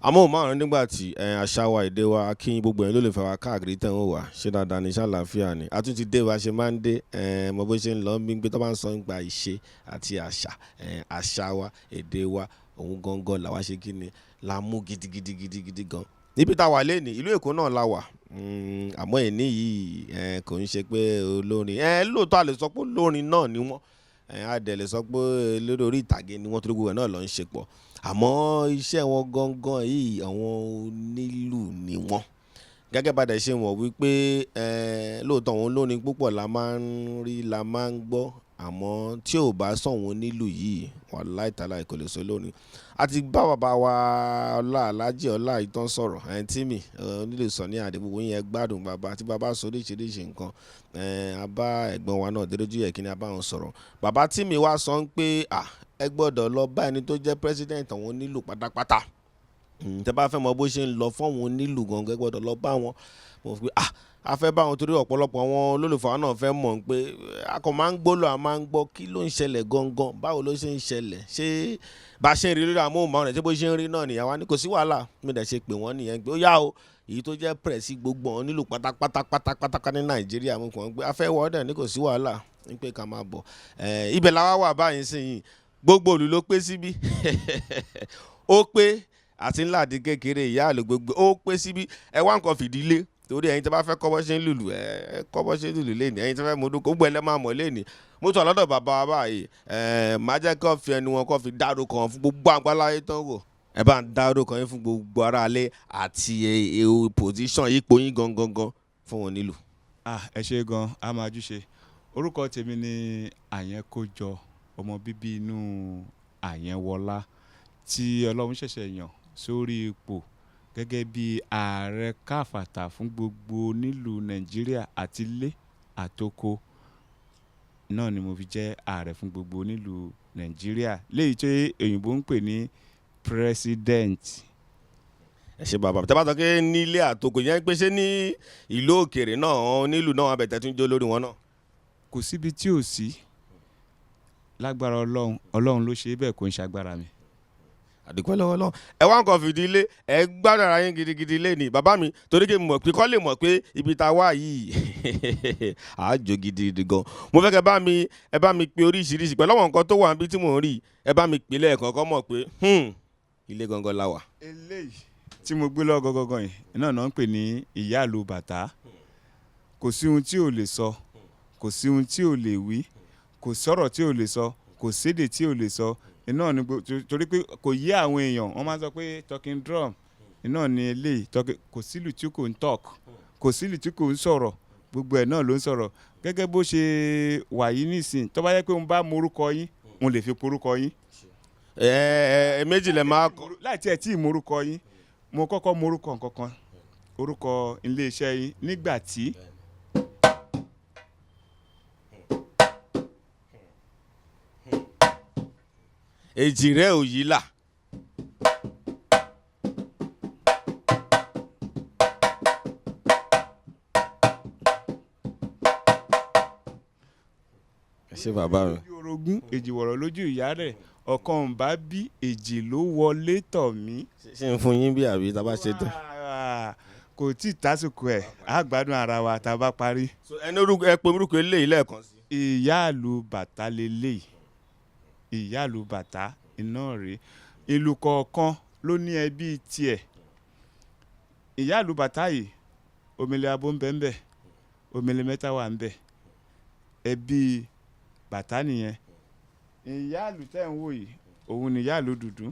Amóhùnmáwòrán nígbà tí àṣà wa èdè wa kí gbogbo ẹ̀yin ló lè fẹ́ wa káàkiri tẹ̀ ń wò wá ṣé dáadáa ní ṣàlàáfíà ni a tún ti dé wa ṣe máa ń dé mọ bó ṣe ń lọ bí pé tó bá ń sọ nípa ìṣe àti àṣà wa èdè wa òun gangan làwa ṣe kí ni la mú gidigidi gan. Níbi tá a wà lẹ́nìí ìlú Èkó náà la wà àmọ́ ẹ̀ní yìí kò ń ṣe pé olórin lóòótọ́ a lè sọ pé olórin náà ni wọ́n a dẹ̀ lè sọ pé lórí orí ìtàgé ni wọ́n torí gbogbo ẹ̀ náà lọ ń ṣe pọ̀ àmọ́ iṣẹ́ wọn gangan yìí àwọn onílù ni wọ́n gẹ́gẹ́ bá dẹ̀ ṣe wọ́n wípé lóòótọ́ àwọn olórin púpọ̀ la máa ń rí la máa ń gbọ́ àmọ́ tí ò bá sọ̀wọ́n onílù yìí wàláhì tàláhì kò lè sọ lónìí a ti bá bàbá wa Alhaji Ọlá ìtàn sọ̀rọ̀ Tímì onílù Sunny Adé gbogbo yẹn gbádùn bàbá tí bàbá sọ oríṣiríṣi nǹkan a bá ẹ̀gbọ́n wa náà Déréjú Yẹ̀kínní a bá wọn sọ̀rọ̀ bàbá Tímì wá sọ pé ẹ gbọ́dọ̀ lọ bá ẹni tó jẹ́ president àwọn onílù pátápátá tẹ́ bá fẹ́ mọ bó ṣe ń lọ fún àwọn onílù gangan ẹ gbọ́dọ̀ lọ bá wọn mo fi a fẹ́ bá wọn torí ọ̀pọ̀lọpọ̀ àwọn olólùfẹ́ náà fẹ́ mọ̀ pé a kò máa ń gbólò a máa ń gbọ́ kí ló ń ṣẹlẹ̀ gangan báwo ló ṣe ń ṣẹlẹ̀ ṣé bá a ṣe ń rí lórí amóhùnmáwòrán ṣé bó ṣe ń rí náà nìyàwó ni kò sí wàhálà mi dẹ̀ ṣe pé wọ́n nìyẹn pé ó yá o èyí tó jẹ́ pẹ̀rẹ̀sì gbogbo wọn nílùú pátápátá ní Nàìjíríà mo kàn ń pé a fẹ́ wọ́ọ́dẹ̀ ní kò sí wàhálà ní pé ká máa bọ̀ ibẹ̀ làwa wà báyìí sí yìí gbogbo òlù ló pé síbí ó pé àti ńlá àti kékeré ìyá àlò gbogbo ó pé síbí ẹ wá nǹkan fìdílé torí ẹ̀yin tí bá fẹ́ kọ́ bọ́ ṣe ń lùlù kọ́ bọ́ ṣe ń lùlù lẹ́nìí ẹ̀yin tí fẹ́ mú dúkọ́ gbogbo ẹ̀ lẹ́ máa mọ̀ lẹ́nìí mo tọ̀ lọ́dọ̀ bàbá wa báyìí máa jẹ́ kó fi ẹnu wọn kó fi dárúkọ wọn fún gbogbo àgbáláyé tán wò ẹ bá ń dárúkọ yín fún gbogbo aráalé àti pòsíṣàn ipò yín gangan fún wọn nílùú. ẹ ṣe gan a máa júṣe orúkọ tèmi ni Àyẹnkójọ ọmọ bíbí inú Àyẹnwọlá tí Ọlọ́run ṣẹ̀ṣẹ̀ yàn sórí ipò gẹ́gẹ́ bí ààrẹ káfàtà fún gbogbo nílùú Nàìjíríà àti ilé àtoko náà ni mo fi jẹ́ ààrẹ fún gbogbo nílùú Nàìjíríà léyìí tí òyìnbó ń pè ní president. ẹ ṣe bàbá tẹ́ bá sọ pé nílé àtoko yẹn pé ṣé ní ìlú òkèèrè náà nílùú náà wọn bẹ̀tẹ̀ tún jó lórí wọn náà. kò síbi tí ò sí lágbára Ọlọ́run ló ṣe bẹ́ẹ̀ kò ń ṣagbára mi. àdìpẹ́ lọ́wọ́ lọ́wọ́ ẹ wá nǹkan fìdí ilé ẹ gbádùn ara yín gidigidi lẹ́nìí bàbá mi torí kí n mọ̀ pé kọ́ lè mọ̀ pé ibi tá a wà yìí àájò gidigidi gan mo fẹ́ kẹ́ ẹ bá mi pe oríṣiríṣi pẹ̀lú àwọn nǹkan tó wà níbi tí mò ń rí ẹ bá mi pè lẹ́ẹ̀kan kọ́ mọ̀ pé ilé gangan la wà. eléyìí tí mo gbé lọ́wọ́ gangan yìí náà ń pè ní ìyáàlú bàtà kò sí ohun tí ò lè sọ kò sí ohun tí ò lè wí kò sọ̀rọ̀ tí ò lè sọ kò sédè tí ò lè sọ iná ni torí pé kò yé àwọn èèyàn wọ́n máa ń sọ pé talking drum iná ni eléyìí kò sílù tí kò ń talk kò sílù tí kò ń sọ̀rọ̀ gbogbo ẹ̀ náà ló ń sọ̀rọ̀ gẹ́gẹ́ bó ṣe wà yìí nísìn tó bá yẹ pé n bá morúkọ yín mo lè fi porúkọ yín. méjì lẹ máa kọ. láì tí ẹ tí ì morúkọ yín mo kọ́kọ́ morúkọ nǹkankan orúkọ iléeṣẹ́ yín nígbà tí. èjì rẹ̀ ò yí là. ẹ ṣé bàbá mi. orogún èjì wọ̀rọ̀ lójú ìyá rẹ̀ ọ̀kan ń bá bí èjì ló wọlé tọ̀ mí. ṣé n fún yín bí àbí tá a bá ṣe tán. kò tí ì tásìkò ẹ̀ á gbádùn ara wa tá a bá parí. ẹ pe orúkọ eléyìí lẹ́ẹ̀kan sí. ìyáàlú bàtà lélẹ́yìí ìyáàlú bàtà iná rèé ìlú kọ̀ọ̀kan ló ní ẹbí tiẹ̀ ìyáàlú bàtà yìí Omele Abo ń bẹ ń bẹ Omele Mẹ́ta wà ń bẹ ẹbí bàtà nìyẹn ìyáàlú tẹ́ ń wò yìí òun ni ìyáàlú dúdú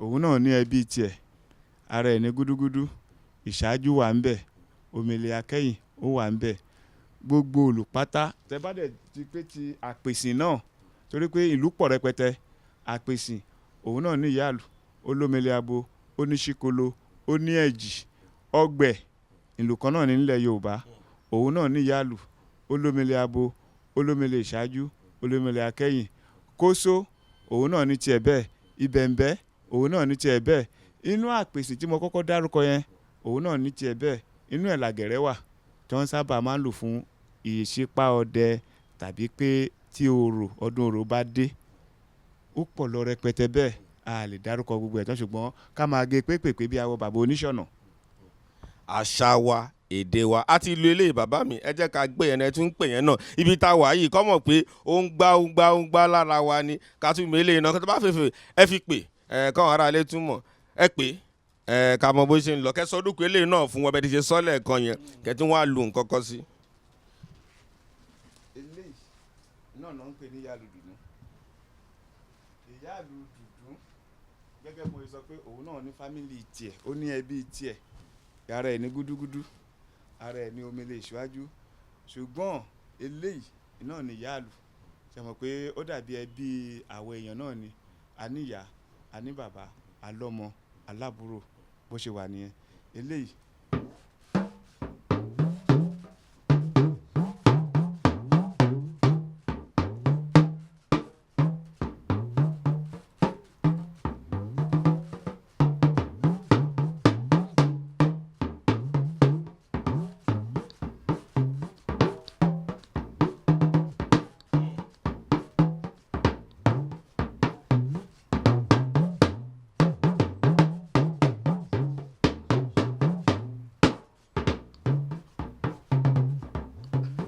òun náà ní ẹbí tiẹ̀ ara ẹ̀ ní gúdúgúdú ìṣáájú wà ń bẹ Omele Akẹ́yìn ó wà ń bẹ gbogbo olùpátá tẹ́ bá dẹ̀ ti pé ti àpèsìn náà torí pé ìlú pọ̀ rẹpẹtẹ àpèsìn òun náà ní ìyáàlú olómele abo ó ní ṣíkolo ó ní ẹ̀jì ọgbẹ̀ ìlú kan náà nílẹ̀ Yorùbá òun náà ní ìyáàlú olómele abo olómele ìṣáájú olómele akẹ́yìn kóso òun náà ní tiẹ̀ bẹ́ẹ̀, ìbẹ̀ǹbẹ́ òun náà ní tiẹ̀ bẹ́ẹ̀, inú àpèsè tí mo kọ́kọ́ dárúkọ yẹn òun náà ní tiẹ̀ bẹ́ẹ̀, inú ẹ̀ làgẹ̀rẹ̀ wà tí wọ́n sábà máa ń lò fún ìṣípá ọdẹ tàbí pé tí ọdún orò bá dé. Ó pọ̀ lọ rẹpẹtẹ bẹ́ẹ̀, a lè dárúkọ gbogbo ẹ̀ tán, ṣùgbọ́n ká máa gé pépèpé bí awọ bàbá oníṣọ̀nà. àṣà wa èdè wa a ti lu eléyìí bàbá mi, ẹ jẹ́ ká gbé yẹn ẹ tún ń pè yẹn náà ibi tá a wà yìí kọ́ mọ̀ pé ó ń gbá lára wa ni ká tún mú eléyìí náà kí tó bá fèfè ẹ fi pè káwọn ará ilé tún mọ̀ ẹ pè ká mọ bó ṣe ń lọ kẹsàn-án dúkú eléyìí náà fún wọn bẹ́ẹ̀ ti ṣe sọ́lẹ̀ kan yẹn kẹtún wá lu nǹkan kan sí. eléyìí náà ń pè ní ìyáàlú dùdú. ìyáàlú dùdú gẹ́gẹ́ mo sọ pé òun náà ní fámìlì tiẹ̀, ó ní ẹbí tiẹ̀, ara ẹ̀ ní gúdúgúdú, ara ẹ̀ ní omele ìṣíwájú, ṣùgbọ́n eléyìí náà ní ìyáàlú. ṣe mọ̀ pé ó dàbí ẹbí àwọn èèyàn náà ni, a ní ìyá, a ní bàbá, a lọ́mọ, aláàbúrò, bó ṣe wà nìyẹn. eléyìí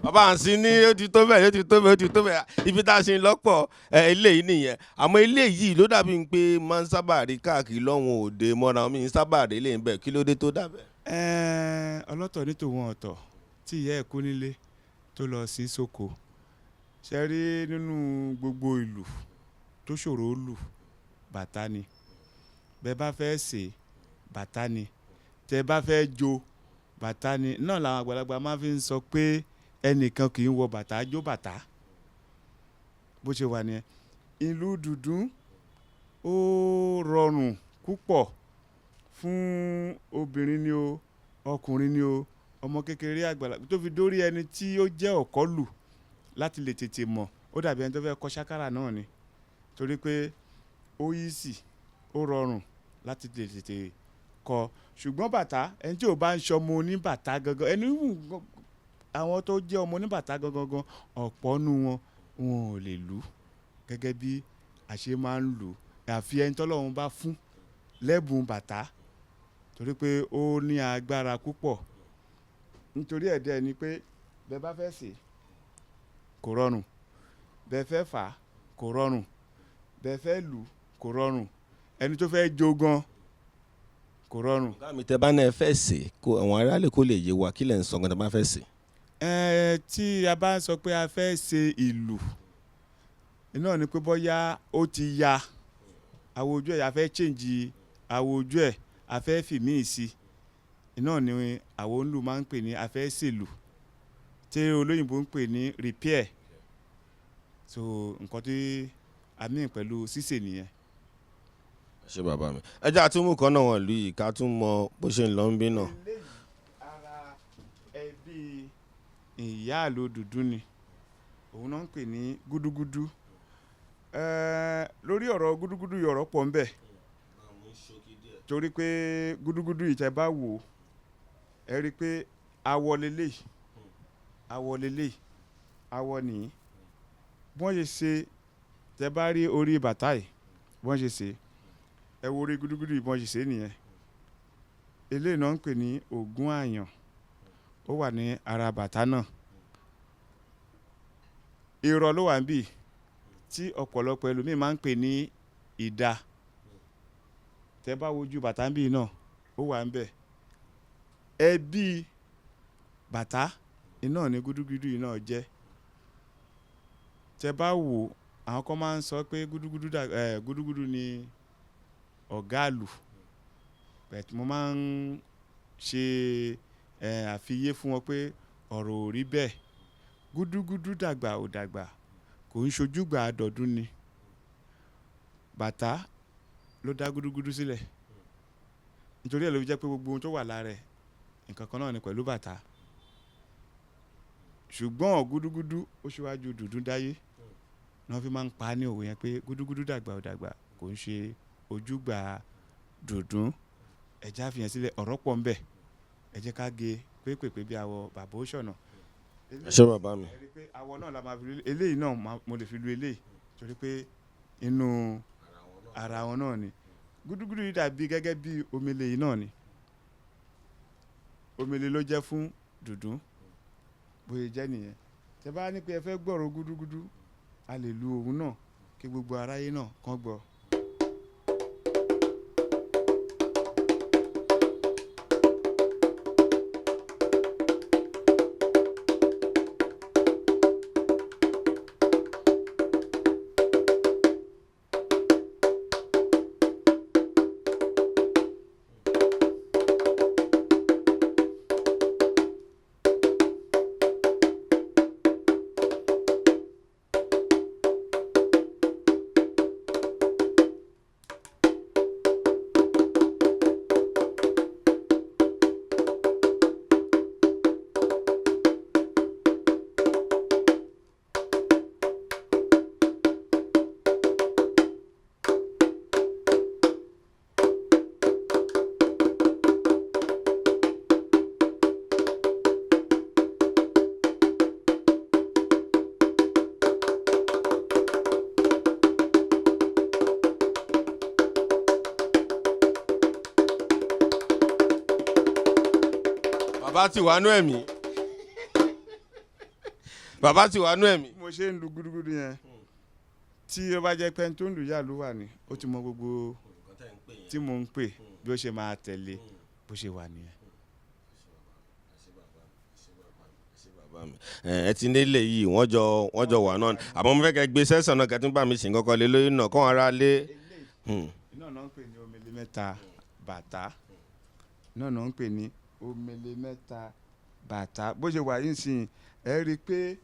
bàbá àǹsí ní ó ti tó bẹ́ẹ̀ ibi tá a ṣe ń lọ́pọ̀ eléyìí nìyẹn, àmọ́ eléyìí ló dàbí pé máa ń sábà rí káàkiri lọ́wọ́n òde mọ́ra mi ń sábà rí lè ń bẹ̀, kí ló dé tó dàbẹ̀. ọlọ́tọ̀ ní tòun ọ̀tọ̀ tí ìyá ẹ̀ kú nílé tó lọ sí sóko. ṣe rí nínú gbogbo ìlù tó ṣòro lù, bàtá ni. bẹ́ẹ̀ bá fẹ́ ṣe bàtá ni, tẹ́ bá fẹ́ jó bàtá ni. náà làwọn àgbàlagbà máa fi ń sọ pé ẹnìkan kì í wọ bàtá jó bàtá, bó ṣe wà nìyẹn. ìlù dùdú ó rọrùn púpọ̀ fún obìnrin ni o, ọkùnrin ni o, ọmọ kékeré, àgbàlagbà, tó fi dórí ẹni tí ó jẹ́ ọ̀kọ́lù láti lè tètè mọ̀. ó dàbí ẹni tó fẹ́ kọ́ ṣákárà náà ni, torí pé ó easy, ó rọrùn láti lè tètè kọ́. ṣùgbọ́n bàtá, ẹni tí ò bá ń ṣọmọ oníbàtá gangan, ẹni àwọn tó jẹ́ ọmọ oníbàtá gangan ọ̀pọ̀ nù wọn ò lè lù gẹ́gẹ́ bí a ṣe máa ń lù, àfi ẹni tọ́lọ́run bá fún lẹ́bùn bàtá, torí pé ó ní agbára púpọ̀. nítorí ẹ̀dẹ́ ni pé bẹ́ẹ̀ bá fẹ́ ṣe kò rọrùn, bẹ́ẹ̀ fẹ́ fà kò rọrùn, bẹ́ẹ̀ fẹ́ lù kò rọrùn, ẹni tó fẹ́ jó gan kò rọrùn. ọ̀gá mi tẹ́ bá náà fẹ́ ṣe kó àwọn aráàlú kó lè yé wa kí lẹ̀ ń sọ gan tẹ́ bá fẹ́ ṣe. tí a bá ń sọ pé a fẹ́ ṣe ìlù náà ni pé bóyá ó ti ya àwọ̀ ojú ẹ̀, a fẹ́ change àwọ̀ ojú ẹ̀, a fẹ́ fi míì sí náà ni àwọn olú máa ń pè ní a fẹ́ ṣèlù, tí olóyìnbó ń pè ní repair. so nǹkan tí a mí pẹ̀lú ṣíṣe nìyẹn. ṣé bàbá mi ẹ jẹ́ àtúmù kan náà wọ̀n lù yìí ká tún mọ bó ṣe ń lọ ń bí náà. eléyìí ara ẹbí ìyáàlú dùdú ni, òun náà ń pè ní gúdúgúdú. lórí ọ̀rọ̀ gúdúgúdú yìí ọ̀rọ̀ pọ̀ ń bẹ, torí pé gúdúgúdú yìí tẹ́ bá wò ó ẹ rí i pé awọ lélẹ̀, awọ nìyí. bọ́n ṣe ṣe, tẹ́ bá rí orí bàtà yìí bọ́n ṣe ṣe, ẹ wo orí gúdúgúdú yìí bọ́n ṣe ṣe nìyẹn. eléyìí náà ń pè ní ògún àyàn, ó wà ní ara bàtà náà. irọ́ ló wà ń bì tí ọ̀pọ̀lọpọ̀ ẹlòmíì máa ń pè ní ìdá. tẹ́ bá wojú bàtà ń bì náà ó wà ń bẹ̀. ẹbí bàtà iná ní gúdúgúdú yìí náà jẹ́. tẹ́ bá wò àwọn kan máa ń sọ pé gúdúgúdú ni ọ̀gá àlù, bẹ̀t mo máa ń ṣe àfiyé fún wọn pé ọ̀rọ̀ ò rí bẹ́ẹ̀. gúdúgúdú dàgbà ò dàgbà, kò ń ṣojúgbà àdọ̀dún ni. bàtà ló dá gúdúgúdú sílẹ̀, nítorí ẹ̀ ló fi jẹ́ pé gbogbo ohun tó wà lára ẹ̀ nǹkan kan náà ni pẹ̀lú bàtà. ṣùgbọ́n gúdúgúdú ó ṣíwájú dùdú dáyé. ni wọ́n fi máa ń pa á ní òwe yẹn pé gúdúgúdú dàgbà ò dàgbà kò ń ṣe ojúgbà dùndún. ẹ̀já fi yẹn sílẹ̀, ọ̀rọ̀ pọ̀ ń bẹ, ẹ jẹ́ ká gé pépèpé bí awọ bàbá ó ṣọ̀nà. ṣé bàbá mi. ẹ rí i pé awọ náà la máa fi lu eléyìí náà, mo lè fi lu eléyìí torí pé inú ara wọn náà ni. gúdúgúdú yìí dàbí gẹ́gẹ́ bí omele yìí náà ni. omele ló jẹ́ fún dùndún bóyá jẹ́ nìyẹn. tẹ bá ní pé ẹ fẹ́ gbọ́rọ̀ gúdúgúdú, a lè lu òun náà kí gbogbo aráyé náà kàn gbọ́. bàbá ti wà nú ẹ̀mí. bàbá ti wà nú ẹ̀mí. mo ṣe ń lu gúdúgúdú yẹn tí ó bá jẹ́ pé tó ń lu yà ló wà ní, ó ti mọ gbogbo tí mo ń pè bí ó ṣe máa tẹ̀lé bó ṣe wà nìyẹn. ẹ ti nílé yìí wọ́n jọ wà náà, àmọ́ mo fẹ́ kẹ́ gbé sẹ́sàn náà kẹ́tún bá mi sìn kọ́kọ́ lé lórí náà kọ́ ara lé. iná náà ń pè ní omele mẹ́ta bàtà. iná náà ń pè ní omele mẹ́ta bàtà. bó ṣe wà yìí sìn ẹ rí i pé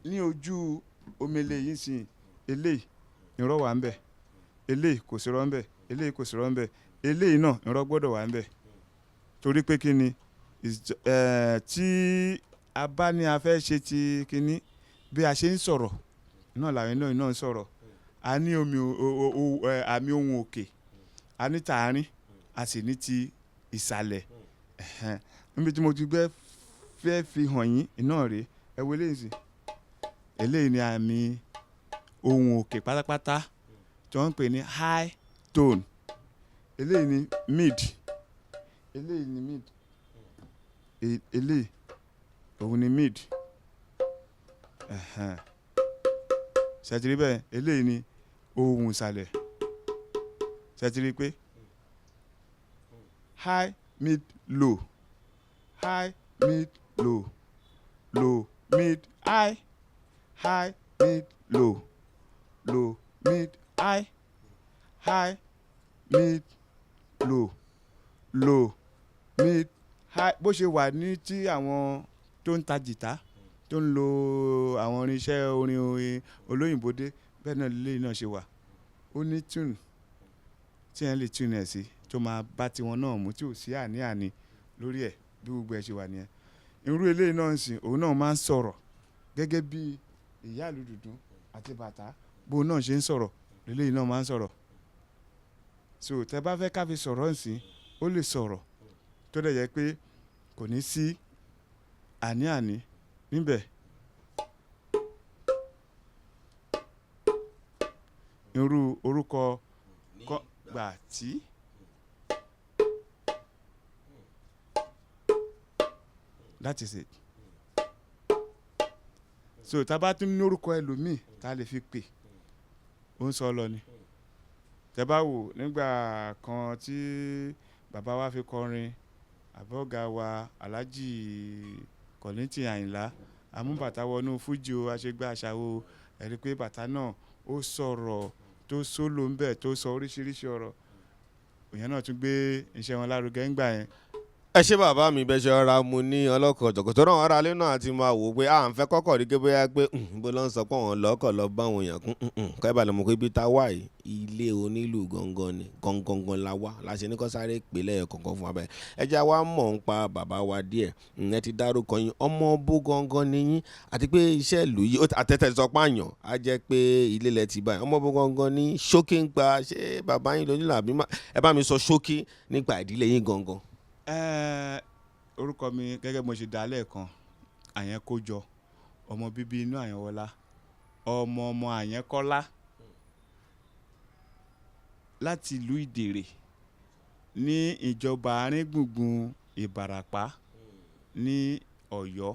ní ojú omele yìí sìn eléyìí irọ́ wà ń bẹ̀, eléyìí kò sí irọ́ ń bẹ̀, eléyìí kò sí irọ́ ń bẹ̀, eléyìí náà irọ́ gbọ́dọ̀ wà ń bẹ̀. torí pé kí ni tí a bá ní a fẹ́ ṣe ti kíní bí a ṣe ń sọ̀rọ̀ náà làwọn náà ń sọ̀rọ̀. a ní àmì ohùn òkè, a ní tààrin, a sì ní ti ìsàlẹ̀. níbi tí mo ti fẹ́ fi hàn yín iná rèé, ẹ wo eléyìí sí, eléyìí ni àmì ohùn òkè pátápátá tí wọ́n ń pè ní high tone. eléyìí ni mid, eléyìí ni mid, eléyìí òun ni mid. ṣètìrí bẹ́ẹ̀, eléyìí ni ohùn ìsàlẹ̀. ṣètìrí pé high mid low, high mid low, low mid high, high mid low, low mid high, high mid low, low mid high. bó ṣe wà ní tí àwọn tó ń ta jìtá tó ń lo àwọn irinṣẹ́ orin olóyìnbó dé, bẹ́ẹ̀ náà lélẹ́yìn náà ṣe wà. ó ní tune tí ẹ̀ ń lè tune ẹ̀ sí tó máa bá tiwọn náà mú tí ò sí àní-àní lórí ẹ̀ bí gbogbo ẹ̀ ṣe wà nìyẹn. irú eléyìí náà ń sìn, òun náà máa ń sọ̀rọ̀ gẹ́gẹ́ bí ìyáàlú dùndún àti bàtà bóun náà ṣe ń sọ̀rọ̀ eléyìí náà máa ń sọ̀rọ̀. so tẹ bá fẹ́ ká fi sọ̀rọ̀ ń sìn, ó lè sọ̀rọ̀ tó dẹ̀ yẹ pé kò ní sí àní-àní níbẹ̀. irú orúkọ gbàtí that is it. so tá a bá tún ní orúkọ ẹlòmíì tá a lè fi pè, ó ń sọ lọ ni. tẹ bá wò nígbà kan tí bàbá wa fi kọrin, àbọ̀gá wa Alhaji Kollington Àyìnlá amúbàtà wọnú fújì o, àṣegbà àṣàwò, ẹ rí pé bàtà náà ó sọ̀rọ̀ tó sólò ń bẹ̀ tó sọ oríṣiríṣi ọ̀rọ̀. òyìn náà tún gbé iṣẹ́ wọn lárugẹ ńgbà yẹn. ẹ ṣé bàbá mi bẹ ṣe ọra mu ní ọlọ́kọ̀ jọ̀kọ̀tọ̀ náà ọ̀rá alẹ́ náà àti máa wò ó pé à ń fẹ́ kọ́kọ́ rí bóyá pé bó ló ń sọ pé àwọn lọ́kọ̀ lọ bá àwọn èèyàn kún kọ́ balẹ̀ mọ̀ pé ibi tá a wà yìí ilé onílù gangan ni gangan la wá la ṣe ní kó sáré ìpínlẹ̀ kọ̀ọ̀kan fún wa bẹ́ẹ̀ ẹ jẹ́ wa mọ̀ ń pa bàbá wa díẹ̀ ẹ ti dárúkọ yín ọmọ bó gangan ni yín àti pé iṣẹ́ ìlú yìí àtẹ̀tẹ̀ sọ pààyàn á jẹ́ pé ilé lẹ ti báyìí ọmọ bó gangan ní ṣókí ń pa ṣé bàbá yín lónílù àbí ẹ bá mi sọ ṣókí nípa ìdílé yín gangan. Orúkọ mi gẹ́gẹ́ mo ṣe dá lẹ́ẹ̀kan Àyẹnkójọ ọmọ bíbí inú Àyànwọlá ọmọ Àyẹnkọ́lá láti ìlú Ìdèrè ní ìjọba àárín gbùngbùn Ìbàràpá ní Ọ̀yọ́.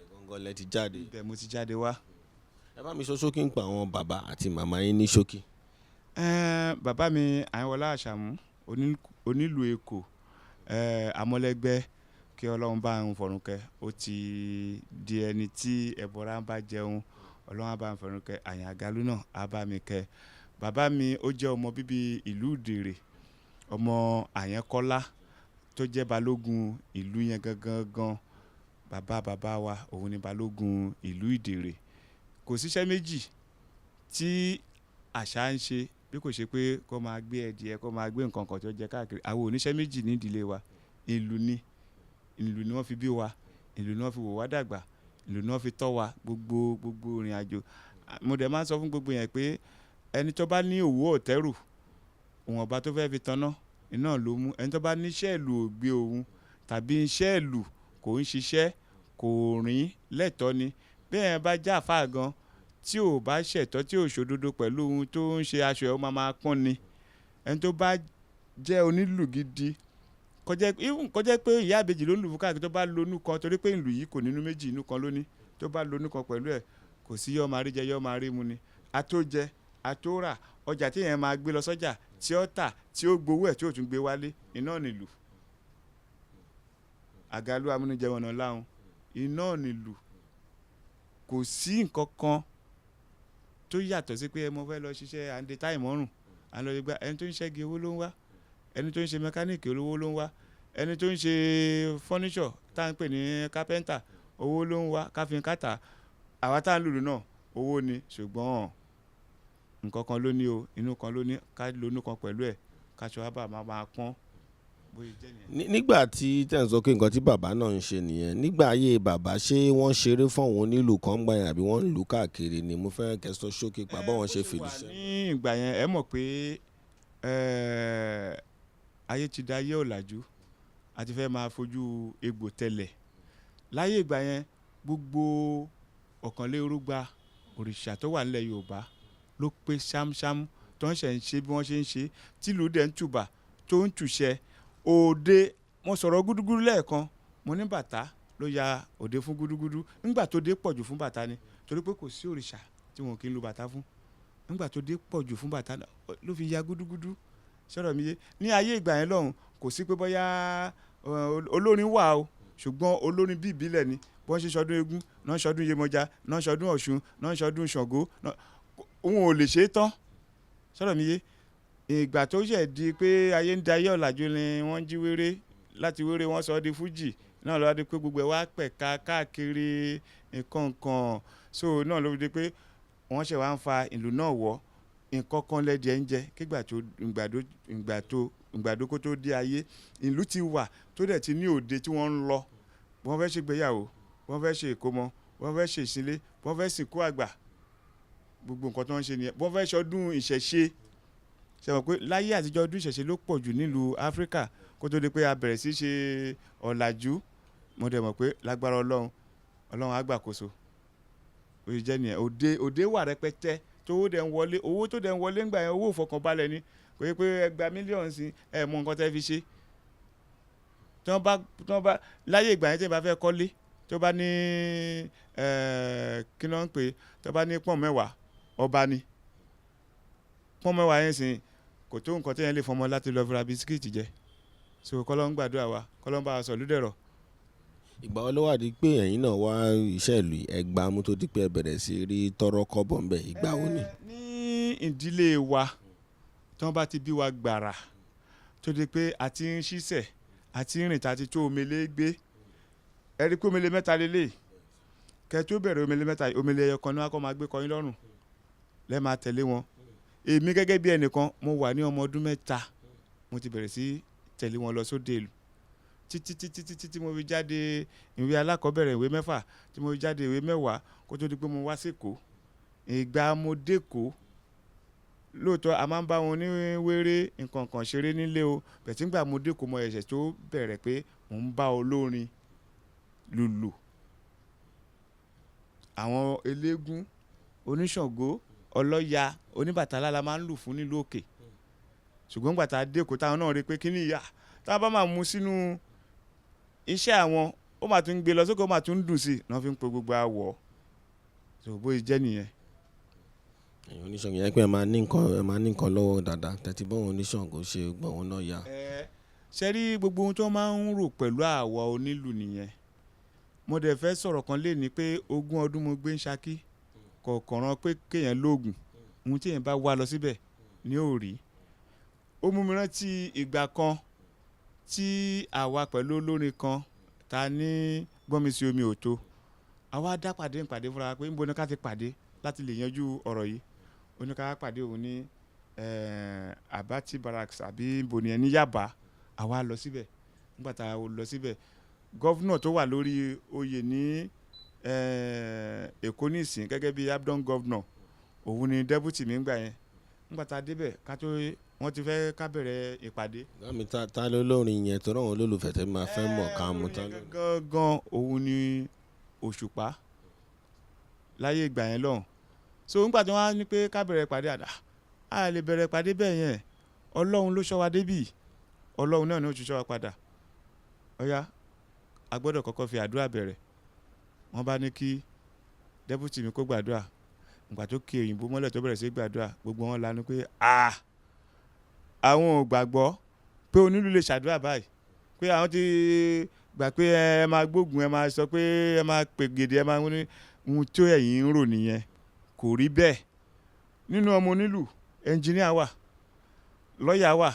gangan lẹ ti jáde. Ibẹ̀ mo ti jáde wá. ẹ bá mi sọ ṣókí ń pa àwọn bàbá àti màmá yín ní ṣókí. Bàbá mi Àyànwọlá Àṣàmú onílù Èkó amọ́lẹ́gbẹ́ kí Ọlọ́run bá ń fọ̀run kẹ́ ó ti di ẹni tí ẹ̀bọ̀ra ń bá jẹun Ọlọ́run á bá ń fọ̀run kẹ́ Àyàngalú náà á bá mi kẹ́. Bàbá mi ó jẹ́ ọmọ bíbí ìlú Ìdèrè ọmọ Àyẹnkọ́lá tó jẹ́ balógun ìlú yẹn gangan bàbá wa òun ni balógun ìlú Ìdèrè. Kò síṣẹ́ méjì tí àṣà ń ṣe bí kò ṣe pé kó máa gbé ẹdìẹ kó máa gbé nǹkan kan tó jẹ káàkiri àwọn oníṣẹ́ méjì ní ìdílé wa ìlú ni wọ́n fi bí wa ìlú ni wọ́n fi wò wá dàgbà ìlú ni wọ́n fi tọ́ wa gbogbo ìrìn àjò. Mo dẹ̀ máa ń sọ fún gbogbo yẹn pé ẹni tó bá ní òwú ọ̀tẹ́rù òun ọba tó fẹ́ fi tanná iná ló mú ẹni tó bá ní iṣẹ́ ìlú ò gbé òun tàbí iṣẹ́ ìlú kò ń ṣiṣẹ́ kò rìn lẹ́tọ̀ọ́ ni bẹ́ẹ̀ bá já àfáà gan tí ò bá ṣẹ̀tọ́ tí ò ṣòdodo pẹ̀lú ohun tó ń ṣe aṣọ ẹ̀ ó máa pọ́n ni ẹni tó bá jẹ́ onílù gidi kọjá pé ìyá àbèjì ló ń lù fún káàkiri tó bá lonú kan torí pé ìlú yìí kò nínú méjì inú kan lóní tó bá lonú kan pẹ̀lú ẹ̀ kò sí yọ́ máa rí jẹ yọ́ máa rí mu ni àtójẹ àtórà ọjà tí yẹn máa gbé lọ sọ́jà tí ó tà tí ó gbowó ẹ̀ tí ó tún gbé wálé iná nílù Àgàlú amúnijẹun ọ̀nà láhùn iná nílù kò sí nǹkan kan tó yàtọ̀ sí pé mo fẹ́ lọ ṣiṣẹ́ àǹdẹ táì mọ́rùn àlọ́ ìgbà ẹni tó ń ṣẹ́gi owó ló ń wá ẹni tó ń ṣe mẹkáníìkì olówó ló ń wá ẹni tó ń ṣe fọ́níṣọ̀ tá à ń pè ní kápẹ́ńtà owó ló ń wá káfíńkátà àwa tá à ń lùlù náà owó ni ṣùgbọ́n nǹkan kan ló ní o inú kan ló ní ká lónú kan pẹ̀lú ẹ̀ káṣọ ábà máa pọ́n bóyá jẹ́ nìyẹn. nígbà tí tẹ̀ ń sọ pé nǹkan tí bàbá náà ń ṣe nìyẹn nígbà ayé bàbá ṣé wọ́n ṣeré fún àwọn onílù kan gbà yẹn àbí wọ́n ń lù káàkiri ni mo fẹ́ kẹ́sọ́ ṣókè pa báwọn ṣe fìlú ṣe. ní ìgbà yẹn ẹ mọ̀ pé ayé ti da ayé ọ̀làjú àti fẹ́ máa fojú egbò tẹ̀lẹ̀ láyé ìgbà yẹn gbogbo ọ̀kànlélógún òrìṣà tó wà nílẹ̀ Yorùbá ló pé ṣámṣám tó ń ṣe bí wọ́n ṣe ń ṣe tìlú dẹ̀ ń tùbà tó ń tùṣẹ́ òde mo sọ̀rọ̀ gúdúgúdú lẹ́ẹ̀kan mo ní bàtà ló ya òde fún gúdúgúdú nígbà tó dé pọ̀jù fún bàtà ni torí pé kò sí òrìṣà tí wọn kì í lu bàtà fún nígbà tó dé pọ̀jù fún bàtà ló fi ya gúdúgúdú sọ̀rọ̀ mi yé ní ayé ìgbà yẹn lọ́hùn kò sí pé bóyá olórin wà o ṣùgbọ́n olórin bí ìbílẹ̀ ni bí wọ́n ṣe ṣọdún eégún náà ṣọdún Yemọja náà ṣọdún Ọ̀ṣun náà ṣọdún Ṣàngó òun ò lè ṣe é tán sọ̀rọ̀ mi yé ìgbà tó ṣẹ̀ di pé ayé ń da ayé ọ̀làjú ni wọ́n jí wéré láti wéré wọ́n sọ ọ́ di fújì náà lọ́wọ́ di pé gbogbo ẹ̀ wá pẹ̀ka káàkiri nǹkan so náà ló di pé wọ́n ṣẹ̀ wá ń fa ìlú náà wọ̀ nǹkan kan lẹ́dìẹ̀ ń jẹ kígbà tó ìgbàdo kó tó dé ayé ìlú ti wà tó dẹ̀ ti ní òde tí wọ́n ń lọ wọ́n fẹ́ ṣègbéyàwó wọ́n fẹ́ ṣe ìkómọ wọ́n fẹ́ ṣe ìsílé wọ́n fẹ́ sìnkú àgbà gbogbo nǹkan tó ń ṣe nìyẹn wọ́n fẹ́ ṣọdún ìṣẹ̀ṣe ṣe mọ̀ pé láyé àtijọ́ ọdún ìṣẹ̀ṣe ló pọ̀ jù nílùú Áfíríkà kó tó di pé a bẹ̀rẹ̀ sí ṣe ọ̀làjú mo dẹ̀ mọ̀ pé lágbára Ọlọ́run á gbàkóso ó ṣe jẹ́ nìyẹn òde wà rẹpẹtẹ owó tó dẹ̀ ń wọlé ńgbà yẹn owó ìfọkànbalẹ̀ ni kò yẹ pé ẹgbà mílíọ̀nù sí ẹ̀ mọ nǹkan tẹ́ fi ṣe tí wọ́n bá láyé ìgbà yẹn tí wọ́n bá fẹ́ kọ́lé tí wọ́n bá ní kí ló ń pè tí wọ́n bá ní pọ́n mẹ́wàá ọba ni pọ́n mẹ́wàá yẹn sìn kò tó nǹkan tẹ́yẹn lè fọmọ láti lọ fira bisikíìtì jẹ so kọ́lọ́ ń gbàdúrà wa kọ́lọ́ ń bá wa sọ lúdẹ̀rọ̀. ìgbà wo ló wà di pé ẹ̀yin náà wá iṣẹ́ ìlú ẹgbàá mú tó di pé ẹ bẹ̀rẹ̀ sí rí tọrọ kọ́bọ̀ ńbẹ̀ ìgbà wo ni. ní ìdílé wa tí wọ́n bá ti bí wa gbàrà tó di pé a ti ń ṣiṣẹ́ àti rìn tàti tó omele gbé ẹ rí pé omele mẹ́ta lélẹ̀ kẹ́ tó bẹ̀rẹ̀ omele mẹ́ta omele ẹyọ kan ní wọ́n kọ́ máa gbé kọyín lọ́rùn lẹ́ máa tẹ̀lé wọn èmi gẹ́gẹ́ bí ẹnìkan mo wà ní ọmọ ọdún 3 mo ti bẹ̀rẹ̀ sí tẹ̀lé wọn lọ sóde ìlú títí tí mo fi jáde ìwé alákọ̀ọ́bẹ̀rẹ̀ ìwé 6 tí mo fi jáde ìwé 10 kó tó di pé mo wá sẹ́kọ̀ọ́ ìgbà mo dẹ́kọ̀ọ́ lóòótọ́ a máa ń bá wọn ní wéré nǹkan kan ṣeré nílé o bẹ̀tí ńgbà mo dẹ́kọ̀ọ́ mọ ẹ̀ṣẹ̀ tó bẹ̀rẹ̀ pé mò ń bá olórin lùlù àwọn eléégún oníṣàngó ọlọ́ya oníbàtálá la máa ń lù fún nílùú òkè ṣùgbọ́n gbà tá a dẹ́kọ̀ọ́ táwọn náà rí pé kí ni ìyá tá a bá máa mú sínú iṣẹ́ àwọn ó máa tún gbé lọ sókè ó máa tún dùn sí i náà fi ń pe gbogbo àwọ̀ tó bó jẹ́ nìyẹn. èyàn oníṣàngó yẹn pé ẹ máa ní nǹkan lọ́wọ́ dáadáa tẹ́tí bọ́wọn oníṣàngó ṣe gbọ̀n wọn náà yá. ṣe rí gbogbo ohun tó máa ń rò pẹ̀lú àwa onílù nìyẹn mo dẹ̀ fẹ́ sọ̀rọ̀ kan lé ní pé 20 ọdún mo gbé ń Ṣakí kọ̀ọ̀kan rán pé kéèyàn lóògùn ohun tí èèyàn bá wá lọ síbẹ̀ ní òòrí ó mú mi rántí ìgbà kan tí àwa pẹ̀lú olórin kan ta ní gbọ́nmi sí omi òtó àwa dá pàdé fúnra pé níbo ni ká ti pàdé láti lè yanjú ọ̀rọ̀ yìí oníkàá pàdé òun ní Abati Barracks àbí bòní ẹni Yaba àwa lọ síbẹ̀ nígbà tá a lọ síbẹ̀ gọ́vnọ̀ tó wà lórí oyè ní Èkó nísìn gẹ́gẹ́ bí Abdon gọ́vnọ̀ òun ni dẹ́bùtì mi ń gbà yẹn nígbà tá a débẹ̀ ká tó wọ́n ti fẹ́ ká bẹ̀rẹ̀ ìpàdé. láàmì ta ló lórin yẹn tó ráwọn olólùfẹ́ tẹ́ máa fẹ́ mọ̀ ká mú tán. gangan òun ni Òṣùpá láyé ìgbà yẹn lọ́hùn so nígbà tí wọ́n á ní pé ká bẹ̀rẹ̀ ìpàdé a lè bẹ̀rẹ̀ ìpàdé bẹ́ẹ̀ yẹn Ọlọ́run ló ṣọ́ wa débì Ọlọ́run náà ni ó ti ṣọ́ wa padà ọ̀yá a gbọ́dọ̀ kọ́kọ́ fi àdúrà bẹ̀rẹ̀ wọ́n bá ní kí dẹ́bùtì mi kó gbàdúrà nígbà tó kí òyìnbó mọ́lẹ̀ tó bẹ̀rẹ̀ sí gbàdúrà gbogbo wọn lanu pé àwọn ò gbàgbọ́ pé onílù lè ṣàdúrà báyìí pé àwọn ti gbà pé ẹ máa gbógun ẹ máa sọ pé ẹ máa pè gèdè ẹ máa ní ohun tó ẹ̀yin ń rò nìyẹn kò rí bẹ́ẹ̀ nínú ọmọ onílù ẹnjìníà wà lọ́ọ̀yà wà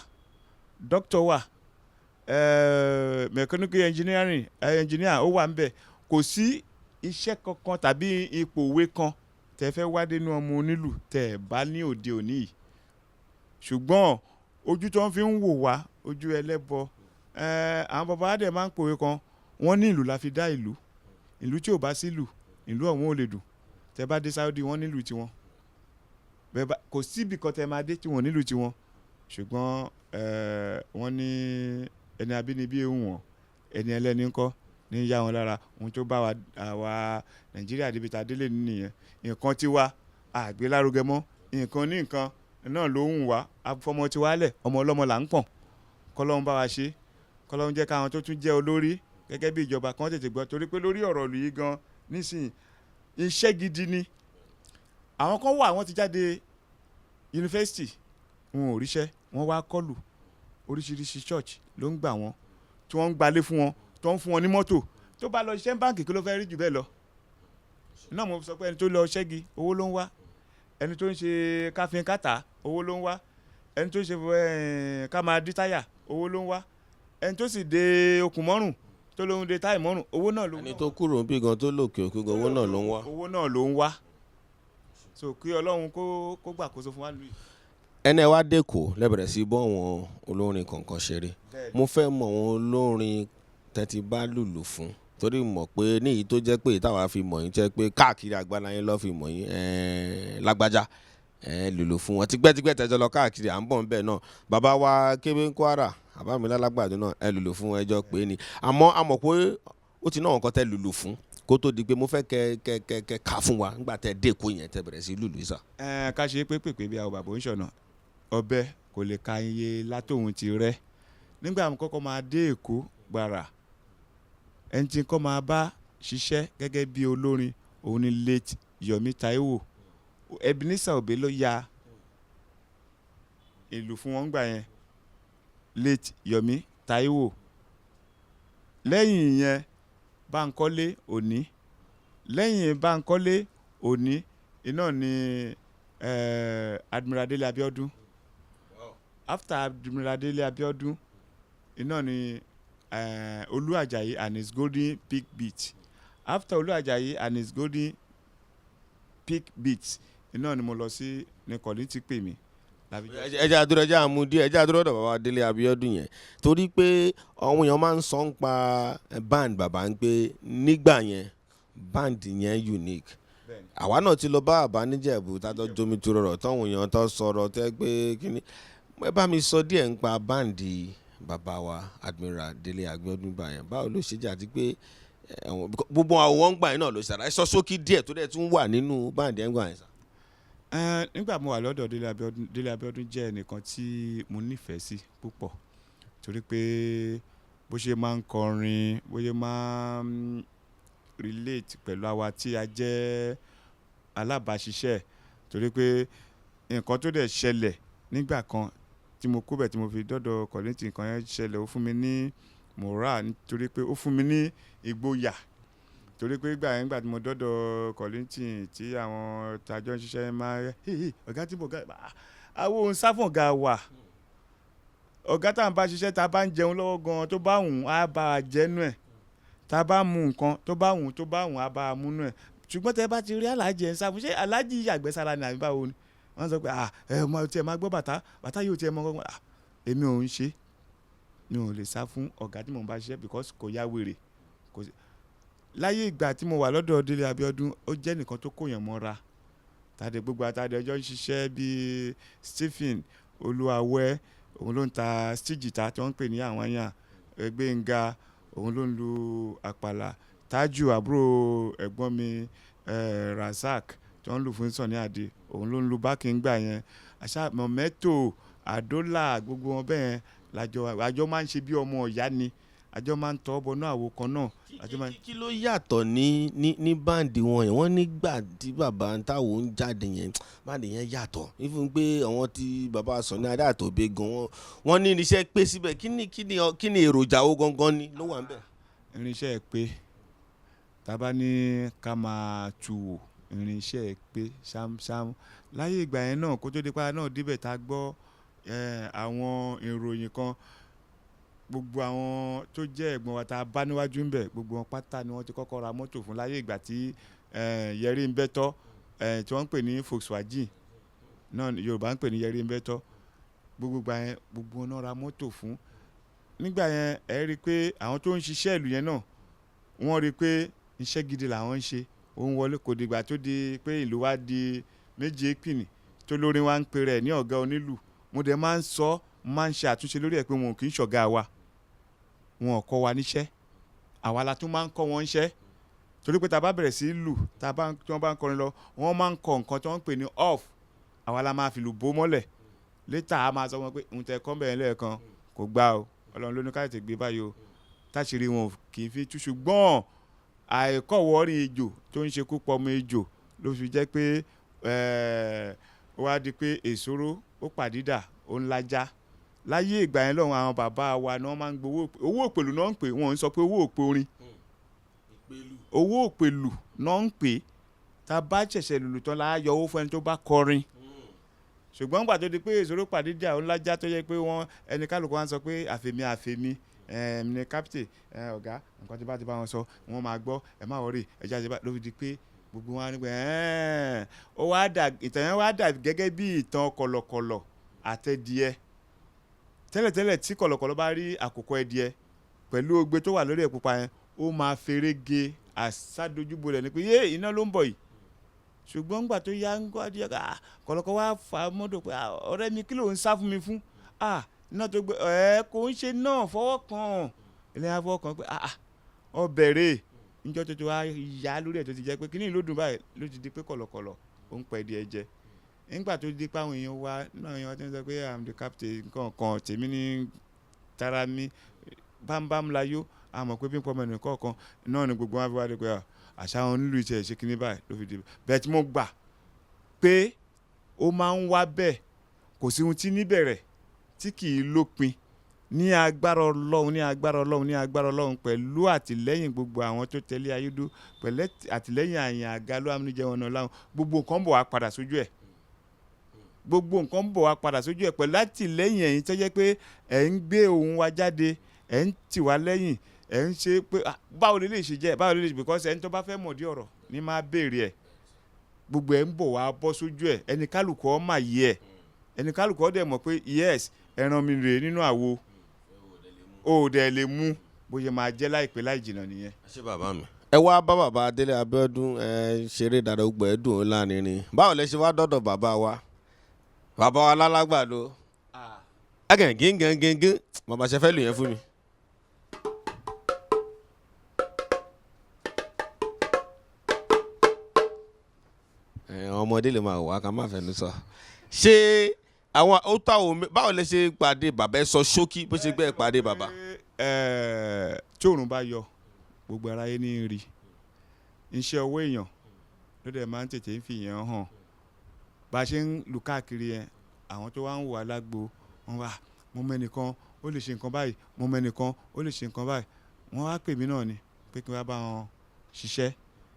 dókítà wà mechanical engineering engineer ó wà ń bẹ̀ kò sí iṣẹ́ kankan tàbí ipò òwe kan tẹ́ fẹ́ wá dénú ọmọ onílù tẹ́ ẹ bá ní òde òní yìí ṣùgbọ́n ojú tó ń fi ń wò wá ojú ẹlẹ́bọ àwọn bàbá adé máa ń pòwe kan wọ́n ní ìlú la fi dá ìlú tí ò bá sí ìlú ọ̀hún ò lè dùn tẹ́ bá dé Saudi wọ́n nílùú tiwọn kò síbi kan tẹ́ máa dé tí wọ́n nílùú tiwọn ṣùgbọ́n wọ́n ní ẹni abínibí ewu wọn ẹni ẹlẹ́ni ńkọ́ ní yá wọn lára ohun tó bá wa Nàìjíríà débi tá a délé nìyẹn nǹkan tiwa àgbélárugẹ mọ́ nǹkan ní nǹkan náà ló ń wá afọmọ tiwa lẹ̀ ọmọ ọlọ́mọ là ń pọ̀n kọ́lọ́hún bá wa ṣe kọ́lọ́hún jẹ́ káwọn tó tún jẹ́ olórí gẹ́gẹ́ bí ìjọba kan tètè gbọ́ torí pé lórí ọ̀rọ̀ lù yìí gan nísìnyí iṣẹ́ gidi ni àwọn kan wà wọ́n ti jáde yunifásitì wọn ò ríṣẹ́ wọ́n wá kọlù oríṣiríṣi church ló ń gbà wọ́n tí wọ́n ń gbalé fún wọn tó ń fún wọn ní mọ́tò tó bá lọ ṣiṣẹ́ báǹkì kí ló fẹ́ rí jù bẹ́ẹ̀ lọ náà mo sọ pé ẹni tó lọ ṣẹ́gi owó ló ń wá ẹni tó ń ṣe káfíńkátà owó ló ń wá ẹni tó ń ṣe ká máa dí táyà owó ló ń wá ẹni tó sì de okùn mọ́rùn tó ló ń de táì mọ́rùn owó náà ló ń wá. ẹni tó kúrò bí gan tó lòkè òkè gan owó náà ló ń wá. owó náà ló ń wá so kí Ọlọ́run kó gbàkóso fún wa lóyè. ẹni ẹ wá dẹ́kọ̀ lẹ́bẹ̀rẹ̀ sí bọ́ àwọn olórin kọ̀ọ̀kan ṣeré mo fẹ́ mọ̀ àwọn olórin tẹ́tí bá lùlù fún torí mọ̀ pé ní èyí tó jẹ́ pé táwa fi mọ̀ yín jẹ́ pé káàkiri àgbáńlá yín lọ́ọ́ fi mọ̀ yín lágbájá lùlù fún wọn tipẹ́tipẹ́ tẹ́jọ́ lọ káàkiri à ń bọ̀ níbẹ̀ náà bàbá wa Kébé Kwara àbámilá lágbàdo náà lùlù fún ẹjọ́ pé ni àmọ́ a mọ̀ pé ó ti náà nǹkan tẹ́ lùlù fún kó tó di pé mo fẹ́ kẹ́ ká fún wa nígbà tẹ́ dẹ́kọ̀ yẹn tẹ́ bẹ̀rẹ̀ sí lùlù sà. ká ṣe pépèpé bí àwọn bàbá ń ṣọ̀nà ọbẹ̀ kò lè ka iye látòun ti rẹ́ nígbà mo kọ́kọ́ máa dé Èkó gbàrà ẹni tí kọ́ máa bá ṣiṣẹ́ gẹ́gẹ́ bí olórin òun ni late Yomi Taiwo Ebenezer Obey ló ya ìlù fún wọn gbà yẹn late Yomi Taiwo lẹ́yìn yẹn Bánkọ́lé Òní lẹ́yìn Bánkọ́lé Òní iná ni Admiral Délé Abíọ́dún after Admiral Délé Abíọ́dún iná ni Olú Àjàyí and his golden peak beat. After Olú Àjàyí and his golden peak beat iná ni mo lọ sí ní Kollington pè mí. ẹjẹ àdúrà ẹjẹ àmú díẹ̀ ẹjẹ àdúrà ọ̀dọ̀ bàbá Délé Abíọ́dún yẹn torí pé àwọn èèyàn máa ń sọ ń pa band bàbá ń pé nígbà yẹn band yẹn unique àwa náà ti lọ bá bàbá níjẹ̀bú tájọ́ jomi tó rọrọ̀ táwọn èèyàn tó sọ̀rọ̀ tẹ́ pé kíní ẹ bá mi sọ díẹ̀ ń pa báǹdì bàbá wa Admiral Délé Abíọ́dún gbà yẹn báwo ló ṣe jẹ́ àti pé gbogbo àwọn gbà yẹn náà ló ṣàlàyé sọ sókí díẹ̀ tó dẹ̀ tún wà nínú báǹdì ẹ̀ ń gbà yẹn sà. Nígbà mo wà lọ́dọ̀ Délé Abíọ́dún jẹ́ ẹnìkan tí mo nífẹ̀ẹ́ sí púpọ̀ torí pé bó ṣe máa ń kọrin bó ṣe máa ń relate pẹ̀lú àwa tí a jẹ́ alábàáṣiṣẹ́ torí pé nǹkan tó dẹ̀ ṣẹlẹ̀ nígbà kan tí mo kó bẹ̀ tí mo fi dọ́dọ̀ Kollington nǹkan yẹn ṣẹlẹ̀ ó fún mi ní moral nítorí pé ó fún mi ní ìgboyà torí pé gbà tí mo dọ́dọ̀ Kollington tí àwọn tajọ́ ń ṣiṣẹ́ máa rẹ̀ ọ̀gá tí mo ga àwọn ohun sáfún ọ̀gá wà ọ̀gá tá à ń bá ṣiṣẹ́ tá a bá ń jẹun lọ́wọ́ gan-an tó bá wùn á bá a jẹ́nu ẹ̀ tá a bá mu nǹkan tó bá wùn á bá a múnú ẹ̀ ṣùgbọ́n tẹ́ bá ti rí aláàjì ẹ̀ ń sáfún ṣé aláàjì yàgbẹ́sára ni àbí báwo ni wọ́n sọ pé ọmọ tí ẹ máa gbọ́ bàtà yóò tí ẹ mọ ọgbọ́n èmi ò ń ṣe mi ò lè sá fún ọ̀gá tí mò ń bá ṣiṣẹ́ because kò yá wèrè láyé ìgbà tí mo wà lọ́dọ̀ Délé Abíọ́dún ó jẹ́ nìkan tó kóyàn mọ́ra tàdé gbogbo àtàdé ọjọ́ ń ṣiṣẹ́ bíi Stephen Olúwawẹ́ òun ló ń ta stíjìta tí wọ́n ń pè ní àwọn yàn Gbénga òun ló ń lu àpàlà Tájù àbúrò ẹ̀gbọ́n mi Razak tí wọ́n ń lù fún Sunny Adé òun ló ń lu báàkì ń gbà yẹn àṣà mọ̀mẹ́tò àdólà gbogbo wọn bẹ́ẹ̀ àjọ máa ń ṣe bí ọmọ ìyá ni àjọ máa ń tọ́ bọnú àwo kan náà. kí ló yàtọ̀ ní báǹdì wọn yẹn wọ́n nígbà tí bàbá táwọn ń jáde yẹn báǹdì yẹn yàtọ̀ even pé àwọn tí bàbá Sunny Adé àtòbé gan wọ́n ní irinṣẹ́ pé síbẹ̀ kí ni èròjà owó gangan ni ló wà ń bẹ̀. irinṣẹ́ pé tábà ní ká máa tu wò irinṣẹ́ pé ṣámṣám láyé ìgbà yẹn náà kó tó dé pa náà débẹ̀ tá a gbọ́ àwọn ìròyìn kan gbogbo àwọn tó jẹ́ ẹ̀gbọ́n wa tá a bá níwájú ń bẹ̀ gbogbo wọn pátá ni wọ́n ti kọ́kọ́ ra mọ́tò fún láyé ìgbà tí Yẹrí ń bẹ́tọ́ tí wọ́n ń pè ní Volkswagen náà Yorùbá ń pè ní Yẹrí ń bẹ́tọ́ gbogbo gbà yẹn gbogbo wọn náà ra mọ́tò fún nígbà yẹn ẹ rí i pé àwọn tó ń ṣiṣẹ́ ìlú yẹn náà wọ́n rí i pé iṣẹ́ gidi làwọn ń ṣe òun wọlé kò dìgbà tó di pé ìlú wa di méje ìpìnì tó lórí wa ń pè rẹ̀ ní ọ̀gá onílù mo dẹ̀ máa ń ṣe àtúnṣe lórí ẹ̀ pé wọn kì í ṣọ̀gá wa wọn ò kọ́ wa níṣẹ́ àwa la tún máa ń kọ́ wọn níṣẹ́ torí pé tá a bá bẹ̀rẹ̀ sí lù tí wọ́n bá ń kọrin lọ wọ́n máa ń kọ nǹkan tí wọ́n ń pè ní off àwa la máa fi lù bó mọ́lẹ̀ létà a máa sọ wọn pé òun tẹ kọ́ bẹ̀rẹ̀ lẹ́ẹ̀kan kò gbà o Ọlọ́run ló ní ká tètè gbé báyìí o táṣìírí wọn kì í fi tú ṣùgbọ́n àìkọ́wọ́rí ejò tó ń ṣekú pọ̀ ọmọ ejò ló fi jẹ́ pé ó wá di pé èsòro ó pàdídà ó ń lajá láyé ìgbà yẹn lọ́wọ́ àwọn bàbá wa ni wọ́n máa ń gbowó owó òpèlú náà ń pè wọ́n ń sọ pé owó òpè orin owó òpèlú náà ń pè tá a bá ṣẹ̀ṣẹ̀ lùlù tán la yọ owó fún ẹni tó bá kọrin ṣùgbọ́n nígbà tó di pé èsòro pàdídà ó ń lajá tó yẹ pé wọ́n ẹni kálukú wa ń sọ pé àfẹ̀mí ní captain ọ̀gá nǹkan tí bá ti bá wọn sọ wọ́n máa gbọ́ ẹ má wọrí ẹ jáde bá ló fi di pé gbogbo wọn á ní pé ìtàn yẹn wá dà gẹ́gẹ́ bí ìtàn kọ̀lọ̀kọ̀lọ̀ àtẹ̀díẹ̀ tẹ́lẹ̀tẹ́lẹ̀ tí kọ̀lọ̀kọ̀lọ̀ bá rí àkùkọ ẹdìẹ pẹ̀lú ogbe tó wà lórí ẹ̀ pupa yẹn ó máa ferege àsádójúbolẹ̀ ni pé yé iná ló ń bọ̀ yìí ṣùgbọ́n ńgbà tó yá ń gbọ́ adìyẹ kọ̀lọ̀kọ̀ wá fa mọ́tò pé ọ̀rẹ́ mi kí ló ń sá fún mi fún iná tó gbé kò ń ṣe náà fọwọ́ kan ilé yẹn fọwọ́ kan pé ọ bẹ̀rẹ̀ níjọ́ tó ti wá yá lórí ẹ̀ tó ti jẹ́ pé kíní ló dùn báyìí ló ti di pé kọ̀lọ̀kọ̀lọ̀ ó ń pa ẹdìẹ jẹ nígbà tó di pé àwọn èèyàn wa náà èèyàn ti ń sọ pé I'm the captain nǹkan tèmi ní tara mi bámbám layó àmọ́ pé pípọ́ mẹ́rin kọ̀ọ̀kan náà ni gbogbo wọn fi wá dé pé àṣà wọn nílùú ìṣẹ̀ ṣe kíní báyìí ló fi di bẹ́ẹ̀ tí mo gbà pé ó máa ń wá bẹ́ẹ̀ kò sí ohun tí níbẹ̀rẹ̀ tí kì í lópin ní agbára Ọlọ́run pẹ̀lú àtìlẹ́yìn gbogbo àwọn tó tẹ̀lé ayédú pẹ̀lú àtìlẹ́yìn àyàn àgálù amúnijẹ́ wọn náà láwọn gbogbo nǹkan bọ̀ wá padà sójú ẹ̀ pẹ̀lú àtìlẹ́yìn ẹ̀yin tó jẹ́ pé ẹ̀ ń gbé ohùn wa jáde ẹ̀ ń tì wá lẹ́yìn ẹ̀ ń ṣe pé báwo lè ṣe jẹ́ báwo lè ṣe because ẹni tó bá fẹ́ mọ̀ dí ọ̀rọ̀ ní máa béèrè ẹ̀ gbogbo ẹ̀ ń bọ̀ wá bọ́ sójú ẹ̀ ẹni kálukú ọ́ mà yí ẹ̀ ẹni kálukú ọ́ dẹ̀ mọ̀ pé yes ẹran mi rèé nínú àwo ó dẹ̀ lè mú bóyá máa jẹ́ láìpẹ́ láì jìnnà nìyẹn. ṣé bàbá mi. ẹ wá bá bàbá Délé Abíọ́dún ṣeré dáadáa gbọ́ ẹ dùn ó láàrin báwo lẹ ṣe wá dọ́dọ̀ bàbá wa lálágbàdo gẹ́gẹ́ bàbá ṣe fẹ́ lù yẹn fún mi. ọmọdé lè máa wà ká má fẹnu sọ ṣé àwọn ó tó àwọn báwo lẹ ṣe pàdé bàbá ẹ sọ ṣókí bó ṣe gbé ẹ pàdé bàbá. tí òòrùn bá yọ gbogbo aráyé ní rí iṣẹ́ ọwọ́ èèyàn ló dẹ̀ máa ń tètè ń fi yẹn hàn bá a ṣe ń lù káàkiri yẹn àwọn tó wá ń wà lágbo wọn wà mo mẹ́nìkan ó lè ṣe nǹkan báyìí mo mẹ́nìkan ó lè ṣe nǹkan báyìí wọ́n wá pè mí náà ni pé kí n wá bá wọn ṣiṣẹ́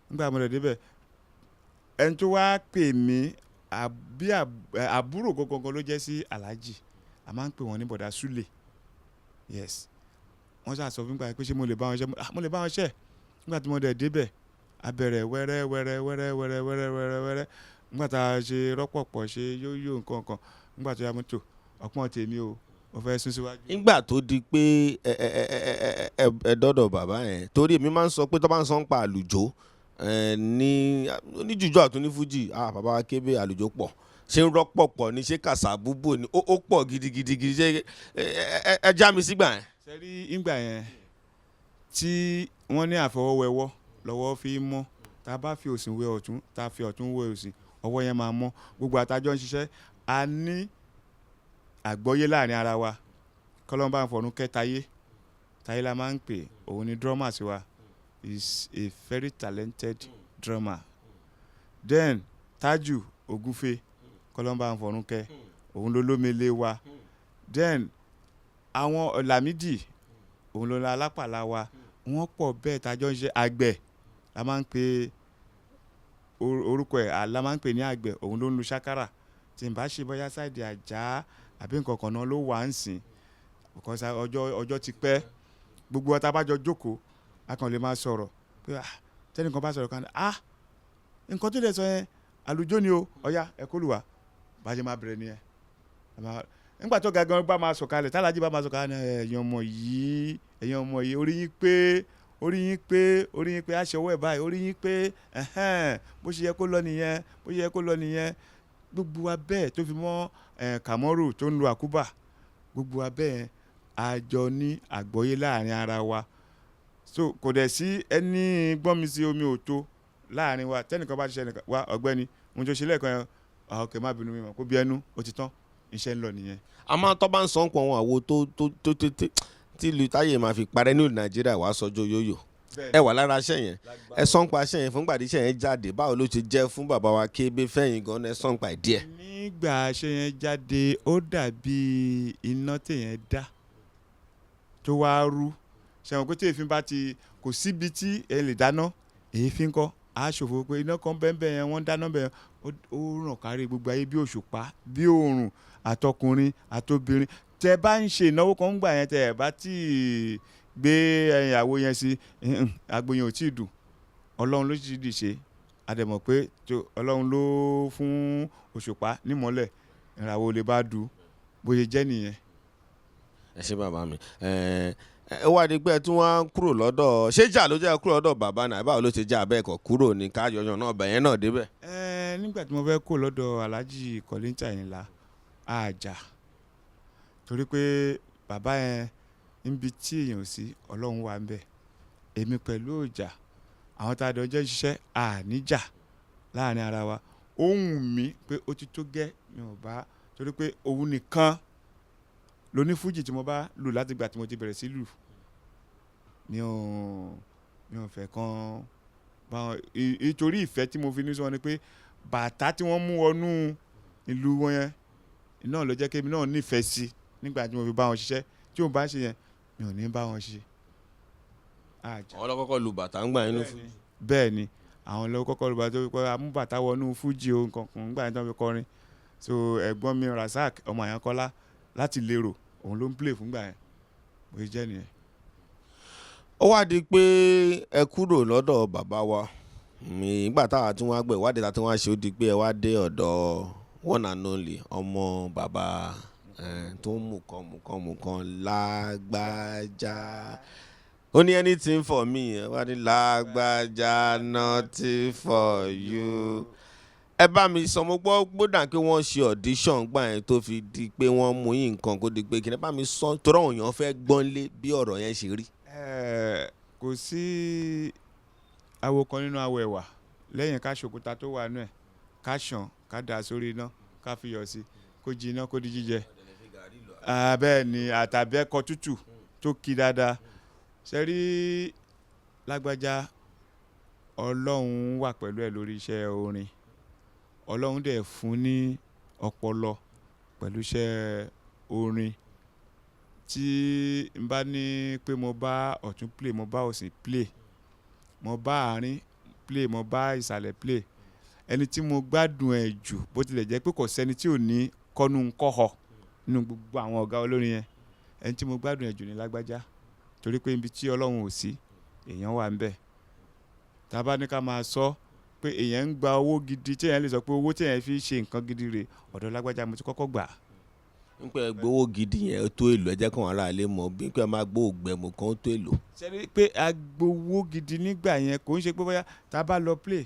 nígbà mo lè débẹ̀ ẹni tó wá pè mí àbí àbúrò gangan ló jẹ́ sí Alhaji a máa ń pè wọ́n ní bọ̀dá Sule yes wọ́n ṣàṣọ fún mi pé ṣé mo lè bá wọn ṣe mo lè bá wọn ṣe nígbà tí mo dẹ̀ débẹ̀ a bẹ̀rẹ̀ wẹ́rẹ́ nígbà tá a ṣe rọ́pọ̀pọ̀ ṣe yóyó nǹkan kan nígbà tó yá mọ́tò ọpọ́n tèmi o mo fẹ́ sún síwájú. nígbà tó di pé ẹ dọ́dọ̀ bàbá yẹn torí èmi máa ń sọ pé tó bá ń sọ ń pa àlùjó ní oníjùjọ àtún ní fújì bàbá wa kébé àlùjó pọ̀ ṣé ń rọ́pọ̀ pọ̀ ní ṣé kàṣà búbò ni ó pọ̀ gidigidi ṣé ẹ já mi sígbà yẹn. ṣe rí ìgbà yẹn tí wọ́n ní àfọwọ́wẹ́wọ́ lọ́wọ́ fi mọ́ tá a bá fi òsì wẹ ọ̀tún tá a fi ọ̀tún wẹ òsì ọwọ́ yẹn máa mọ́ gbogbo àtàjọ ń ṣiṣẹ́ a ní àgbọ́yé láàrin ara wa kọ́lọ́mbà fọ̀nù kẹtayé Táyé la máa ń pè òun ni drummer sí wa is a very talented drummer then Tájù Ògúnfe kọ́lọ́mbà fọ̀nù kẹ òun ló lómele wa then àwọn Lámídì òun ló la alápàlà wa wọ́n pọ̀ bẹ́ẹ̀ tájọ́ ń ṣe àgbẹ̀ la máa ń pè orúkọ ẹ̀ la máa ń pè ní àgbẹ̀ òun ló ń lu ṣákárà tí n bá ṣe bóyá sáìdì Àjà àbí nǹkan kan náà ló wà ń sìn because ọjọ́ ti pẹ́ gbogbo ọ̀tá bá jọ jókòó a kàn lè máa sọ̀rọ̀ pé tẹ́nìkan bá sọ̀rọ̀ kan nǹkan tó lè sọ yẹn àlùjó ni o ọ̀ya ẹ kó lù wá bá ṣe máa bẹ̀rẹ̀ nìyẹn nígbà tó gangan bá máa sọ̀kalẹ̀ tálájí bá máa sọ̀kalẹ̀ ẹ̀yin ọmọ yìí orí yín pé aṣọwọ́ ẹ̀ báyìí orí yín pé bó ṣe yẹ kó lọ nìyẹn gbogbo wa bẹ́ẹ̀ tó fi mọ́ Kàmọ́rù tó ń lo àkúbà gbogbo wa bẹ́ẹ̀ àjọ ní àgbọ́yé láàrin ara wa so kò dẹ̀ sí ẹni gbọ́n mi sí omi òtó láàrin wa tẹ́nìkan bá ṣiṣẹ́ nìkan wa ọ̀gbẹ́ni mo jọ ṣe lẹ́ẹ̀kan yẹn ọ̀kẹ́ má bínú mi mọ̀ kó bí ẹnu ó ti tán iṣẹ́ ń lọ nìyẹn. àmọ́ tó bá ń sọ nǹkan àwọn àwo tó tí ìlú Táyé máa fi parẹ́ ní Nàìjíríà wàá sọjọ́ yóyò ẹ wà lára aṣẹ́ yẹn ẹ sọ́npa aṣẹ́ yẹn fúngbà tí iṣẹ́ yẹn jáde báwo ló ti jẹ́ fún bàbá wa Kébé fẹ́yìn gan ẹ sọ́npa ẹ̀ díẹ̀. nígbà aṣẹ́ yẹn jáde ó dàbí iná téèyàn dá tó wá rú ṣẹ̀wọ̀n pé tí èéfín bá ti kò síbi tí ẹ lè dáná èéfín kọ́ á ṣòfò pé iná kan bẹ́ẹ̀ yẹn wọ́n dáná bẹ́ẹ̀ ó ràn kárí gbogbo ayé bí òṣùpá bí òòrùn àtọkùnrin àtobìnrin tẹ bá ń ṣe ìnáwó kan ń gbà yẹn tẹ ẹ bá tí gbé àwo yẹn sí àgbo yẹn ò tí ì dùn Ọlọ́run ló sì dì ṣe àdèmọ̀ pé Ọlọ́run ló fún òṣùpá nímọ́lẹ̀ ìràwọ̀ lè bá dùn bóyá jẹ́ nìyẹn. ẹ ṣé bàbá mi ẹ wá di pé tí wọ́n kúrò lọ́dọ̀ ṣé jà ló jẹ́ kúrò lọ́dọ̀ bàbá náà báwo ló ṣe jà bẹ́ẹ̀ kọ́ kúrò ní káyọ̀yàn náà bẹ̀yẹn náà débẹ̀. nígbà tí mo fẹ́ kó lọ́dọ̀ Alhaji Kollington Ayinla àjà torí pé bàbá yẹn níbi tí èèyàn sí Ọlọ́run wà ń bẹ̀ èmi pẹ̀lú òjà àwọn tá a dọ̀ jẹ́ ṣiṣẹ́ àníjà láàrin ara wa ó wù mí pé ó ti tó gẹ́ mi ò bá torí pé òun nìkan lóní fújì tí mo bá lù láti gbà tí mo ti bẹ̀rẹ̀ sí lù mi ò fẹ́ kan báwọn ìtorí ìfẹ́ tí mo fi ní sọ ni pé bàtà tí wọ́n mú wọnú ìlú wọn yẹn náà ló jẹ́ kémi náà nífẹ̀ẹ́ sí nígbà tí mo fi bá wọn ṣiṣẹ́ tí òun bá ṣe yẹn mi ò ní bá wọn ṣe. àwọn lọ́kọ́kọ́ lu bàtà ń gbà yín ní fújì. bẹ́ẹ̀ ni àwọn lọ́kọ́kọ́ lu bàtà tó fi kọ́ amú bàtà wọnú fújì o nǹkan kan nígbà yẹn tó fi kọrin so ẹ̀gbọ́n mi Razak ọmọ Àyànkọ́lá láti lérò òun ló ń play fúngbà yẹn bó ṣe jẹ́ nìyẹn. ó wá di pé ẹ kúrò lọ́dọ̀ bàbá wa nígbà táwa tí wọ́n á gbé ìwádìí tá tí wọ́n á ṣe ó di pé ẹ wá dé ọ̀dọ̀ one and only ọmọ bàbá tó ń mùkàn Lágbájá ó ní anything for me ẹ wá ní Lágbájá nothing for you. ẹ bá mi sọ mo gbọ́ gbódà pé wọ́n ṣe audition gbà yẹn tó fi di pé wọ́n mú yín nǹkan kó di pé kí ẹ bá mi sọ torí àwọn èèyàn fẹ́ gbọ́n lé bí ọ̀rọ̀ yẹn ṣe rí. Kò sí awo kan nínú awo ẹ̀wà lẹ́yìn ká ṣòkúta tó wà nù ẹ̀ ká ṣàn ká dà sórí iná ká fi yọ̀ sí kó jiná kó di jíjẹ. Bẹ́ẹ̀ ni àtàbẹ́kọ tútù tó kí dáadáa ṣe rí Lágbájá Ọlọ́run wà pẹ̀lú ẹ̀ lórí iṣẹ́ orin Ọlọ́run dẹ̀ fún ní ọpọlọ pẹ̀lú iṣẹ́ orin tí n bá ní pé mo bá ọ̀tún play mo bá òsì play mo bá àárín play mo bá ìsàlẹ̀ play ẹni tí mo gbádùn ẹ̀ jù bó tilẹ̀ jẹ́ pé kò sẹ́ni tí ò ní kọ́nu kọ́họ nínú gbogbo àwọn ọ̀gá olórin yẹn ẹni tí mo gbádùn ẹ̀ jù ní Lágbájá torí pé ibi tí Ọlọ́run ò sí èèyàn wà ńbẹ̀ tá a bá ní ká máa sọ pé èèyàn ń gba owó gidi tí èèyàn lè sọ pé owó tí èèyàn fi ṣe nǹkan gidi rè ọ̀dọ̀ Lágbájá mo ti kọ́kọ́ gbà. nípa gbowó gidi yẹn tó èlò ẹ jẹ́ kàn ara lè mọ̀ bí pé máa gbó ògbẹ́mù kan tó èlò. ṣe pé agbowó gidi nígbà yẹn kò ń ṣe pé bóyá tá a bá lọ play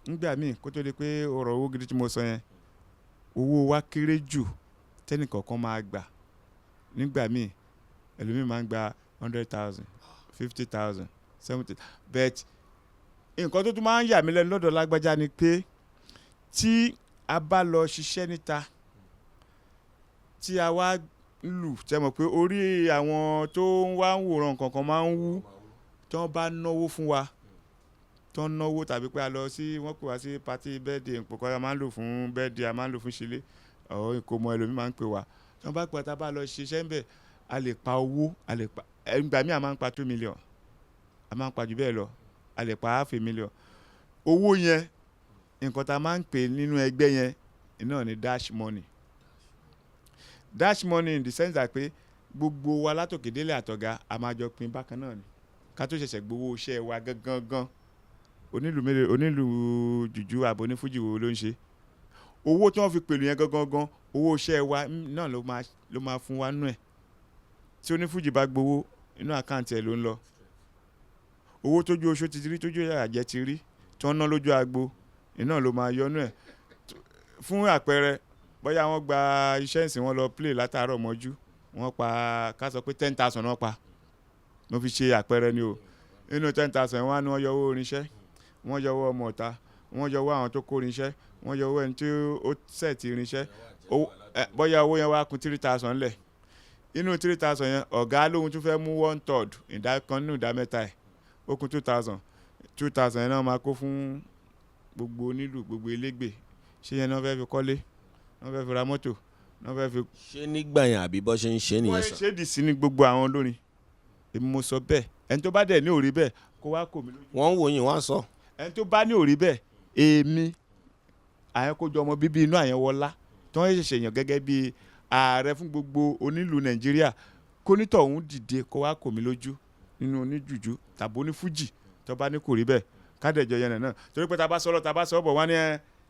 nígbà míì kó tó di pé ọ̀rọ̀ owó gidi tí mo sọ yẹn owó wa kéré jù tẹ́nìkọ̀ọ̀kan máa gbà nígbà míì ẹlòmíì máa ń gba 100,000 50,000 70,000 but nǹkan tó tún máa ń yà mí lẹ́nu lọ́dọ̀ Lágbájá ni pé tí a bá lọ ṣiṣẹ́ níta tí a wá lù tẹ́ mọ̀ pé orí àwọn tó ń wá ń wòran kankan máa ń wú tí wọ́n bá náwó fún wa tó ń náwó tàbí pé a lọ sí wọ́n pè wá sí pati bẹ́ẹ̀dẹ̀ nǹkan a máa ń lò fún bẹ́ẹ̀dẹ̀ a máa ń lò fún ṣílé ọ̀ ìkómọ ẹlòmíì máa ń pè wá tí wọ́n bá pè wá tá a bá lọ ṣiṣẹ́ ń bẹ̀ a lè pa owó a lè pa ìgbà míì a máa ń pa 2 million a máa ń pa jù bẹ́ẹ̀ lọ a lè pa $500,000 owó yẹn nǹkan tá a máa ń pè nínú ẹgbẹ́ yẹn náà ni dash money in the sense that pé gbogbo wa látòkè délé àtọ̀gá a máa jọ pín bákan náà ni ká tó ṣẹ̀ṣẹ̀ gbowó iṣẹ́ wa gangan onílù jùjú àbò onífújì wo ló ń ṣe owó tí wọ́n fi pèlú yẹn gangan owó iṣẹ́ wa náà ló máa fún wa nú ẹ̀ tí onífújì bá gbowó inú àkáǹtì ẹ̀ ló ń lọ owó tójú oṣù ti rí tójú àjẹ ti rí tí wọ́n ná lójú agbo iná ló máa yọnú ẹ̀ fún àpẹẹrẹ bóyá wọ́n gba iṣẹ́ ìsìn wọn lọ play látàárọ̀ mọ́jú wọ́n pa ká sọ pé 10,000 náà pa mo fi ṣe àpẹẹrẹ ni o nínú 10,000 wọn á ní wọ́n yọ owó orinṣẹ́ wọ́n yọ owó ọmọ ọ̀ta wọ́n yọ owó àwọn tó kó irinṣẹ́ wọ́n yọ owó ẹni tí ó sẹ̀tì irinṣẹ́ bóyá owó yẹn wá kún 3,000 lẹ̀ inú 3,000 yẹn ọ̀gá lóhun tún fẹ́ mú 1/3 ìdá kan nínú ìdá mẹ́ta ẹ̀ ó kún 2,000 yẹn náà máa kó fún gbogbo onílù gbogbo elégbè ṣé yẹn náà fẹ́ fi kọ́lé náà fẹ́ fi ra mọ́tò náà fẹ́ fi. ṣé nígbà yẹn àbí bọ́ ṣe ń ṣe nìyẹn sọ. wọ́n ṣe dì sí ní gbogbo àwọn olórin èmi mo sọ bẹ́ẹ̀ ẹni tó bá dẹ̀ ní òrí bẹ́ẹ̀ kó wá kò mí lójú. wọ́n ń wò yín wọ́n á sọ. ẹni tó bá ní òrí bẹ́ẹ̀ èmi àyẹ̀kójọ ọmọ bíbí inú Àyẹ̀wọlá tí wọ́n ṣẹ̀ṣẹ̀ yàn gẹ́gẹ́ bí ààrẹ fún gbogbo onílù Nàìjíríà kónítọ̀ ọ̀hún dìde kó wá kò mí lójú nínú oníjùjú tàbí onífújì tó bá ní kò rí bẹ́ẹ̀ kádẹ́jọ yẹn náà torí pé tá a bá sọ̀rọ̀ bọ̀ wá ní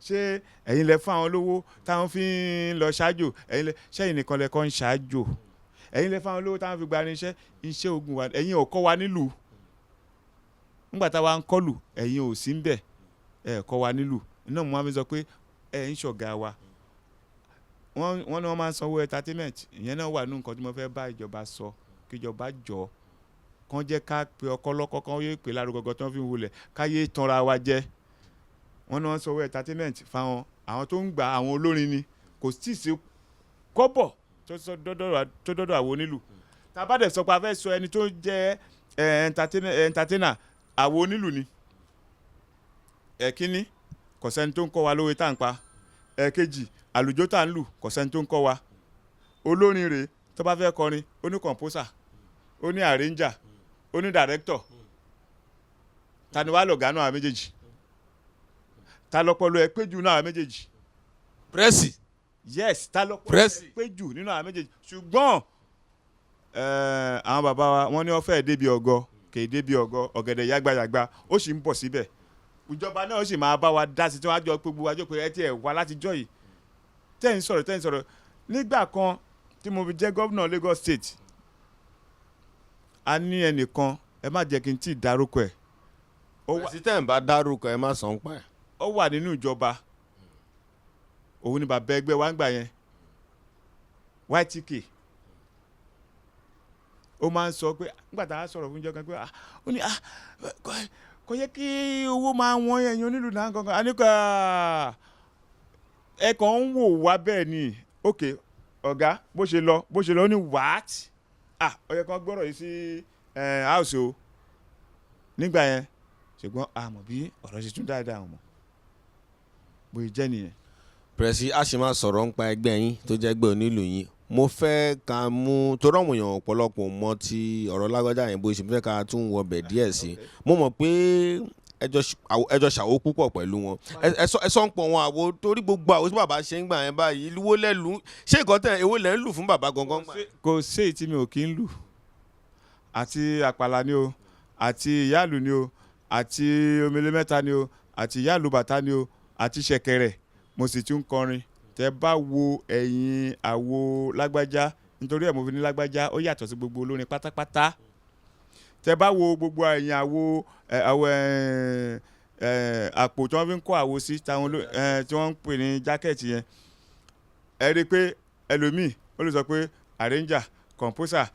ṣé ẹ̀yin lẹ fún àwọn lówó táwọn fi ń lọ ṣáájò ṣẹ́yìn nìkan lẹ kọ́ ń ṣáájò ẹ̀yin lẹ fún àwọn lówó táwọn fi gba iṣẹ́ ogun wa ẹ̀yin ò kọ́ wa nílùú ńgbà táwa ń kọlù ẹ̀yin ò sí ń bẹ̀ ẹ̀ kọ́ wa nílùú iná mo máa fi sọ pé ẹ̀ ń ṣọ̀gá wa wọ́n ní wọ́n máa ń sanwó entertainment ìyẹn náà wà ní nǹkan tí mo fẹ́ bá ìjọba sọ kí ìjọba jọ kán jẹ́ ká pe ọkọ lọ́kọ́ kán yé pè lárugọgọ tí wọ́n fi ń wulẹ̀ ká yé tanra wa jẹ́ wọ́n ní wọ́n sanwó entertainment fáwọn àwọn tó ń gba àwọn olórin ni kò tí ì sí kọ́bọ̀ tó dọ́dọ̀ àwọn onílù tá a bá dẹ̀ sọ pé a fẹ́ sọ ẹni tó jẹ́ entertainer àwọn onílù ni ẹ̀kíní kò sẹ́ni tó ń kọ́ wa lówó tá à ń pa ẹ̀kejì àlùjọ tá à ń lù kò sẹ́ni tó ń kọ́ wa olórin rèé tó bá fẹ́ kọrin ó ní composer ó ní arranger ó ní director ta ni wàá lọ̀gá náà àwọn méjèèjì ta lọ́pọlọ ẹ pé jù náà àwọn méjèèjì. pírẹ́sì. yes ta lọ́pọlọ ẹ pé jù nínú àwọn méjèèjì ṣùgbọ́n àwọn bàbá wa wọ́n ní wọ́n fẹ́ débi ọgọ́ kéde bí ọ̀gẹ̀dẹ̀ yàgbàyàgbà ó sì ń bọ̀ síbẹ̀ ìjọba náà ó sì máa bá wa dá sí tí wọ́n á jọ pé gbogbo àjọ pé ẹ tiẹ̀ wá látijọ́ yìí tẹ́ ń sọ̀rọ̀ nígbà kan tí mo fi jẹ́ gómìnà Lagos State a ní ẹnìkan ẹ má jẹ́ kí n tí ì dárúkọ ẹ̀. President bá dárúkọ ẹ má sàn pa ẹ̀. ó wà nínú ìjọba òun ni bàbá ẹgbẹ́ wa ń gbà yẹn YTK ó máa ń sọ pé nígbà tá a sọ̀rọ̀ fún ìjọba pé ó ní kò yẹ kí owó máa wọ́n ẹ̀yin onílù náà kankan àníkà ẹ kàn ń wò wá bẹ́ẹ̀ ni ok ọ̀gá bó ṣe lọ ó ní what ó yẹ kán gbọ́rọ̀ yìí sí house o nígbà yẹn ṣùgbọ́n àmọ́ bí ọ̀rọ̀ ṣe tún dáadáa mọ̀ bóyá jẹ́ nìyẹn. Pressy a ṣì máa sọ̀rọ̀ nípa ẹgbẹ́ yín tó jẹ́ ẹgbẹ́ onílù yín mo fẹ́ ká mú torí àwọn èèyàn ọ̀pọ̀lọpọ̀ mọ ti ọ̀rọ̀ Lágbájá yẹn bó ṣe fẹ́ ká tún wọbẹ̀ díẹ̀ sí mo mọ̀ pé ẹjọ́ ṣàwó púpọ̀ pẹ̀lú wọn ẹ sọ ń pọ̀ wọn àwo torí gbogbo àwo tí bàbá ṣe ń gbà yẹn báyìí ìlú wo lẹ́lu ṣé ìkọ́tẹ̀ èwo lẹ́ ń lù fún bàbá gangan gbà. kò sí èyí tí mi ò kí ń lù àti àpàlà ni o àti ìyáàlù ni o àti omele mẹ́ta ni o àti ìyáàlù bàtà ni o àti ṣẹ̀kẹ̀rẹ̀ mo sì tún kọrin tẹ bá wo ẹ̀yìn àwo Lágbájá nítorí ẹ̀ mo fi ní Lágbájá ó yàtọ̀ sí gbogbo olórin pátápátá tẹ bá wo gbogbo ẹ̀yìn àwo àpò tí wọ́n fi ń kó àwo sí tí wọ́n ń pè ní jákẹ́ẹ̀tì yẹn ẹ rí i pé ẹlòmíì ó lè sọ pé arranger composer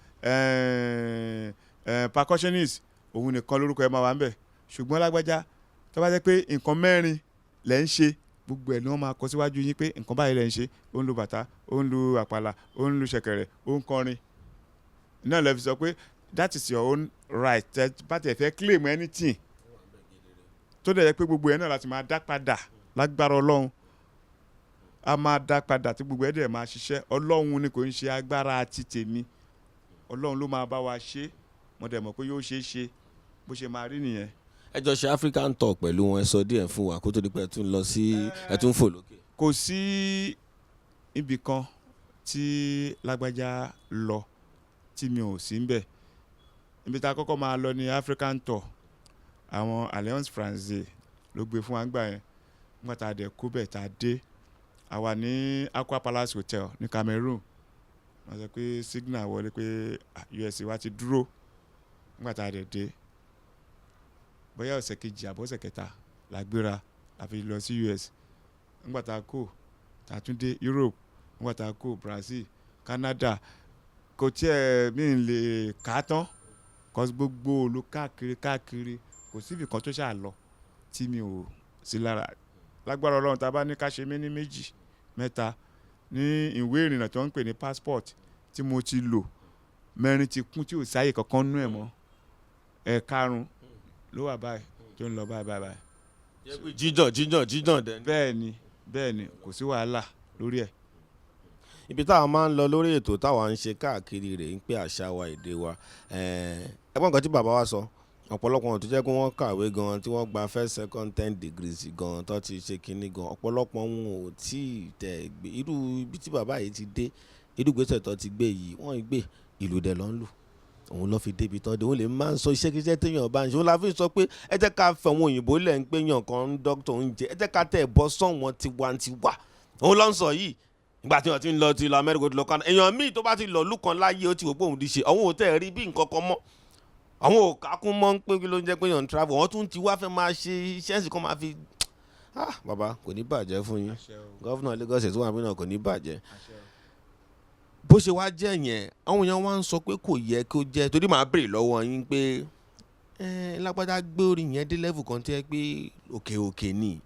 percussionist òun nìkan lórúkọ ẹ máa wà ń bẹ̀ ṣùgbọ́n Lágbájá tó bá jẹ́ pé nǹkan mẹ́rin lẹ́ ń ṣe gbogbo ẹ̀ ni wọ́n máa kọ síwájú yín pé nǹkan báyìí lẹ́ ń ṣe ó ń lu bàtà ó ń lu àpàlà ó ń lu ṣẹ̀kẹ̀rẹ̀ ó ń kọrin náà lẹ́ fi sọ pé that is your own right tẹ bá tẹ fẹ́ claim anything tó dẹ̀ yẹ pé gbogbo ẹ̀ náà láti máa dá padà lágbára Ọlọ́run a máa dá padà tí gbogbo ẹ̀ dẹ̀ máa ṣiṣẹ́ Ọlọ́run ni kò ń ṣe agbára ti tèmi Ọlọ́run ló máa bá wa ṣe mo dẹ̀ mọ̀ pé yóò ṣe é ṣe bó ṣe máa rí nìyẹn. ẹ jọ ṣe African talk pẹ̀lú wọn ẹ sọ díẹ̀ fún wa kó tó di pé ẹ tún lọ sí ẹ tún fò lókè. kò sí ibì kan tí Lágbájá lọ tí mi ò sí ń bẹ̀ ibi tá a kọ́kọ́ máa lọ ní African tour àwọn Alliance Française ló gbé fún wa gbà yẹn nígbà tá a dẹ̀ kó bẹ̀ tá a dé a wà ní Aqua Palace Hotel ní Cameroon wọ́n sọ pé signal wọlé pé US wa ti dúró nígbà tá a dẹ̀ dé bóyá ọ̀sẹ̀ kejì àbọ̀ ọ̀sẹ̀ kẹta la gbéra la fi lọ sí US nígbà tá a kó tá a tún dé Europe nígbà tá a kó Brazil Canada kò tiẹ̀ mí lè kà á tán kọ́sí gbogbo olú káàkiri kò síbi kan tó ṣáà lọ tí mi ò sí lára lágbára Ọlọ́run tá a bá ní ká ṣe mí ní méjì mẹ́ta ní ìwé ìrìnnà tó ń pè ní passport tí mo ti lò mẹ́rin ti kún tí ò sáyè kankan nú ẹ̀ mọ́ ẹ̀ẹ̀karùn ló wà báyìí tó ń lọ báyìí. jíjàn dẹ. bẹ́ẹ̀ ni kò sí wàhálà lórí ẹ̀. ibi táwa máa ń lọ lórí ètò táwa ń ṣe káàkiri rẹ̀ ń pè àṣà wa èdè wa ẹ̀gbọ́n kan tí bàbá wa sọ ọ̀pọ̀lọpọ̀ wọn tó jẹ́ pé wọ́n kàwé gan tí wọ́n gba first second 10 degrees gan tó ti ṣe kinní gan ọ̀pọ̀lọpọ̀ wọn ò tí ì tẹ̀ gbé irú ibi tí bàbá yìí ti dé irú gbèsè tó ti gbé yìí wọ́n gbé ìlú dẹ̀ lọ́n lù òun lọ́ fi débi tán de òun lè máa ń sọ iṣẹ́ kíṣẹ́ téèyàn bá ń ṣe òun la fi sọ pé ẹ jẹ́ ká fẹ́ àwọn òyìnbó lẹ̀ ń pé yàn kan ń dókítà oúnjẹ ẹ jẹ́ ká tẹ̀ bọ́ sọ̀wọ́n tiwantiwa òun lọ́ ń sọ yìí ìgbà tí wọ́n ti ń lọ ti lọ Amẹ́ríkà ti lọ kan èèyàn míì tó bá ti lọ lù kan láyé ó ti wò pé òun ti ṣe àwọn ò tẹ̀ rí bí nǹkan kan mọ́ àwọn ò kákún mọ́ ń pé kí ló ń jẹ́ pé yàn ń travel wọ́n tún ti wá fẹ́ máa ṣe iṣẹ́ sì kan máa fi bàbá kò ní bàjẹ́ fún yín gọ́fúnà Lagos tó wà nínú kò ní bàjẹ́ bó ṣe wá jẹ́ yẹn àwọn èèyàn wá ń sọ pé kò yẹ kó jẹ́ torí màá béèrè lọ́wọ́ yín pé Lágbájá gbé orin yẹn dé level kan tí ẹ pé òkè ni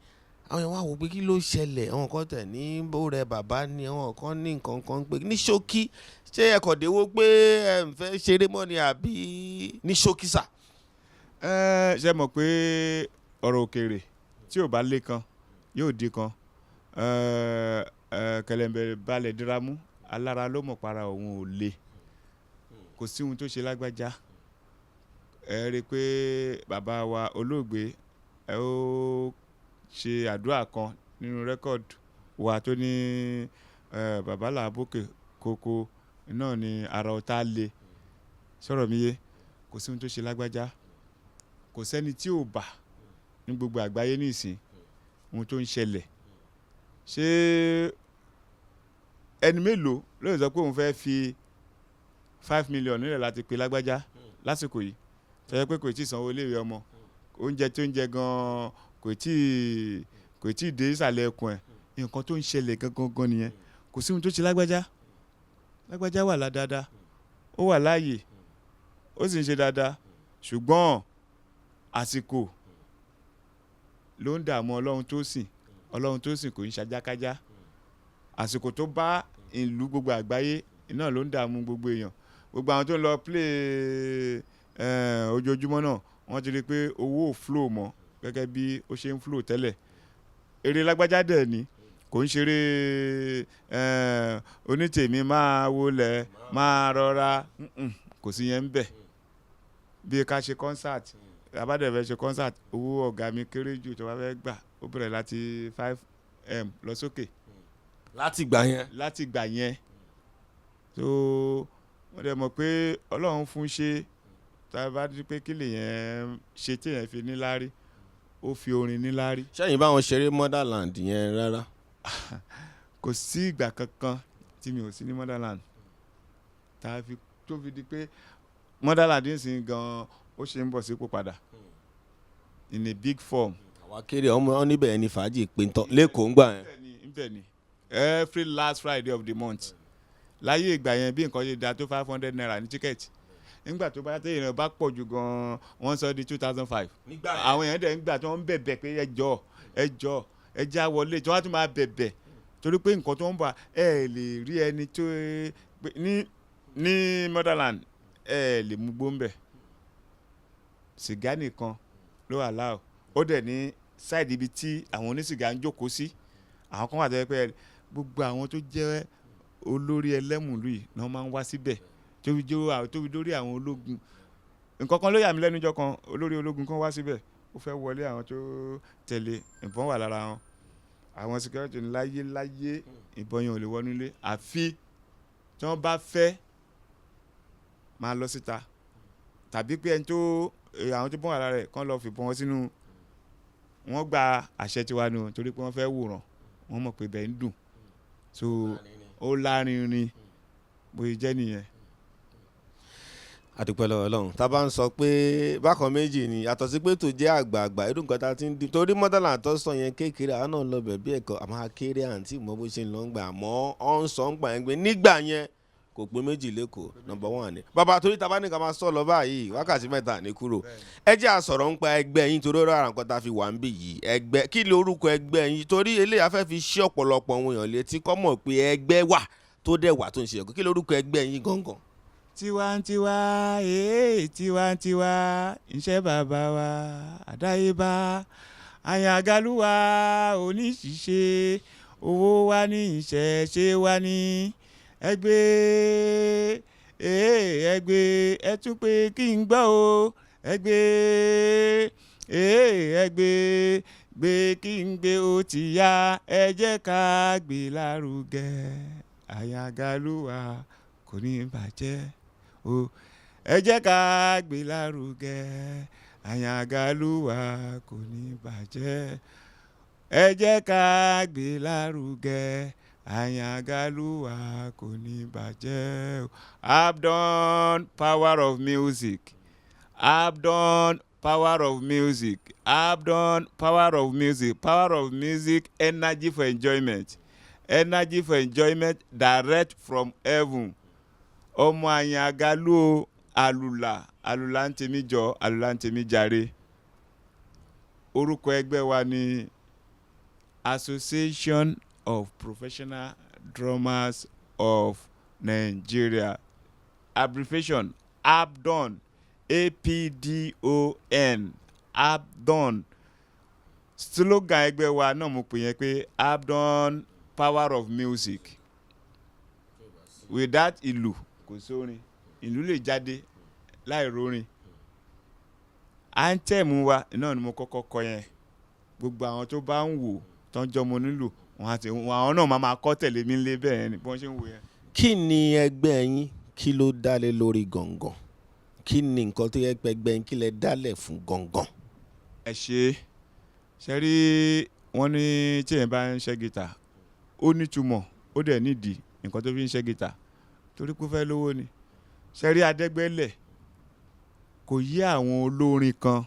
àwọn èèyàn wá wò pé kí ló ṣẹlẹ̀ àwọn kan tẹ̀ ní bó rẹ bàbá ni àwọn kan ní nǹkan kan pé ní ṣókí ṣé ẹ kò déwó pé ẹ ń fẹ́ ṣeré mọ́ ni àbí ní ṣókí sà. ṣe mọ̀ pé ọ̀rọ̀ òkèèrè tí ò bá lé kan yóò di kan kẹlẹ̀mbẹ̀ balẹ̀ diramu alára ló mọ̀ para òun ò le kò sí ohun tó ṣe Lágbájá ẹ rí i pé bàbá wa olóògbé ó ṣe àdúrà kan nínú rẹ́kọ̀dù wa tó ní bàbá làbókè kókó náà ni ara ọ̀tá le sọ̀rọ̀ mi yé kò sí ohun tó ṣe Lágbájá kò sẹ́ni tí ò bà ní gbogbo àgbáyé nísìn ohun tó ń ṣẹlẹ̀. Ṣé ẹni mélòó ló sọ pé òun fẹ́ fi 5 million nílẹ̀ láti pe lágbájá lásìkò yìí tó yẹ pé kò tí ì sanwó iléèwé ọmọ, oúnjẹ tó ń jẹ gan-an kò tí ì dé ìsàlẹ̀ ẹkùn ẹ̀. Nǹkan tó ń ṣẹlẹ̀ gangan nìyẹn. Kò sí ohun tó ṣe lágbájá wà dáadáa, ó wà láàyè, ó sì ń ṣe dáadáa, ṣùgbọ́n àsìkò ló ń dààmú Ọlọ́run tó sìn kò ń ṣajákájá. Àsìkò tó bá ìlú gbogbo àgbáyé iná ló ń dààmú gbogbo èèyàn. Gbogbo àwọn tó ń lọ play ojoojúmọ́ náà wọ́n ti rí i pé owó ò flow mọ́ gẹ́gẹ́ bí ó ṣe ń flow tẹ́lẹ̀. Eré lágbájá dẹ̀ ni kò ń ṣeré onítèmi máa wọlé máa rọra, kò sí yẹn ń bẹ̀. Bí ká ṣe concert, àbádẹ́fẹ́ ṣe concert, owó ọ̀gá mi kéré jù tó bá fẹ́ gbà ó bẹ̀rẹ̀ láti 5M lọ sókè. láti gbà yẹn so wọ́n dẹ̀ mọ̀ pé Ọlọ́run fún ṣe tá a bá rí pé kí lèyẹn ṣe téèyàn fi níláárí, ó fi orin níláárí. ṣẹ́yìn báwọn ṣeré Motherland yẹn rárá? Kò sí ìgbà kankan tí mi ò sí ní Motherland tó fi di pé Motherland ń sìn gan-an ó ṣe ń bọ̀ sípò padà in a big form. àwa kéré ọmọ níbẹ̀ ni fàájì píntọ́ lẹ́kọ̀ọ́ ń gbà yẹn. Níbẹ̀ ni every last Friday of the month. Láyé ìgbà yẹn bí nǹkan ṣe da tó 500 naira ní tíkẹ́ẹ̀tì, nígbà tó bá tẹ̀yìn bá pọ̀ jù gan-an wọ́n sọ di 2005. àwọn èèyàn dẹ̀ ń gbà tí wọ́n ń bẹ̀bẹ̀ pé ẹjọ́ ẹja wọlé tí wọ́n á tún máa bẹ̀bẹ̀ torí pé nǹkan tó ń bọ̀ ẹ lè rí ẹni tó ní Motherland ẹ lè mú gbóǹbẹ̀. Sìgá nìkan ló wà láò, ó dẹ̀ ní sáìdì ibi tí àwọn onísìgá ń jókòó sí. Àwọn kan wà tó yẹ pé gbogbo àwọn tó jẹ́ olórí ẹlẹ́mùlú yìí ni wọ́n máa ń wá síbẹ̀ tó fi dórí àwọn ológun. Nǹkan kan ló yà mí lẹ́nu jọ́ kan, olórí ológun kan wá síbẹ̀ ó fẹ́ wọlé àwọn tó tẹ̀lé, ìbọn wà lára wọn. Àwọn security ní láyé ìbọn yẹn ò lè wọnú ilé àfi tí wọ́n bá fẹ́ máa lọ síta tàbí pé àwọn tó bọ́n wà lára rẹ̀ kán lọ fìbọn wọn sínú. Wọ́n gba àṣẹ tiwa nù torí pé wọ́n fẹ́ wòran, wọ́n mọ̀ pé bẹ́ẹ̀ ń dùn, so ó lárinrin bóyá jẹ́ nìyẹn. àdúpẹ́ lọ́wọ́ Ọlọ́run tá a bá ń sọ pé bákan méjì ni yàtọ̀ sí pé tó jẹ́ àgbààgbà irú nǹkan tá a ti ń di torí Motherland tó sọ yẹn kékeré àwọn náà lọ bẹ̀ bí ẹ̀kọ́ àmọ́ akéré àǹtí mọ́ bó ṣe ń lọ ń gbà àmọ́ ọ̀ ń sọ ń gbà yẹn gbé nígbà yẹn kò pé méjì lẹ́kọ̀ọ́ number 1 ni. bàbá torí tá a bá ní ká máa sọ lọ báyìí wákàtí 3 ní kúrò. ẹ jẹ́ àsọ̀rọ̀ ń pa ẹgbẹ́ yín torí ọ̀rọ̀ àràǹkan tá a fi wà ń bì yìí. ẹgbẹ́ kí ni orúkọ ẹgbẹ́ yín torí eléyà fẹ́ fi ṣí ọ̀pọ̀lọpọ̀ ohun èèyàn létí kọ́ mọ̀ pé ẹgbẹ́ wà tó dẹ̀ wà tó ń ṣe ẹ̀kọ́. kí ni orúkọ ẹgbẹ́ yín gangan? Tiwantiwa tiwantiwa iṣẹ́ bàbá wa àdáyébá àyàngalúwa oníṣìṣe owó wa ní ìṣẹ̀ṣe wa ní ẹgbẹ́ ẹ tún pé kí n gbọ́ o ẹgbẹ́ gbé kí n gbé ó ti yá ẹ jẹ́ ká gbé lárugẹ àyàngalúwa kò ní bàjẹ́ o ẹ jẹ́ ká gbé lárugẹ àyàngalúwa kò ní bàjẹ́ ẹ jẹ́ ká gbé lárugẹ àyàngalúwa kò ní bàjẹ́ o. Abdon power of music, Abdon power of music, Abdon power of music, power of music, energy for enjoyment, energy for enjoyment direct from heaven. Ọmọ àyàngalú àlùlà ń tèmi jọ àlùlà ń tèmi jàre. Orúkọ ẹgbẹ́ wa ni Association of Professional Drummers of Nigeria, abbreviation Abdon, APDON, Abdon. Slogan ẹgbẹ́ wa náà mo pè yẹn pé Abdon power of music. Without ìlù kò sórin, ìlù lè jáde láì rórin. Anthem wa náà ni mo kọ́kọ́ kọ yẹn. Gbogbo àwọn tó bá ń wò tó ń jọmọ nílò àwọn náà máa kọ́ tẹ̀lé mi lé bẹ́ẹ̀ ni bí wọ́n ṣe ń wò yẹn. kí ni ẹgbẹ́ yín kí ló dá lé lórí gangan? kí ni nǹkan tó yẹ pé ẹgbẹ́ yín kí lẹ dálẹ̀ fún gangan. ẹ ṣe rí wọ́n ní tí èèyàn bá ń ṣe gìtà ó nítumọ̀ ó dẹ̀ nídìí nǹkan tó fi ń ṣe gìtà torí pé ó fẹ́ lówó ni. ṣe rí Adẹ́gbẹ́lẹ̀ kò yé àwọn olórin kan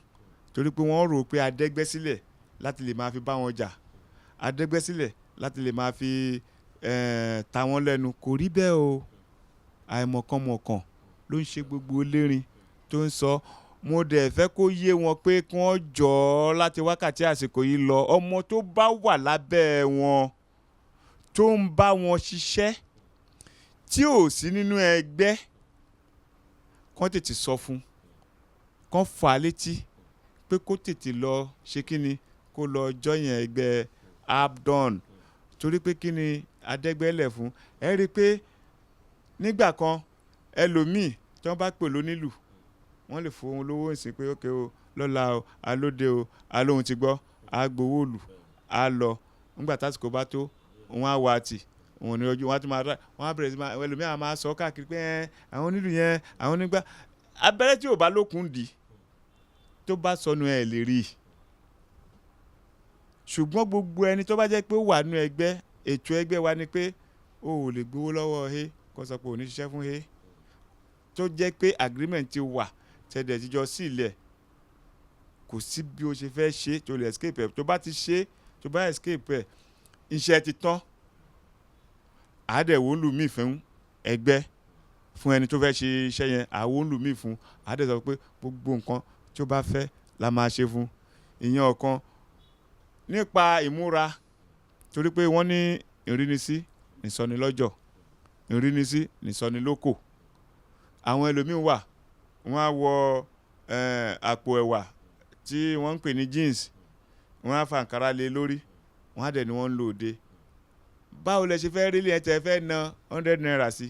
torí pé wọ́n rò pé Adẹ́gbẹ́ sílẹ̀ láti lè máa fi bá wọn jà, Adẹ́gbẹ́ sílẹ̀ láti lè máa fi ta wọ́n lẹ́nu. Kò rí bẹ́ẹ̀ o, àìmọ̀kànmọ̀kàn ló ń ṣe gbogbo olórin tó ń sọ. Mo dẹ̀ fẹ́ kó yé wọn pé kí wọ́n jọ̀ọ́ láti wákàtí àsìkò yìí lọ, ọmọ tó bá wà lábẹ́ wọn tó ń bá wọn ṣiṣẹ́ tí ò sí nínú ẹgbẹ́ kán tètè sọ fún, kán fà á létí pé kó tètè lọ ṣe kíni, kó lọ join ẹgbẹ́ ABDON torí pé kíni Adẹ́gbẹ́lẹ̀ fún. Ẹ rí i pé nígbà kan ẹlòmíì tí wọ́n bá pè lónílù wọ́n lè fún un lówó ìsìn pé ókè o lọ́la o alóde o alóhun ti gbọ́ agbowó òlù á lọ nígbà tásìkò bá tó òun á wà tì òun ní ojú wọn á tún máa rà wọn á bẹ̀rẹ̀ sí máa ẹlòmíì á máa sọ káàkiri pé àwọn onílù yẹn àwọn onígbà abẹ́rẹ́ tí ò bá lókun dì tó bá sọnù ẹ̀ lè rí i. ṣùgbọ́n gbogbo ẹni tó bá jẹ́ pé ó wà nínú ẹgbẹ́ ètò ẹgbẹ́ wa ni pé o ò lè gbowó lọ́wọ́ he kó sọ pé ò ní ṣiṣẹ́ fún he tó jẹ́ pé agreement ti wà tẹ̀dẹ̀ jíjọ sí ilẹ̀ kò sí bí o ṣe fẹ́ ṣe tó lè escape ẹ̀ tó bá ti ṣe tó bá escape ẹ̀ iṣẹ́ ti tán àádẹ́wò ń lù mí fún ẹgbẹ́ fún ẹni tó fẹ́ ṣe iṣẹ́ yẹn àwọn ń lù mí fún àádẹ́ sọ pé gbogbo nǹkan tó bá fẹ́ la máa ṣe fún ìyẹn ọ̀kan. Nípa ìmúra torí pé wọ́n ní ìrínisí nìsọnilọ́jọ̀ ìrínisí nìsọnilókò. Àwọn ẹlòmíín wà wọ́n á wọ àpò ẹ̀wà tí wọ́n ń pè ní jeans wọ́n á fa àǹkárá lé lórí wọ́n á dẹ̀ ni wọ́n ń lò òde. Báwo lẹ ṣe fẹ́ rí ilé ẹ̀ tẹ́ fẹ́ ná 100 naira sí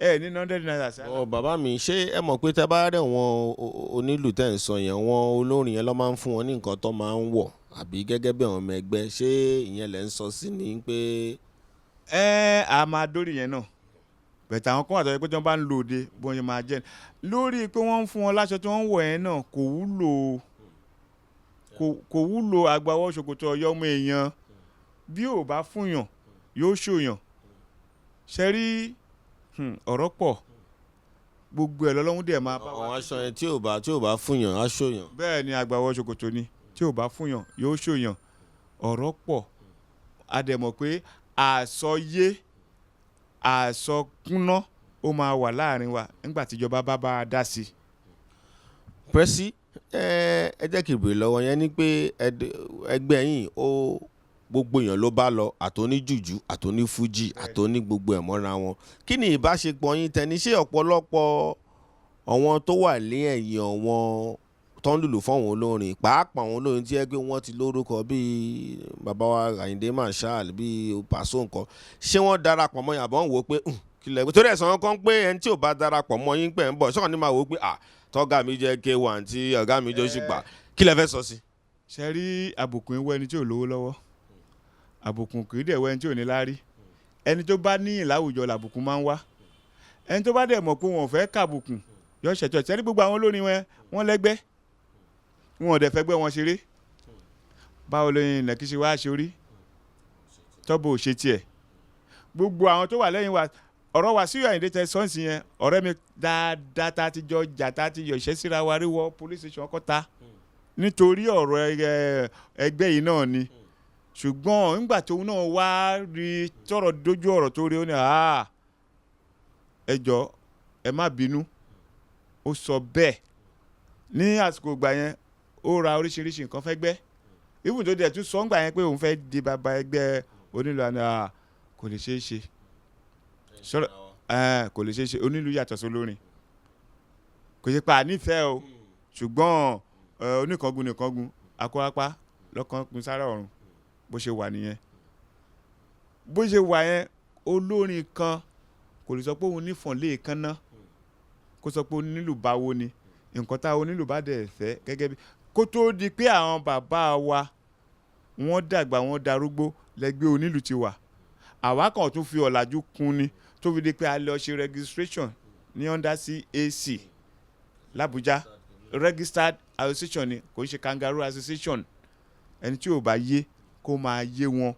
ní 100 naira sí. Bàbá mi ṣé ẹ mọ̀ pé tẹ́ bá rẹ̀ wọ́n onílù tẹ́ ń sọ yẹn wọ́n olórin yẹn ló máa ń fún wọn ní nǹkan tó máa ń wọ̀ àbí gẹ́gẹ́ bí àwọn ọmọ ẹgbẹ́ ṣé ìyẹn lẹ ń sọ sí ni pé. A máa dórí yẹn náà bẹ̀tẹ̀ àwọn kan wà tó yẹ pé tí wọ́n bá ń lo òde bó ṣe máa jẹ́ lórí pé wọ́n ń fún wọn láṣọ tí wọ́n ń wọ̀ yẹn náà kò wúlò àgbàwọ̀ ṣòkòtò ọ̀yọ́ ọmọ èèyàn bí ò bá fúnyàn yóò ṣòyàn. ṣe rí ọ̀rọ̀ pọ̀ gbogbo ẹ̀ lọ́lọ́run dẹ̀ máa bá wa. àwọn aṣọ yẹn tí ò bá fúnyàn á ṣòyàn. bẹ́ẹ̀ ni àgbàwọ̀ ṣòkòtò ni tí ò bá fúnyàn yóò ṣòyàn. ọ̀rọ̀ pọ̀ a dẹ̀ mọ̀ pé àsọyé àsọkúnná ó máa wà láàrin wa nígbà tíjọba bá a dá sí. Pressy ẹ jẹ́ kí n bèrè lọ́wọ́ yẹn ni pé ẹgbẹ́ yìí ó gbogbo èèyàn ló bá lọ àtòní jùjú àtòní fújì àtòní gbogbo ẹ̀ mọ́ra wọn. Kí ni ìbáṣepọ̀ yín tẹni ṣé ọ̀pọ̀lọpọ̀ àwọn tó wà ní ẹ̀yìn àwọn tó ń lùlù fún àwọn olórin pàápàá àwọn olórin tí ẹ pé wọ́n ti lórúkọ bíi bàbá wa Àyìndé Marshal bíi Paso nǹkan ṣé wọ́n darapọ̀ mọ́ yàbọ̀ ń wò pé kílẹ̀ torí ẹ̀sán kan pé ẹni tí ò bá darapọ̀ mọ́ yín pẹ̀ ń bọ̀ sọ́kàn ní máa wò ó pé tọ́gà mi jẹ́ K1 tí ọ̀gá mi jẹ́ Òṣùpá kí lẹ fẹ́ sọ sí. ṣe rí àbùkù ìwọ ẹni tí ò lówó lọ́wọ́ àbùkù kì í dẹ̀ wọ ẹni tí ò ní láárí ẹni tó bá níyìn láwùjọ làbùkù máa ń wá ẹni tó bá dẹ̀ mọ̀ pé wọn ò fẹ́ kàbùkù yọ ṣẹ̀tọ̀ ṣẹ́ni gbogbo àwọn olórin wọn lẹ́gbẹ́ wọn ò dẹ̀ fẹ́ gbẹ́ wọn ṣeré báwo lóyún ìnàkí ṣe wá ṣe orí tọ́bù ò ṣe tiẹ̀ gbogbo àwọn tó wà lẹ́yìn wa ọ̀rọ̀ Wasiu Ayinde tẹ sọ́ọ̀sì yẹn ọ̀rẹ́ mi dáadáa tá a ti jọ jà tá a ti yọ̀ ṣẹ́ síra wa rí wọ police station kọ́ta nítorí ọ̀rọ̀ ẹgbẹ́ yìí náà ni ṣùgbọ́n nígbà tóun náà wá rí tọ̀rọ̀ dójú ọ̀rọ̀ tó rí ó ní ẹ jọ̀ọ́ ẹ má bínú ó sọ bẹ́ẹ̀ ní àsìkò ìgbà yẹn ó ra oríṣiríṣi nǹkan fẹ́ gbẹ́ ibùdó dẹ̀ tún sọ ń gbà yẹn pé òun fẹ́ di bàbá ẹgbẹ́ onílù àná kò lè ṣeé ṣe kò lè ṣeé ṣe onílù yàtọ̀ sí olórin kò ṣe pa nífẹ̀ẹ́ o ṣùgbọ́n oníkangun nìkangun akọ́rápá lọ́kàn sára ọ̀run bó ṣe wà nìyẹn bó ṣe wà yẹn olórin kan kò lè sọ pé òun nífọ̀n léèkan ná kó sọ pé onílù báwo ni nǹkan tá onílù bá dẹ̀ fẹ́ gẹ́gẹ́ bí kó tó di pé àwọn bàbá wa wọ́n dàgbà wọ́n darúgbó lẹ́gbẹ́ onílù ti wà àwa kan tún fi ọ̀làjú kún ni tó fi di pé a lọ ṣe registration ní under CAC l'Abuja registered association ni kò ń ṣe kangaroo association. Ẹni tí ò bá yé kó máa yé wọn.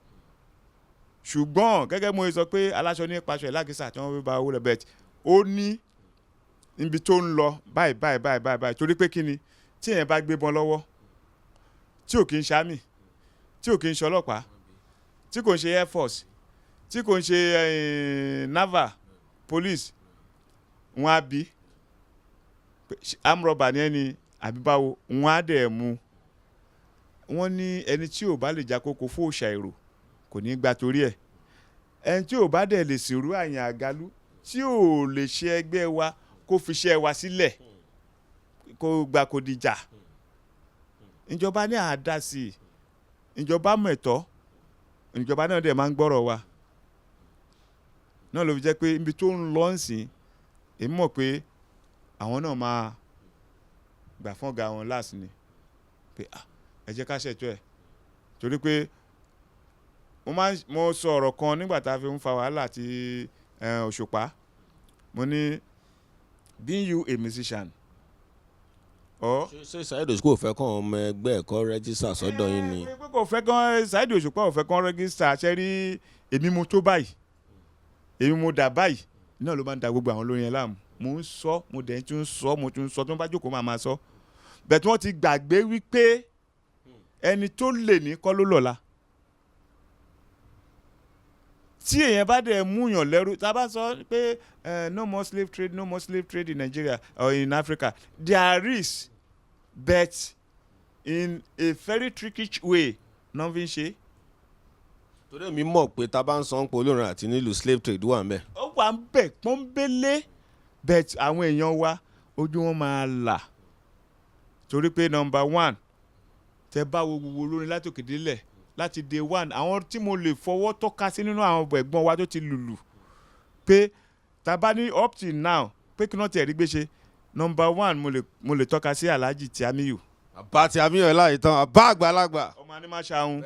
Ṣùgbọ́n gẹ́gẹ́ mo sọ pé aláṣọ ní paṣọ ìlàkísà tí wọ́n fi ba owó lọ bẹ́ẹ̀ ó ní ibi tó ń lọ báyìí torí pé kí ni tí èèyàn bá gbébọn lọ́wọ́ tí ò kí ń ṣe army tí ò kí ń ṣe ọlọ́pàá tí kò ń ṣe air force tí kò ń ṣe naval police wọn á bí amrọ̀bà ní ẹni àbíbáwo wọn á dẹ̀ mú wọn ní ẹni tí ò bá lè jà kókó fún òòṣà èrò kò ní gba torí ẹ̀ ẹni tí ò bá dẹ̀ lè sìnrú àyàn àgálú tí ò lè ṣe ẹgbẹ́ wa kó fi ṣẹ́ wa sílẹ̀ kó gba kó dìjà ìjọba ní àdá sí i ìjọba mọ̀ ẹ̀tọ́ ìjọba náà dẹ̀ máa ń gbọ́rọ̀ wa náà ló fi jẹ́ pé ibi tó ń lọ nsìn èmi mọ̀ pé àwọn náà máa gbà fún ọ̀gá wọn láàsì ni pé ẹ jẹ́ ká ṣètò ẹ̀ torí pé mo sọ ọ̀rọ̀ kan nígbà tá a fi ń fa wàhálà àti Òṣùpá mo ní being you a musician ṣé Saheed Òṣùpá ò fẹ́ kàn ọmọ ẹgbẹ́ ẹ̀kọ́ rẹ́jísítà sọ́dọ̀ yín ni. pé kò fẹ́ kàn Saheed Òṣùpá ò fẹ́ kàn rẹ́jísítà ṣe rí èmi mo tó báyìí èmi mo dà báyìí náà ló máa ń da gbogbo àwọn olórin yẹn láàmú mo ń sọ mo dẹ̀ tún sọ mo tún sọ tí wọ́n bá jókòó máa sọ bẹ́ẹ̀ tí wọ́n ti gbàgbé wípé ẹni tó lè ní kọ́ ló lọ́la tí èèyàn bá dẹ̀ múyàn lẹ́rú tá a bá sọ pé no more slave trade in Nigeria or in Africa there is but in a very tricky way náà fi ń ṣe. torí mi mọ̀ pé tá a bá ń san pé olórin àti nílùú slave trade wà ń bẹ̀. ó wà ń bẹ̀ pọ́nbélé but àwọn èèyàn wa ojú wọn máa là torí pé number one tẹ bá wo gbogbo olórin látòkè délẹ̀ láti day one àwọn tí mo lè fọwọ́ tọ́ka sí nínú àwọn ẹ̀gbọ́n wa tó ti lùlù pé tàbá ní up till now pé kí wọ́n tẹ̀ rí gbé ṣe number one mo lè tọ́ka sí Alhaji Tiamiyu. àbá Tiamiyu ẹ̀ láyé tán àbá àgbàlagbà. ọmọ Animashaun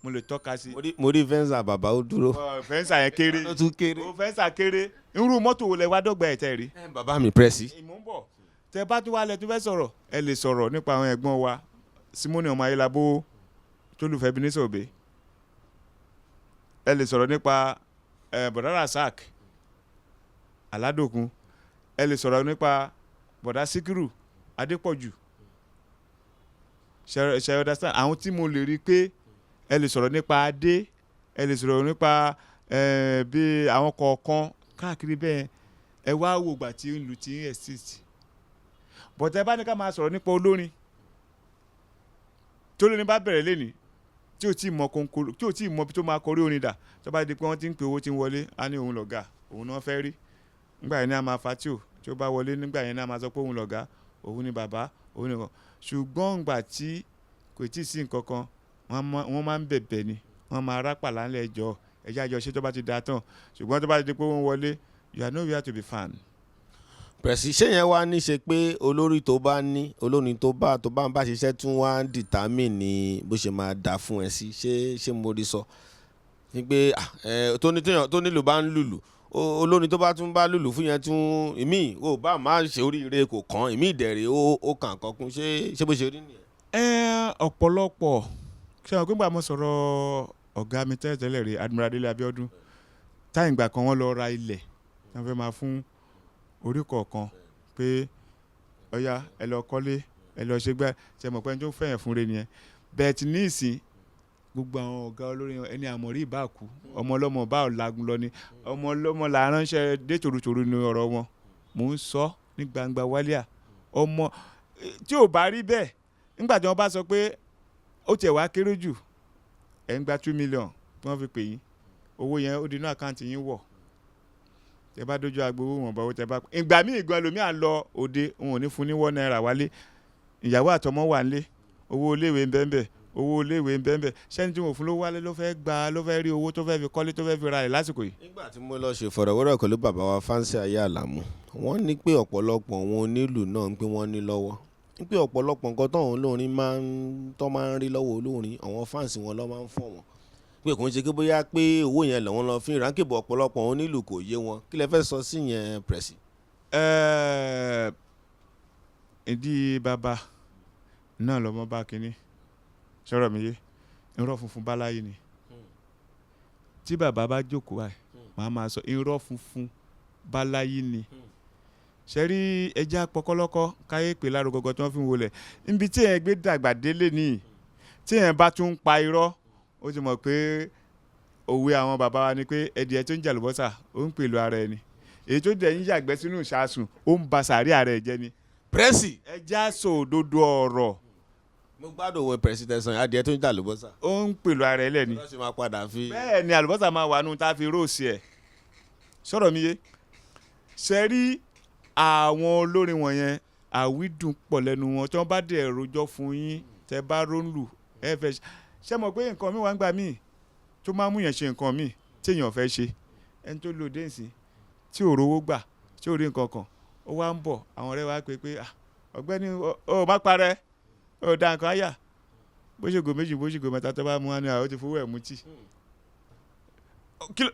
mo lè tọ́ka sí. mo rí fẹ́ǹsà bàbá ó dúró. fẹ́ǹsà yẹn kéré ó tún kéré. fẹ́ǹsà kéré irú mọ́tò wo lẹ wá dọ́gba ẹ̀ tẹ́ rí. bàbá mi pẹ́sì. ìmọ̀ ń bọ̀ tẹ bá tún wá lẹ tún fẹ́ sọ̀rọ̀ ẹ lè sọ̀rọ̀ nípa àwọn ẹ̀gbọ́n wa Simoni ọmọ Ayélabó tólùfẹ́ Ebenezer Obey ẹ lè sọ̀rọ̀ nípa bọ̀dá Rasak Aládòkun ẹ lè sọ̀rọ̀ nípa bọ̀dá Síkírù Adépọ̀jù ṣe understand àwọn tí mo lè rí pé ẹ lè sọ̀rọ̀ nípa Adé ẹ lè sọ̀rọ̀ nípa bí àwọn kọ̀ọ̀kan káàkiri bẹ́ẹ̀ ẹ wá wò gbà tí ń lu ti ń exist bọ̀tẹ́ bá ní ká máa sọ̀rọ̀ nípa olórin tó lóní bá bẹ̀rẹ̀ lénìí tí ò tí ì mọ bí tó máa kọrí orin dà tó bá di pé wọ́n ti ń pe owó tí ń wọlé á ní òun lọ̀gá òun náà fẹ́ rí nígbà yẹn ní a máa fa tí ó bá wọlé nígbà yẹn ní a máa sọ pé òun lọ̀gá òun ni bàbá òun nìkan ṣùgbọ́n ìgbà tí kò tí ì sí nǹkan kan wọ́n máa ń bẹ̀bẹ̀ ni wọ́n máa rápà lálẹ́ ẹjọ́ àjọ ṣé tó bá ti da tán ṣùgbọ́n tó bá di pé wọ́n wọlé you are nowhere to be found. pẹ̀sì ṣé yẹn wá ní ṣe pé olórí tó bá ní olórin tó bá ń bá ṣiṣẹ́ tún wá ń dìtámì ní bó ṣe máa dà fún ẹ sí ṣé mo rí sọ ni pé tó nílò bá ń lùlù olórin tó bá tún bá lùlù fún yẹn tún ìmí ò bá máa ṣe oríire kò kàn ìmí ìdẹ̀rẹ̀ ó kàn kọ́kún ṣé bó ṣe rí nìyẹn. ọ̀pọ̀lọpọ̀ ṣé àwọn gbígbà mo sọ̀rọ̀ ọ̀gá mi tẹ́lẹ̀ rí Admiral Délé Abíọ́dún táyì ìgbà kan wọ́n lọ ra ilẹ̀ tí wọ́n fẹ́ máa fún orí kọ̀ọ̀kan pé ọ̀ya ẹ lọ kọ́lé ẹ lọ ṣe gbá ṣe mọ̀ pé ẹni tó fẹ̀yàn fún re nìyẹn bẹ́ẹ̀ tí ní ìsìn gbogbo àwọn ọ̀gá olórin ẹni àmọ̀rí ìbá kú ọmọ ọlọ́mọ bá ọ̀làgùn lọ ni ọmọ ọlọ́mọ là ránṣẹ́ dé tòrótòró ní ọ̀rọ̀ wọn mò ń sọ ní gbangba wálíà ọmọ tí ò bá rí bẹ́ẹ̀ nígbà tí wọ́n bá sọ pé ó tiẹ̀ wá kéré jù ẹ̀ ń gba 2 million tí wọ́n fi pè yín owó yẹn ó dinú àkáǹtì yín wọ̀ tẹ bá dójú agbowó wọn bá owó tẹ bá ìgbà míì gan lomi à ń lọ òde òun ò ní fún ní $1 wálé ìyàwó àtọmọ wà ń lé owó iléèwé ń bẹ́ẹ̀ owó iléèwé ń bẹ́ẹ̀ sẹ́ni tí wọ́n fún ló wálé ló fẹ́ rí owó tó fẹ́ fi kọ́lé tó fẹ́ fi ra ẹ̀ lásìkò yìí. nígbà tí mo lọ ṣe ìfọ̀rọ̀wérọ̀ pẹ̀lú bàbá wa Fánsì Ayé Àlàmú wọ́n ní pé ọ̀pọ̀lọpọ̀ wọn onílù náà ń pé wọ́n ní lọ́wọ́ ń pé ọ̀pọ̀lọpọ̀ nǹkan táwọn olórin máa ń rí lọ́wọ́ olórin àwọn fáǹsì wọn lọ́ máa ń fọ̀ wọ́n pé kò ń ṣe kí bóyá pé owó yẹn lọ́wọ́ lọ fi ìránkèbọ̀ ọ̀pọ̀lọpọ̀ wọn nílùú kò yé wọn kí lẹ fẹ́ sọ sí yẹn Pressy. ìdí bàbá náà lọ́mọ bá kínní sọ̀rọ̀ mi yé irọ́ funfun báláyé ni tí bàbá bá jókòó àì màá máa sọ irọ́ funfun báláyé ni ṣe rí ẹja pọkọlọ́kọ́ káyé pè lárò gọ́gọ́ tí wọ́n fi ń wọlé níbi tí èèyàn gbé dàgbà délé nìyí tí èèyàn bá tún ń pa irọ́ ó ti mọ̀ pé òwe àwọn bàbá wa ni pé ẹdìyẹ tó ń jẹ àlùbọ́sà ó ń pèlú ara ẹni èyí tó dẹ̀ ń yàgbẹ́ sínú ìṣàsùn ó ń ba sàárì ara ẹ̀ jẹ́ ni. pírẹ́sì. ẹja sòdodo ọ̀rọ̀. mo gbádùn òwe pírẹsidẹ̀ntì sàn adìẹ tó ń jẹ àlùbọ́sà. ó ń pèlú ara ẹ̀ lẹ́ni. ọlọ́sìn máa padà fi. bẹ́ẹ̀ ni àlùbọ́sà máa wà nù tá a fi róòsì ẹ̀ sọ̀rọ̀ mi yé ṣe rí àwọn olórin wọ̀nyẹn àwídùn pọ̀ lẹ́nu wọn tí wọ́n bá dẹ̀ rojọ́ fún yín tẹ́ bá rónlù ẹ fẹ́ ṣe mọ̀ pé nǹkan mi wà ń gbà míì tó máa mú yẹn ṣe nǹkan míì tí èèyàn fẹ́ ṣe ẹni tó lò déǹsì tí ò rówó gbà tí ò rí nǹkan kan ó wá ń bọ̀ àwọn ọ̀rẹ́ wa pé ọ̀gbẹ́ni ó má parẹ́ ó da nǹkan áyà bó ṣe gò méjì bó ṣe gò mẹ́ta tó bá mú wá ní àwọn ó ti fowó ẹ̀ mú tì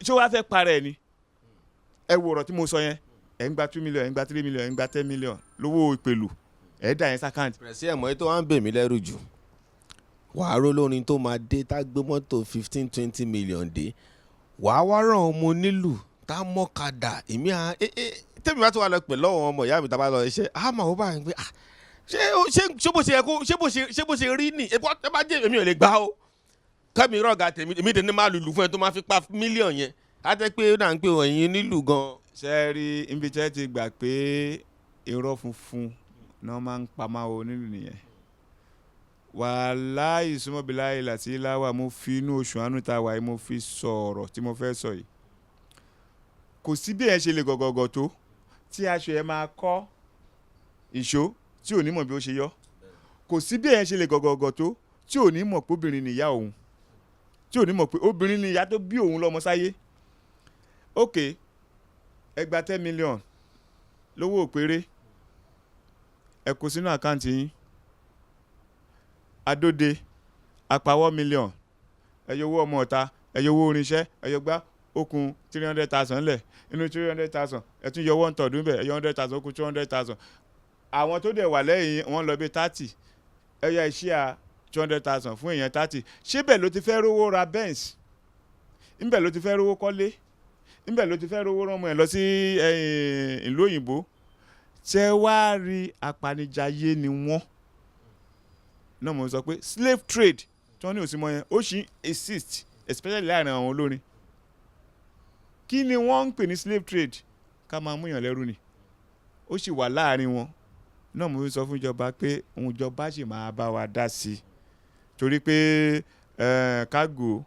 ṣé wàá fẹ́ parẹ́ ni ẹ wo ọ̀rọ̀ tí mo sọ yẹn ẹ̀ ń gba 2 million ẹ̀ ń gba 3 million ẹ̀ ń gba 10 million lówó ìpèlù ẹ̀ dà yẹn sákàǹtì. pẹ̀sì ẹ̀mọ́ tó wá ń bè mí lẹ́rù jù wàá ró lórin tó máa dé tá gbé mọ́tò 15-20 million dé wàá wá ràn ọmọ onílù tá mọ́kadà èmi à tẹ́mi bá tún wà lọ pè lọ́wọ́ ọmọ ìyá mi tá bá lọ iṣẹ́ àmọ́ ó bá ń gbé ṣé bó ṣe yẹ kó ṣé bó ṣe rí nì ẹ bá jẹ́ èmi ò lè gbá o kẹ́mi rọ̀gà tèmi èmi tẹ̀ ní máa lùlù fún ẹ tó máa fi pa mílíọ̀n yẹn á tẹ́ pé ó dà ń pè ẹ̀yin nílù gan. ṣe rí ibi tẹ́ ti gbà pé irọ́ funfun náà máa ń pa máa wo nílùú nìyẹn wàláhì ìsúnmọ́bìláhì láti láwà mo fi inú oṣù àánú ta wà mo fi sọ̀rọ̀ tí mo fẹ́ sọ yìí kò sí bí ẹ ṣe lè gọ̀gọ̀gọ̀ tó tí aṣọ ẹ máa kọ́ ìṣó tí ò ní mọ̀ bí ó ṣe yọ kò sí bí ẹ ṣe lè gọ̀gọ̀gọ̀ tó tí ò ní mọ̀ pé obìnrin nìyá òun tí ò ní mọ̀ pé obìnrin nìyá tó bí òun lọ́mọ sáyé ok ẹ gba 10 million lówó òpèrè ẹ kó sínú àkáǹtì yín adóde àpawọ́ million ẹyọ owó ọmọ ọ̀ta ẹyọ owó orinṣẹ́ ẹyọ gbá okùn 300,000 lẹ̀ inú 300,000 ẹtún yọ 1/3 níbẹ̀ ẹyọ 100,000 okùn 200,000 àwọn tó dẹ̀ wà lẹ́yìn wọn lọ bí 30 ẹyọ iṣẹ́ à 200,000 fún èèyàn 30 ṣébẹ̀ ló ti fẹ́ rówó ra Benz ńbẹ̀ ló ti fẹ́ rówó kọ́lé ńbẹ̀ ló ti fẹ́ rówó rán ọmọ ẹ̀ lọ sí ìlú òyìnbó ṣé wàá rí apanijayé ni wọ́n náà mo sọ pé slave trade tí wọ́n ní òsínmọ́ yẹn ó sì exist especially láàrin àwọn olórin kí ni wọ́n ń pè ní slave trade ká máa mú yàn lẹ́rú ni ó sì wà láàrin wọn náà mo sọ fún ìjọba pé òun ìjọba sì máa bá wa dá sí i torí pé kágò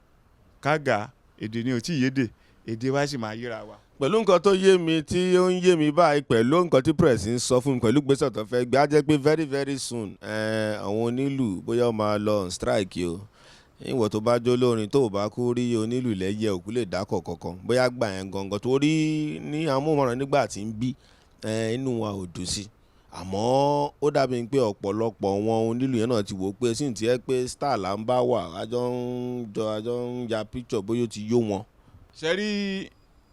kága èdè ni ò tí ì yédè èdè wa sì máa yíra wa. pẹ̀lú nǹkan tó yé mi tí ó ń yé mi báyìí pẹ̀lú nǹkan tí press ń sọ fún mi pẹ̀lú gbèsè tó fẹ́ gbé á jẹ́ pé very very soon àwọn onílù bóyá ó máa lọ on strike o ìwọ tó bá jó lórin tó bá kú rí onílù lẹ́yẹ òkú lè dákọ̀ kankan bóyá gbà yẹn gangan tó rí ní amóhùnmáwòrán nígbà tí ń bí inú wa ò dùn sí àmọ́ ó dàbí pé ọ̀pọ̀lọpọ̀ wọn onílù yẹn náà ti wò ó pé sí ti ẹ́ pé star là ń bá wà àjọ ń ya picture bóyá ó ti yó wọn. ṣe rí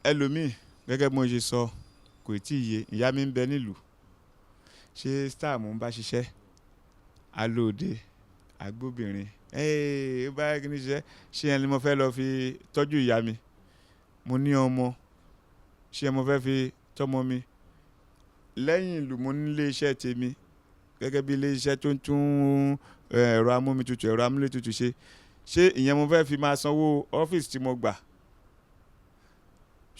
ẹlòmíì gẹ́gẹ́ bí mo ṣe sọ kò tí ì yé ìyá mi ń bẹ nílùú ṣé star mo ń bá ṣiṣẹ́ alóòde agbóbìnrin ó bá kí ni ṣiṣẹ́ ṣé ẹni mo fẹ́ lọ fi tọ́jú ìyá mi mo ní ọmọ ṣé mo fẹ́ fi tọ́mọ mi lẹ́yìn ìlú mo ní ilé iṣẹ́ tèmi gẹ́gẹ́ bí ilé iṣẹ́ tó ń tún ẹ̀rọ amómitutù ẹ̀rọ amúlétutù ṣé ìyẹn mo fẹ́ fi máa sanwó ọ́fíìsì tí mo gbà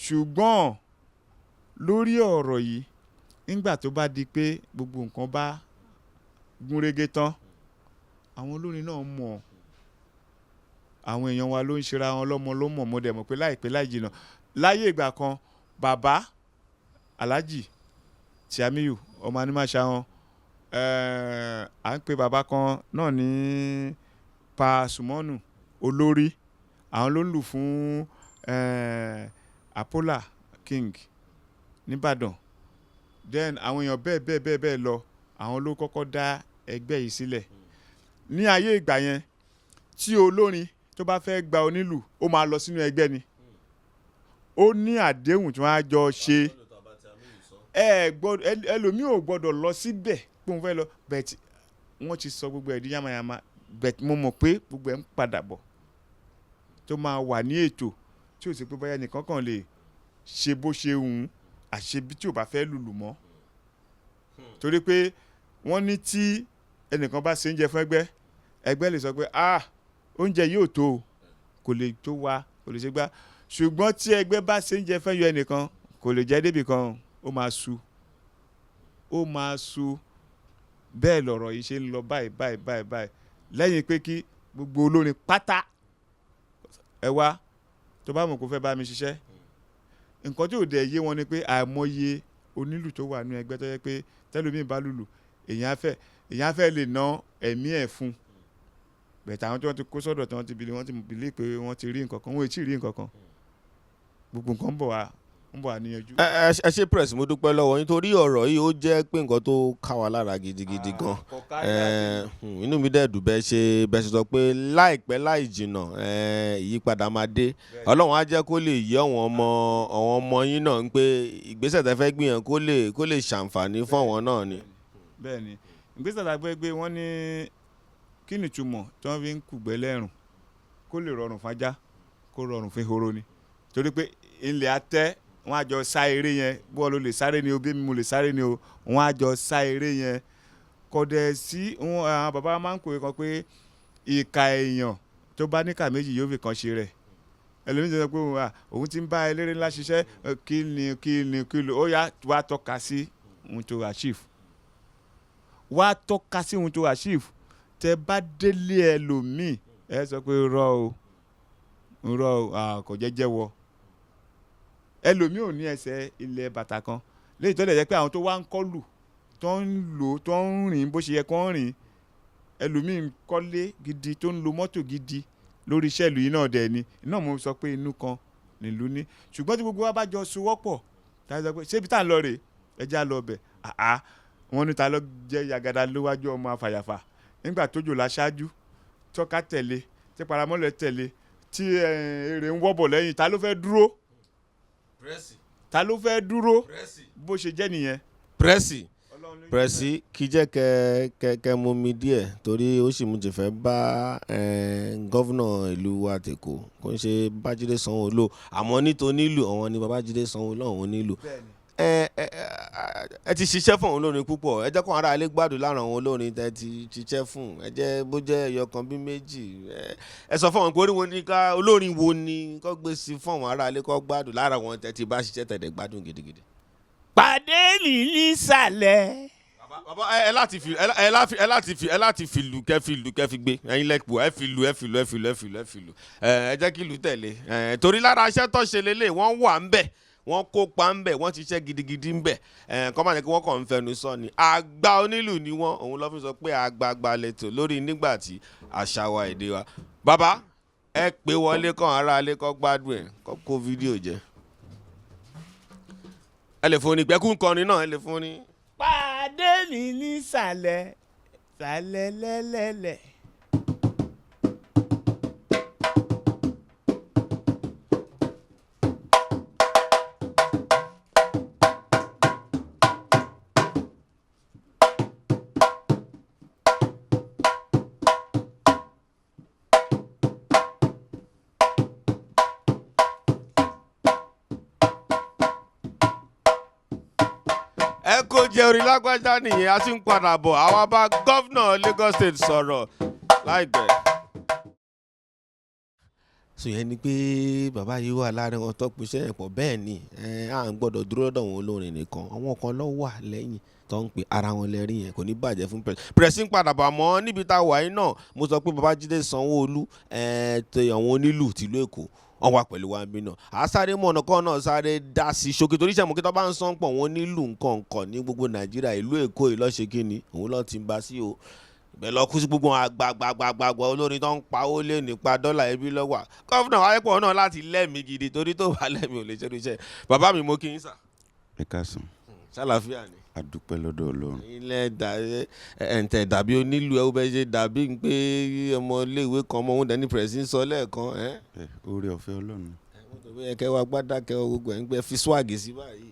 ṣùgbọ́n lórí ọ̀rọ̀ yìí nígbà tó bá di pé gbogbo nǹkan bá gúnrégé tán àwọn olórin náà mọ̀ àwọn èèyàn wa ló ń ṣera wọn lọ́mọ ló mọ̀ mo dẹ̀ mọ̀ pé láìpẹ́ láì jìnnà láyé ìgbà kan bàbá Alhaji Tiamiyu ọmọ Animasha wọn à ń pe bàbá kan náà ní Pasumonu olórí àwọn ló ń lù fún Apola King nìbàdàn then àwọn èèyàn bẹ́ẹ̀ lọ àwọn ló kọ́kọ́ dá ẹgbẹ́ yìí sílẹ̀ ní ayé ìgbà yẹn tí olórin tó bá fẹ́ gba onílù ó máa lọ sínú ẹgbẹ́ ni ó ní àdéhùn tí wọ́n á jọ ṣe ẹlòmíì ò gbọ́dọ̀ lọ síbẹ̀ pé pé òun fẹ́ lọ bẹ̀t wọ́n ti sọ gbogbo ẹ̀ di yamayama bẹ̀t mo mọ̀ pé gbogbo ẹ̀ ń padà bọ̀ tó máa wà ní ètò tí ò sí pé bóyá nìkan kan lè ṣe bó ṣe hùn àṣebí tí ò bá fẹ́ lùlù mọ́ torí pé wọ́n ní tí ẹnìkan bá ṣe oúnjẹ fún ẹgbẹ́ lè sọ pé oúnjẹ yóò tó o kò lè tó wa kò lè ṣe gbá ṣùgbọ́n tí ẹgbẹ́ bá ṣe oúnjẹ fẹ́ yọ ẹnìkan kò lè jẹ́ débì kan ó máa sú bẹ́ẹ̀ lọ̀rọ̀ yìí ṣe ń lọ báyìí lẹ́yìn pé kí gbogbo olórin pátá ẹ wá tó bá mọ̀ kó fẹ́ bá mi ṣiṣẹ́ nǹkan tí ò dẹ̀ yé wọn ni pé àìmọye onílù tó wà nínú ẹgbẹ́ tó yẹ pé tẹ́lómi bá lùlù èèyàn á fẹ́ lè ná ẹ̀mí ẹ̀ fún bẹ̀tẹ̀ àwọn tí wọ́n ti kó sọ́dọ̀ tí wọ́n ti bìlí pé wọ́n ti rí nǹkan kan wọ́n ò tí ì rí nǹkan kan gbogbo nǹkan ń bọ̀ wá níyanjú. ẹ ṣe press mo dúpẹ́ lọ́wọ́ yín torí ọ̀rọ̀ yìí ó jẹ́ pé nǹkan tó ká wa lára gidigidi gan inú mi dẹ̀ dùn bẹ́ẹ̀ ṣe sọ pé láìpẹ́ láì jìnnà ìyípadà máa dé ọlọ́run á jẹ́ kó lè yé àwọn ọmọ yín náà ń pé ìgbésẹ̀ tẹ́ fẹ́ gbìyànjú kó lè ṣàǹfààní fún àwọn náà ni. bẹ́ẹ̀ni ìgbésẹ̀ tàgbẹ́ gbé wọ́n ní kí ni ìtumọ̀ tí wọ́n fi ń kùgbẹ́ lẹ́rùn kó lè rọrùn fájá kó rọrùn fún ehoro ni torí pé ilẹ̀ atẹ́ wọ́n á jọ sá eré yẹn bọ́ọ̀lù lè sáré ni o bí mi mo lè sáré ni o wọ́n á jọ sá eré yẹn kọ̀dẹ̀ sí àwọn bàbá máa ń kòwé kan pé ìka èèyàn tó bá níkà méjì yóò fi kan ṣe rẹ̀ ẹlòmíín ti sọ pé òun ti ń bá eléré ńlá ṣiṣẹ́ kí ni ó yá wá tọ́ka sí ohun tó achieve tẹ bá délé ẹlòmíì ẹ sọ pé rọ o kò jẹ́jẹ́ wọ ẹlòmíì ò ní ẹsẹ̀ ilẹ̀ bàtà kan léyìí tó lè jẹ́ pé àwọn tó wá ń kọlù tó ń lò tó ń rìn bó ṣe yẹ kó ń rìn ẹlòmíì ń kọ́lé gidi tó ń lo mọ́tò gidi lórí iṣẹ́ ìlú yìí náà dẹ̀ ni iná mo sọ pé inú kan nílùú ní ṣùgbọ́n tí gbogbo wa bá jọ sowọ́pọ̀ tá a sọ pé ṣébi tá à ń lọ rè ẹjẹ́ á lọ bẹ̀ wọ́n ní ta ló jẹ́ yagada lówájú ọmọ afàyàfà nígbà tójò láṣáájú tọ́ka tẹ̀lé tí paramọ́lẹ̀ tẹ̀lé tí èrè ń wọ́bọ̀ lẹ́yìn ta ló fẹ́ dúró bó ṣe jẹ́ nìyẹn. pírẹ́sì kí jẹ́ kẹ́ mú mi díẹ̀ torí ó sì mú ti fẹ́ bá gọ́vnà ìlú wa tèkó kò ń ṣe Babájídé Sanwó-Olú àmọ́ nítorí nílùú àwọn ni Babájídé Sanwó-Olú àwọn nílùú ẹ ti ṣiṣẹ́ fún àwọn olórin púpọ̀ ẹ jẹ́ kó ara ilé gbádùn lára àwọn olórin tẹ́ ti ṣiṣẹ́ fún ẹ jẹ́ bó jẹ́ ẹyọ kan bí méjì ẹ sọ fún àwọn pé oríwo ní ká olórin wo ni kó gbé sí fún àwọn ará ilé kó gbádùn lára àwọn tẹ́ ti bá ṣiṣẹ́ tẹ̀lé gbádùn gidigidi. pàdé mi nísàlẹ̀. bàbá ẹ láti fìlù kẹ́ fi gbé ẹ̀yin lẹ́pọ̀ ẹ fìlù ẹ jẹ́ kí ìlú tẹ̀lé torí lára iṣẹ́ tó ṣe lélẹ̀ wọ́n wà ń bẹ̀ wọ́n kópa ń bẹ̀ wọ́n ti ṣe gidigidi ń bẹ̀ kọ́ máa ní kí wọ́n kàn ń fẹnu sọ ni àgbà onílù ni wọ́n òun lọ́ fi sọ pé àgbààgbà lẹ́tọ̀ lórí nígbà tí àṣà wa èdè wa. bàbá ẹ pé wọlé kàn ara alẹ́ kọ́ gbádùn ẹ̀ kọ́ kó fídíò jẹ. ẹ lè fún ni gbẹ́kú kọrin náà ẹ lè fún ni. pàdé mi nísàlẹ̀ sàlẹ̀ lẹ́lẹ́lẹ̀. ẹ kó jẹ orí lágbájá nìyẹn a ti ń padà bọ̀ àwa bá gọ́vnà Lagos State sọ̀rọ̀ láìpẹ́. sọ yẹn ni pé bàbá yìí wà láàrin wọn tó pèsè ẹ̀pọ̀ bẹ́ẹ̀ ni à ń gbọ́dọ̀ dúró lọ́dọ̀ wọn olórin nìkan àwọn kan ló wà lẹ́yìn tó ń pe ara wọn lẹ́rìn yẹn kò ní bàjẹ́ fún pẹ̀rẹ́sì ń padà bọ̀ àmọ́ níbi tá a wà yín náà mo sọ pé Babájídé Sanwó-Olú àwọn onílù tìlú Èkó wọ́n wà pẹ̀lú wa bí náà àsáré mọ̀nà kan náà sáré dá sí ṣókè torí sẹ́mu kí tó bá ń sán pọ̀ wọ́n nílùú nǹkan ní gbogbo Nàìjíríà ìlú Èkó ìlọ́ṣẹ́ kínní òun lọ́ọ́ ti ń bá sí o ìbẹ̀ lọ kú sí gbogbo àgbàgbàgbàgbà olórin tó ń pawó lé nípa dọ́là ẹbí lọ́wọ́ gọ́fúnà wáyépọ̀ náà láti lẹ́mìí gidi torí tó bá lẹ́mìí ò lè ṣe iṣẹ́ bàbá mi mo kí yín sà. ẹ káàsán. ṣàlàfíà ni. adúpẹ́ lọ́dọ̀ Ọlọ́run. ilẹ̀ ẹ̀ǹtẹ̀ dàbí onílù ẹ̀ ó bẹ́ẹ̀ ṣe dàbí pé ọmọ iléèwé kan ọmọ òun dání pẹ̀rẹ̀sì ń sọ lẹ́ẹ̀kan. oore ọ̀fẹ́ Ọlọ́run. ẹ̀kẹ́ wa gbádà kẹ́ gbogbo ẹ̀ ń gbẹ fi swag sí báyìí.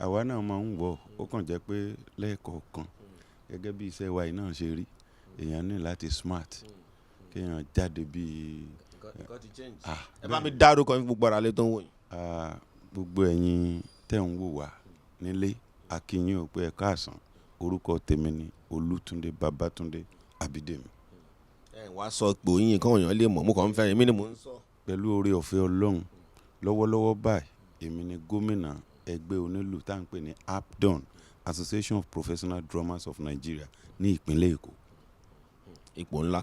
àwa náà máa ń wọ̀ ó kàn jẹ́ pé lẹ́ẹ̀kọ̀ọ̀kan gẹ́gẹ́ bí iṣẹ́ wa yìí náà ṣe rí èèyàn ní láti smart kéèyàn jáde bíi nǹkan ti change. ẹ bá mi dárúkọ fún gbogbo ara lé tó ń wò yín. gbogbo ẹ̀yin tẹ̀ ń wò wá nílé a kí yín ò pé ẹ káàsán orúkọ tèmi ni Olútúndé Babátúndé Abídèmí. ẹ wá sọ pé òyìn kan èèyàn lè mọ̀ mo kàn ń fẹ́ èmi ni mò ń sọ. pẹ̀lú oore ọ̀fẹ́ Ọlọ́run lọ́wọ́lọ́wọ́ báyìí èmi ni gómìnà ẹgbẹ́ onílù tá à ń pè ní APDON, Association of Professional Drummers of Nigeria ní ìpínlẹ̀ Èkó. ipò ńlá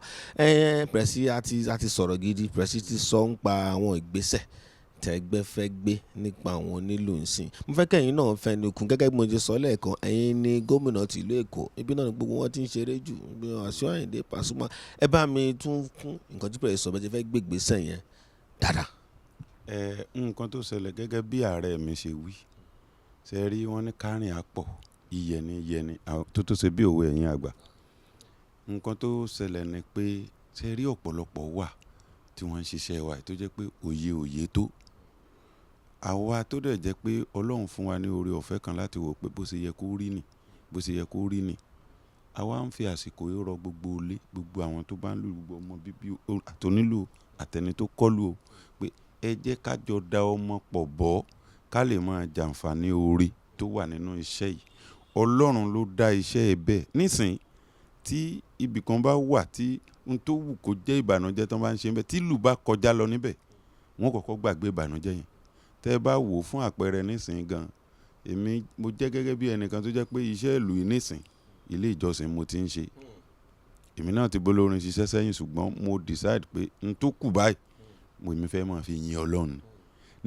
pẹ̀sì àti sọ̀rọ̀ gidi pẹ̀sì ti sọ ń pa àwọn ìgbésẹ̀ tẹ́gbẹ́ fẹ́ gbé nípa àwọn onílù ńsìn. mo fẹ́ kẹ́yìn náà fẹnu kún gẹ́gẹ́ bí mo ṣe sọ lẹ́ẹ̀kan ẹ̀yin ni gómìnà tìlú Èkó ibi náà ni gbogbo wọn ti ń ṣeré jù bí Wasiu Ayinde Pasuma. ẹ bá mi tún kún nǹkan tí pẹ̀sì sọ bẹ́ẹ̀ ti fẹ́ gbé ìgbésẹ̀ yẹn dáadáa. nǹkan tó ṣẹlẹ̀ gẹ́gẹ́ bí ààrẹ mi ṣe wí ṣe rí wọn ní kárìn àpọ̀ iyẹni tó ṣe bí òwe ẹ̀yin àgbà. nǹkan tó ṣẹlẹ̀ ni pé ṣe rí ọ̀pọ̀lọpọ̀ wà tí wọ́n ń ṣiṣẹ́ wa tó jẹ́ pé òye tó àwa tó dẹ̀ jẹ́ pé Ọlọ́run fún wa ní oore ọ̀fẹ́ kan láti wò pé bó ṣe yẹ kó rí ni àwa ń fi àsìkò yìí rọ gbogbo ilé gbogbo àwọn tó bá ń lù gbogbo ọmọ bíbí àtònílù àtẹni tó kọlù o pé ẹ jẹ́ ká jọ da ọmọ pọ̀ bọ́ ká lè máa jàǹfààní oore tó wà nínú iṣẹ́ yìí. Ọlọ́run ló dá iṣẹ́ ẹ bẹ́ẹ̀ nísìnyí tí ibì kan bá wà tí n tó wù kó jẹ́ ìbànújẹ́ tó bá ń ṣe bẹ́ẹ̀ tí ìlú bá kọjá lọ níbẹ̀ wọ́n kọ́kọ́ gbàgbé ìbànújẹ́ yẹn. tẹ́ ẹ bá wò fún àpẹẹrẹ nísìnyí gan mo jẹ́ gẹ́gẹ́ bí ẹnìkan tó jẹ́ pé iṣẹ́ ìlú yìí nísìn ilé ìjọsìn mo ti ń ṣe. èmi náà ti bólórin ṣiṣẹ́ sẹ́yìn ṣùgbọ́n mo decide pé n tó kù báyìí èmi fẹ́ máa fi yin Ọlọ́run.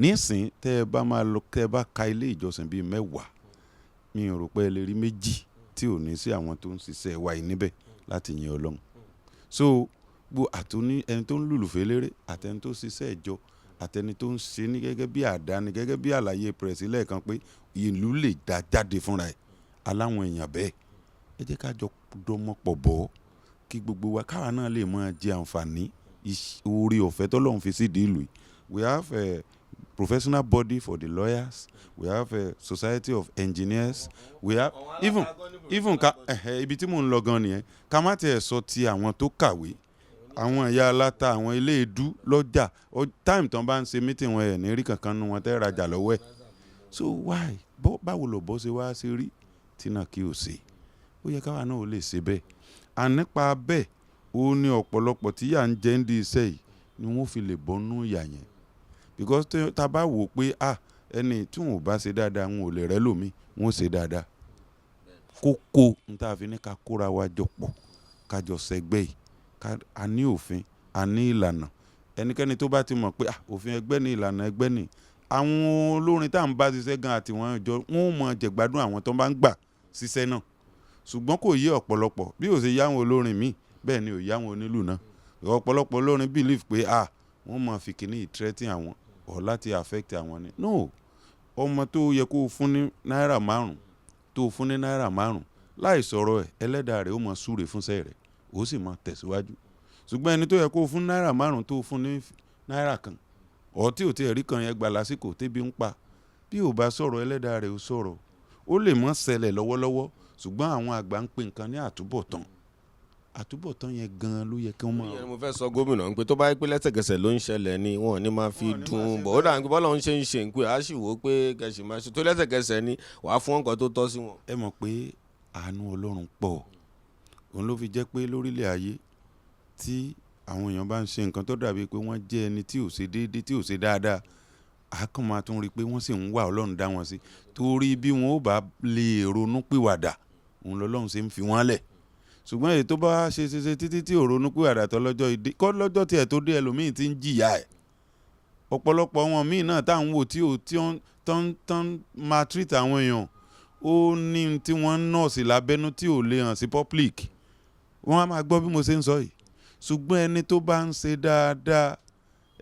nísìn tẹ́ ẹ bá máa lọ tẹ́ ẹ bá ka ilé ìjọsìn bíi 10 mi ò rò pé ẹ lè rí 2 tí ò ní sí àwọn tó ń ṣiṣẹ́ wa yìí níbẹ̀ láti yin Ọlọ́run. so àtúní ẹni tó ń lùlù féléré àtẹni tó ṣiṣẹ́ ìjọ àtẹni tó ń ṣe ní gẹ́gẹ́ bí àdáni gẹ́gẹ́ bí àlàyé pẹ̀rẹ̀sì lẹ́ẹ̀kan pé ìlú lè dá jáde fúnra ẹ̀ aláwọn èèyàn bẹ́ẹ̀ ẹ jẹ́ ká jọ dọmọ pọ̀ bọ́ kí gbogbo wa káwa náà lè máa jẹ àǹfààní oore ọ̀fẹ́ tọ́lọ́run fi sídìí ìlú yìí. we have a professional body for the lawyers, we have a society of engineers, we have even ibi tí mò ń lọ gan nìyẹn ká má tiẹ̀ sọ ti àwọn tó kàwé àwọn ìyá aláta àwọn ilé ìdú lọ́jà time tán bá ń ṣe meeting wọn ẹ̀ ní rí kankan nu wọn tẹ́ rajà lọ́wọ́ ẹ̀. so why báwo lọ bọ́ ṣe wá ṣe rí tí náà kí o ṣe ó yẹ káwa náà ó lè ṣe bẹ́ẹ̀. nípa bẹ́ẹ̀ ó ní ọ̀pọ̀lọpọ̀ tí yà ń jẹ́ ń di iṣẹ́ yìí ni wọ́n fi lè bọ́nú ìyà yẹn because tá a bá wò pé ẹni tí wọn ò bá ṣe dáadáa wọn ò lè rẹ́ lómi wọn ò ṣe dáadáa. kókó n tá a fi ní ká kóra wa jọ pọ̀ ká jọ ṣẹgbẹ́ yìí a ní òfin a ní ìlànà ẹnikẹ́ni tó bá ti mọ̀ pé òfin ẹgbẹ́ ní ìlànà ẹgbẹ́ ní àwọn olórin tá à ń bá ṣiṣẹ́ gan àti wọn jọ wọn ò mọ jẹ̀gbádùn àwọn tó bá ń gbà ṣiṣẹ́ náà ṣùgbọ́n kò yé ọ̀pọ̀lọpọ̀ bí ó ṣe yá àwọn olórin míì bẹ́ẹ̀ ni ò yá àwọn onílù náà ọ̀pọ̀lọpọ̀ olórin believe pé wọ́n mọ̀ fi kìíní threaten àwọn ọ̀ láti affect àwọn ni no ọmọ tó yẹ kó fún ní náírà 5 tó fún ní náírà 5 láì sọ̀rọ̀ ẹ̀ ẹlẹ́dàá rẹ̀ ó mọ súre fúnṣẹ́ rẹ̀ ó sì máa tẹ̀síwájú ṣùgbọ́n ẹni tó yẹ kó fún náírà 5 tó fún ní náírà kan tí ò tí ẹ̀rí kan yẹn gba lásìkò tébi ń pa bí ò bá sọ̀rọ̀ ẹlẹ́dàá rẹ̀ ó sọ̀rọ̀ ó lè mọ́ ṣẹlẹ̀ lọ́wọ́lọ́wọ́ ṣùgbọ́n àwọn àgbà ń pè nǹkan ní àtúbọ̀tán yẹn gan-an ló yẹ kí wọ́n máa. ìyẹn mo fẹ́ sọ gómìnà ń pé tó bá yẹ pé lẹ́sẹ̀kẹsẹ̀ ló ń ṣẹlẹ̀ ni wọn ò ní máa fi dùn bọ̀ ó dà ń pé bọ́lá ń ṣe ń pé a sì wò ó pé kẹsì máa ṣe tó lẹ́sẹ̀kẹsẹ̀ ni wàá fún nǹkan tó tọ́ sí wọn. ẹ mọ̀ pé àánú Ọlọ́run pọ̀ òun ló fi jẹ́ pé lórílẹ̀ ayé tí àwọn èèyàn bá ń ṣe nǹkan tó dàbí pé wọ́n jẹ́ ẹni tí ò ṣe déédéé tí ò ṣe dáadáa a kàn máa tún rí i pé wọ́n sì ń wá Ọlọ́run dá wọn sí torí bí wọn ò bá lè ronú pìwàdà òun lọ́lọ́run ṣe ń fi wọ́n lẹ̀ ṣùgbọ́n èyí tó bá ṣe títí tí ò ronú pìwàdà tó lọ́jọ́ tiẹ̀ tó dé ẹlòmíì ti ń jìyà ẹ̀ ọ̀pọ̀lọpọ̀ wọn míì náà tá à ń wò tí tán máa treat àwọn èèyàn ó ní tí wọ́n ń nọ́ọ̀sì lábẹ́nú tí ò lè hàn sí public wọ́n á máa gbọ́ bí mo ṣe ń sọ yìí ṣùgbọ́n ẹni tó bá ń ṣe dáadáa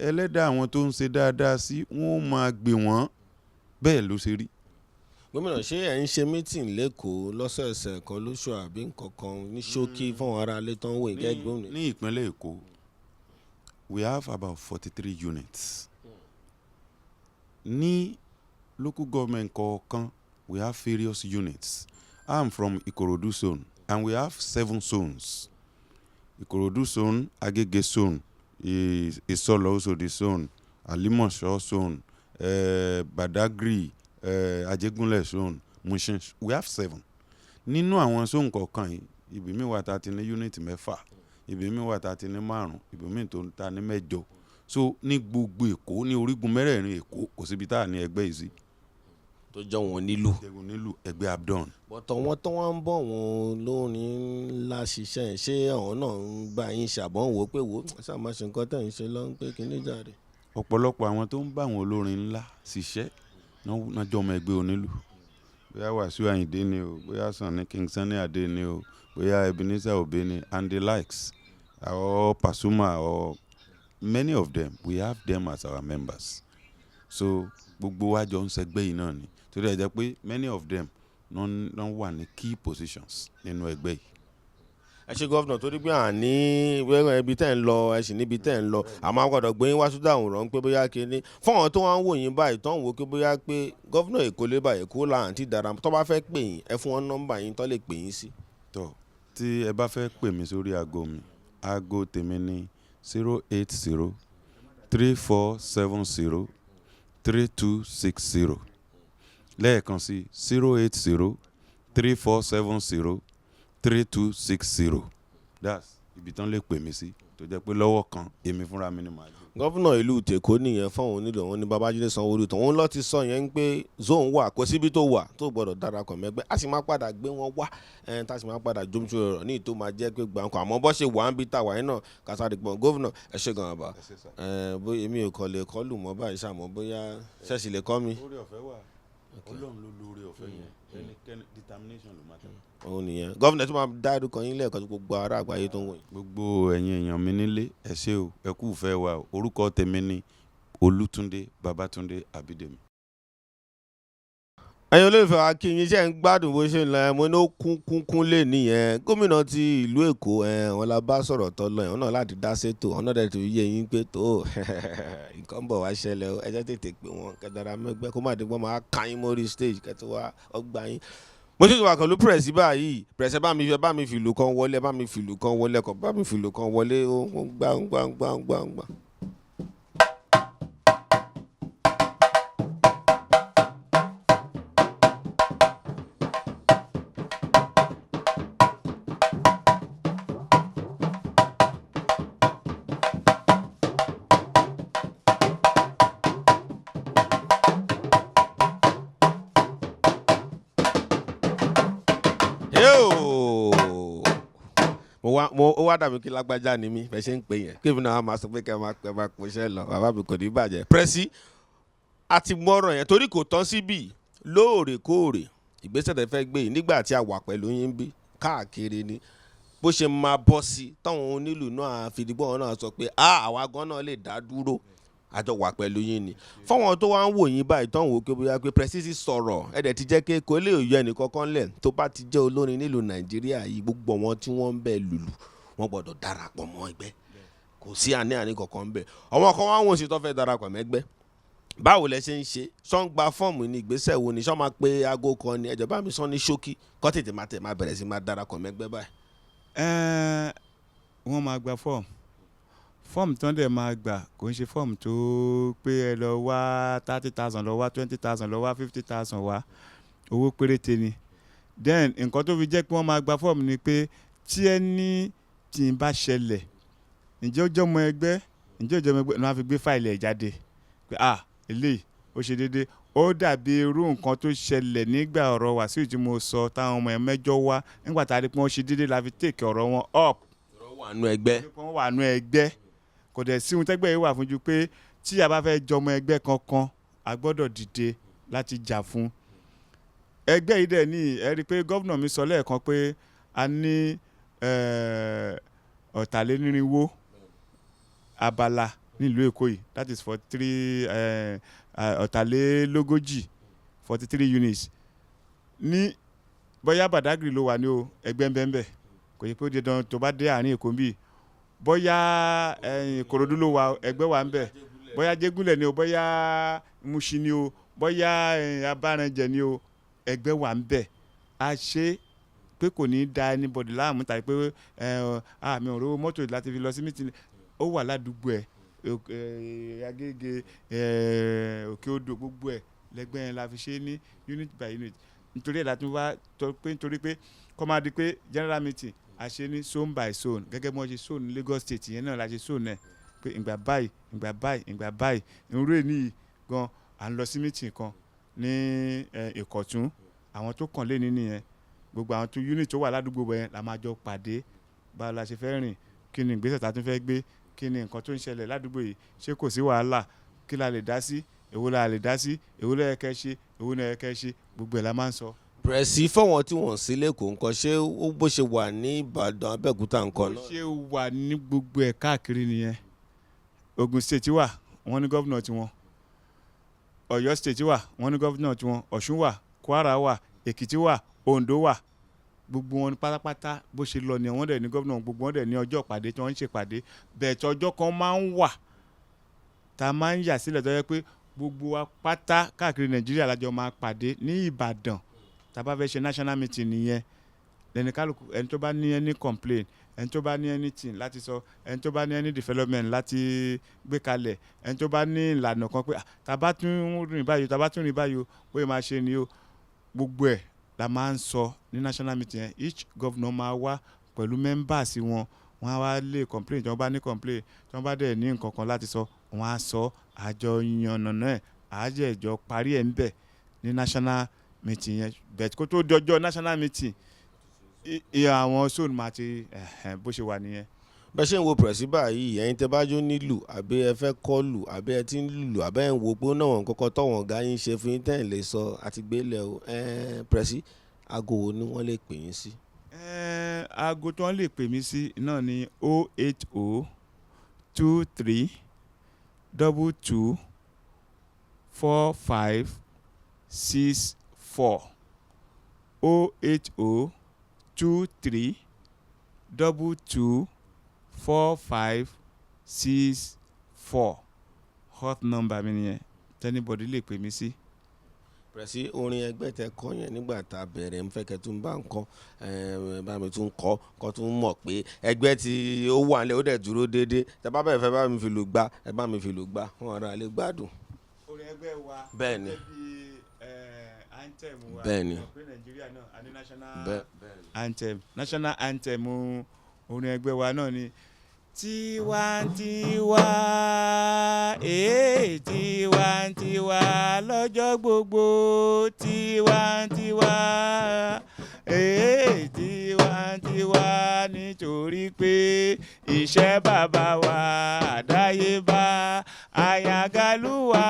ẹlẹ́dàá àwọn tó ń ṣe dáadáa sí wọ́n máa gbè wọ́n bẹ́ẹ̀ ló ṣe rí. gómìnà ṣé ẹ̀ ń ṣe mítìn lẹ́kọ̀ọ́ lọ́sẹ̀ẹ̀sẹ̀ kan lóṣù àbí nǹkankan ní ṣókí fún àwọn ará ilé tó ń wò ìgẹ́ gómìnà. ní ìpínlẹ̀ Èkó we have about 43 units ní local government kọ̀ọ̀kan we have various units. I'm from Ikorodu zone and we have 7 zones. Ikorodu zone, Agege zone, Isolo Osodi zone, Alimosho zone, Badagry, Ajegunle zone, Mushin. We have 7. Nínú àwọn zone kọ̀ọ̀kan yìí, ibi mi wà tá ti ní unit 6, ibi mi wà tá ti ní 5, ibi mi tó ń ta ní 8. So ní gbogbo Èkó, ní orígun mẹ́rẹ̀ẹ̀rin Èkó, kò síbi tá ní ẹgbẹ́ yìí sí. tó jẹ́ wọn nílùú. Jẹ́gun nílùú ẹgbẹ́ Abdon. bọ̀tọ̀ wọn tó wọ́n ń bọ̀ wọn lórin ńlá ṣiṣẹ́ yẹn ṣé àwọn náà ń bá yín ṣàbọ̀n wò pé wò ó ṣáà máa ṣe nǹkan tẹ̀ ń ṣe lọ́n pé kí ní jàre. Ọ̀pọ̀lọpọ̀ àwọn tó ń bá àwọn olórin ńlá ṣiṣẹ́ náà jọ ọmọ ẹgbẹ́ onílù. Bóyá Wàsíù Àyìndé ni o, bóyá Sunny King Sunny Adé ni o, bóyá Ebenezer Obey ni, and the likes, or Pasuma, or many of them, we have them as our members. So gbogbo wa jọ ń ṣẹgbẹ́ yìí náà ni. Torí ẹ jẹ́ pé many of them non wà ní key positions nínú ẹgbẹ́ yìí. ẹ ṣe gọ́vnà torí pé àní wẹ́rẹ́ ibi tẹ́ ń lọ ẹ sì níbi tẹ́ ń lọ àmọ́ àgbàdo gbé yín wá sódà àwòrán pé bóyá kíní fún àwọn tó wá ń wò yín báyìí tó ń wò pé bóyá pé gọ́vnà Èkó lé báyìí Èkó là ń ti dára tó bá fẹ́ pè yín ẹ fún wọn nọ́mbà yín tó lè pè yín sí. Tó tí ẹ bá fẹ́ pè mí sórí aago mi, aago tèmi ní 080 3470 3260. Lẹ́ẹ̀kan sí 080 3470 3260. That's ibi tán lè pè mí sí tó jẹ́ pé lọ́wọ́ kan èmi fúnra mi ni màá gbé. gọ́vnà ìlú Èkó nìyẹn fáwọn onílù wọn ní Babájídé Sanwó-Olú tó wọn lọ ti sọ yẹn pé zone wà kò síbi tó wà tó gbọdọ̀ darapọ̀ mẹ́gbẹ́ a sì máa padà gbé wọn wá tá a sì máa padà jómṣu ọ̀rọ̀ ní ìtò máa jẹ́ pé gbàǹkọ àmọ́ bọ́ ṣe wà ń bí tàwa yẹn náà kásáré gbọ̀n gọ́vnà ẹ ṣe gan àbá bóyá èmi ò kọ́ lè kọ́ lù mọ́ báyìí sàmọ́ bóyá ṣẹ́ẹ̀ṣì lè kọ́ mi. Oore ọ̀fẹ́ wà, Ọlọ́run ló lóore ọ̀fẹ́ yẹn, ẹnikẹ́ni determination ló máa tẹ̀. òun nìyẹn gọ́vnà tó máa dá ẹrúkọ yín lẹ́ẹ̀kan tó gbogbo ará àgbáyé tó ń wò yín. Gbogbo ẹ̀yin èèyàn mi nílé ẹ ṣé o, ẹ kú ìfẹ́ wa o. Orúkọ tèmi ni Olútúndé Babátúndé Abídèmí. ẹ̀yin olólùfẹ́ wa kí yín ṣe ń gbádùn bó ṣe ń lọ ẹ̀ mo ní ó kún lé nìyẹn gómìnà ti ìlú Èkó wọn la bá sọ̀rọ̀ tọ́ lọ ẹ̀ wọn náà láti dá sétò wọn náà dẹ̀ tó yé yín pé tó nǹkan bọ̀ wá ṣẹlẹ̀ o ẹ jẹ́ tètè pé wọn kẹdàrà mẹ́gbẹ́ kó má dé gbọ́n máa ka yín mórí stage kẹtù wá ọgbà yín. mo ti wà pẹ̀lú pẹ̀rẹ̀sì báyìí pẹ̀rẹ̀sì bá mi fìlù kan wọlé bá mi fìlù kan wọlé kọ bá mi fìlù kan wọlé ó gbà. ó wá dàbí kí lágbájá ni mí bẹ́ẹ̀ ṣe ń pè yẹn kí èmi náà máa sọ pé kẹ́ ẹ máa pèsè lọ bàbá mi kò ní bàjẹ́. pẹ́rẹ́sì àti mọ́rọ̀ yẹn torí kò tán síbí lóòrèkóòrè ìgbésẹ̀ tẹ́ fẹ́ gbé yìí nígbà tí a wà pẹ̀lú yín bí káàkiri ni bó ṣe máa bọ́ sí táwọn onílù náà fìdígbọ́ náà sọ pé àwa gan náà lè dá dúró àjọ wà pẹ̀lú yín ni fáwọn tó wá ń wò yín báyìí tán wò ó pé bóyá pé pẹ́rẹ́sì sọ̀rọ̀ ẹ̀dẹ̀ ti jẹ́ pé kò lè yọ ẹnìkankan lẹ̀ tó bá ti jẹ́ olórin nílùú Nàìjíríà yìí gbogbo wọn tí wọ́n ń bẹ lùlù wọ́n gbọ́dọ̀ darapọ̀ mọ́ ẹgbẹ́ kò sí àní kankan ń bẹ àwọn kan wá wọ́n sì tó fẹ́ darapọ̀ mẹ́gbẹ́ báwo lẹ ṣe ń ṣe ṣọ́n gba fọ́ọ̀mù ní ìgbésẹ̀ wo ni ṣọ́n máa pe aago kan ni ẹ̀jọ̀ bá mi sọ ní ṣókí kọ́ tètè máa bẹ̀rẹ̀ sí máa darapọ̀ mẹ́gbẹ́ báyìí. Wọ́n máa gba fọ́ọ̀mù tán dẹ̀ máa gbà kò ń ṣe fọ́ọ̀mù tó pé ẹ lọ wá 30,000 lọ wá 20,000 lọ wá 50,000 wá owó péréte ni then nǹkan tó fi jẹ́ pé wọ́n máa gba fọ́ọ̀mù ni pé tí ẹni tí ń bá ṣẹlẹ̀ ǹjẹ́ ó jọmọ ẹgbẹ́ ni wọ́n á fi gbé fáìlì ẹ̀ jáde pé eléyìí ó ṣe déédéé ó dàbí irú nǹkan tó ṣẹlẹ̀ nígbà ọ̀rọ̀ Wàsíù tí mo sọ táwọn ọmọ ẹ̀ mẹ́jọ wá nígbà tá a rí pé wọ́n ṣe déédéé la fi take ọ̀rọ̀ wọn up. wọ́n wà nú ẹgbẹ́ kò dẹ̀ sí ohun tẹ́gbẹ́ yìí wà fún ju pé tí a bá fẹ́ jọmọ ẹgbẹ́ kankan a gbọ́dọ̀ dìde láti jà fún. ẹgbẹ́ yìí dẹ̀ ní ẹ rí i pé gómìnà mi sọ lẹ́ẹ̀kan pé a ní ọ̀tàlénírínwó abala nílùú Èkó yìí that is 43 ọ̀tàlélógójì 43 units ní bóyá Badagry ló wà ní o ẹgbẹ́ ń bẹ́ẹ̀ kò yẹ pé ó di dandan tó bá dé àárín Èkó bíi bóyá Ìkòròdú ló wà ẹgbẹ́ wà ń bẹ̀ bóyá Jégúnlẹ̀ ni o bóyá Mushin ni o bóyá Abáranjẹ ni o ẹgbẹ́ wà ń bẹ̀ a ṣe pé kò ní da anybody láàmú tàbí pé mi ò rówó mọ́tò láti fi lọ sí meeting ó wà ládùúgbò ẹ̀ Agége Òkè Odò gbogbo ẹ̀ lẹ́gbẹ́ yẹn la fi ṣe ní unit by unit nítorí ẹ̀ láti wá nítorí pé kọ́ máa di pé general meeting a ṣe ní zone by zone gẹ́gẹ́ bí wọ́n ṣe zone ní Lagos State yẹn náà la ṣe zone ẹ̀ pé ìgbà báyìí irú ẹ̀ níyì gan à ń lọ sí meeting kan ní Ìkọ̀tún àwọn tó kàn lé ní nìyẹn gbogbo àwọn tó unit tó wà ládùúgbò yẹn la máa jọ pàdé báwo la ṣe fẹ́ rìn kí ni ìgbésẹ̀ tá a tún fẹ́ gbé kí ni nǹkan tó ń ṣẹlẹ̀ ládùúgbò yìí ṣé kò sí wàhálà kí la lè dá sí èwo la lè dá sí èwo ló yẹ kẹ́ ṣe èwo ló yẹ kẹ́ ṣe gbogbo ẹ̀ la máa ń sọ. Pressy fọwọ́n tí wọ́n sí lẹ́kọ̀ọ́ nǹkan ṣé ó bó ṣe wà ní Ìbàdàn Abẹ́òkúta nǹkan náà. bó ṣe wà ní gbogbo ẹ̀ káàkiri nìyẹn Ògùn state wà wọ́n ní gọ́vnọ̀ tiwọn Ọ̀yọ́ state wà wọ́n ní gọ́vnọ̀ tiwọn Ọ̀ṣun wà Kwara wà Èkìtì wà Oǹdó wà gbogbo wọn pátápátá bó ṣe lọ ni wọ́n dẹ̀ ní gọ́vnọ̀ gbogbo wọn dẹ̀ ní ọjọ́ ìpàdé tí wọ́n ń ṣèpàdé bẹ́ẹ̀ tí ọjọ́ kan máa ń wà tá a máa ń yà sílẹ̀ tó yẹ pé gbogbo wa pátá káàkiri Nàìjíríà lájọ máa pàdé ní Ìbàdàn tá a bá fẹ́ ṣe national meeting nìyẹn lẹ́ni kálukú ẹni tó bá ní any complaint ẹni tó bá ní anything láti sọ ẹni tó bá ní any development láti gbé kalẹ̀ ẹni tó bá ní ìlànà kan pé tá a bá tún rìn báyìí o bóyá máa ṣe ni o gbogbo ẹ̀ la máa ń sọ ní national meeting yẹn each governor máa wá pẹ̀lú members wọn á wá lè complain tí wọ́n bá ní complain tí wọ́n bá dẹ̀ ní nǹkan kan láti sọ wọ́n á sọ àjọ yànnàná ẹ̀ àjẹjọ parí ẹ̀ ń bẹ̀ ní national meeting yẹn bẹ̀ẹ̀ kó tó di ọjọ́ national meeting àwọn zone máa ti bó ṣe wà nìyẹn. bẹ́ẹ̀ ṣe ń wo Pressy báyìí ẹ̀yin tẹ́ bá jó nílù àbí ẹ fẹ́ kọ́ lù àbí ẹ ti ń lùlù àbí ẹ ń wo pé ó náà wọn kọ́kọ́ tọ̀wọ̀n ọ̀gá yín ṣe fún yín tẹ́ ẹ̀ lè sọ àti gbélé o Pressy aago wo ni wọ́n lè pè yín sí. aago tí wọ́n lè pè mí sí náà ni 080 23 22 45 64 080 23 22 45 64 hot number mi nìyẹn tẹ́nibọ̀dì lè pè mí sí. Pressy orin ẹgbẹ́ tẹ kọ yẹn nígbà tá a bẹ̀rẹ̀ ń fẹ́ kẹ́ tún bá ń kọ́ bá mi tún kọ́ tún mọ̀ pé ẹgbẹ́ tí ó wà nílẹ̀ ó dẹ̀ dúró déédéé tẹ bá bẹ̀rẹ̀ fẹ́ bá mi fi lù gbá ẹ bá mi fi lù gbá wọn ara lè gbádùn. orin ẹgbẹ́ wa bẹ́ẹ̀ ni anthem wa bẹ́ẹ̀ ni pé Nàìjíríà náà a ní national anthem orin ẹgbẹ́ wa náà ni tiwantiwa tiwantiwa lọ́jọ́ gbogbo tiwantiwa tiwantiwa nítorí pé iṣẹ́ bàbá wa àdáyébá àyàngalúwa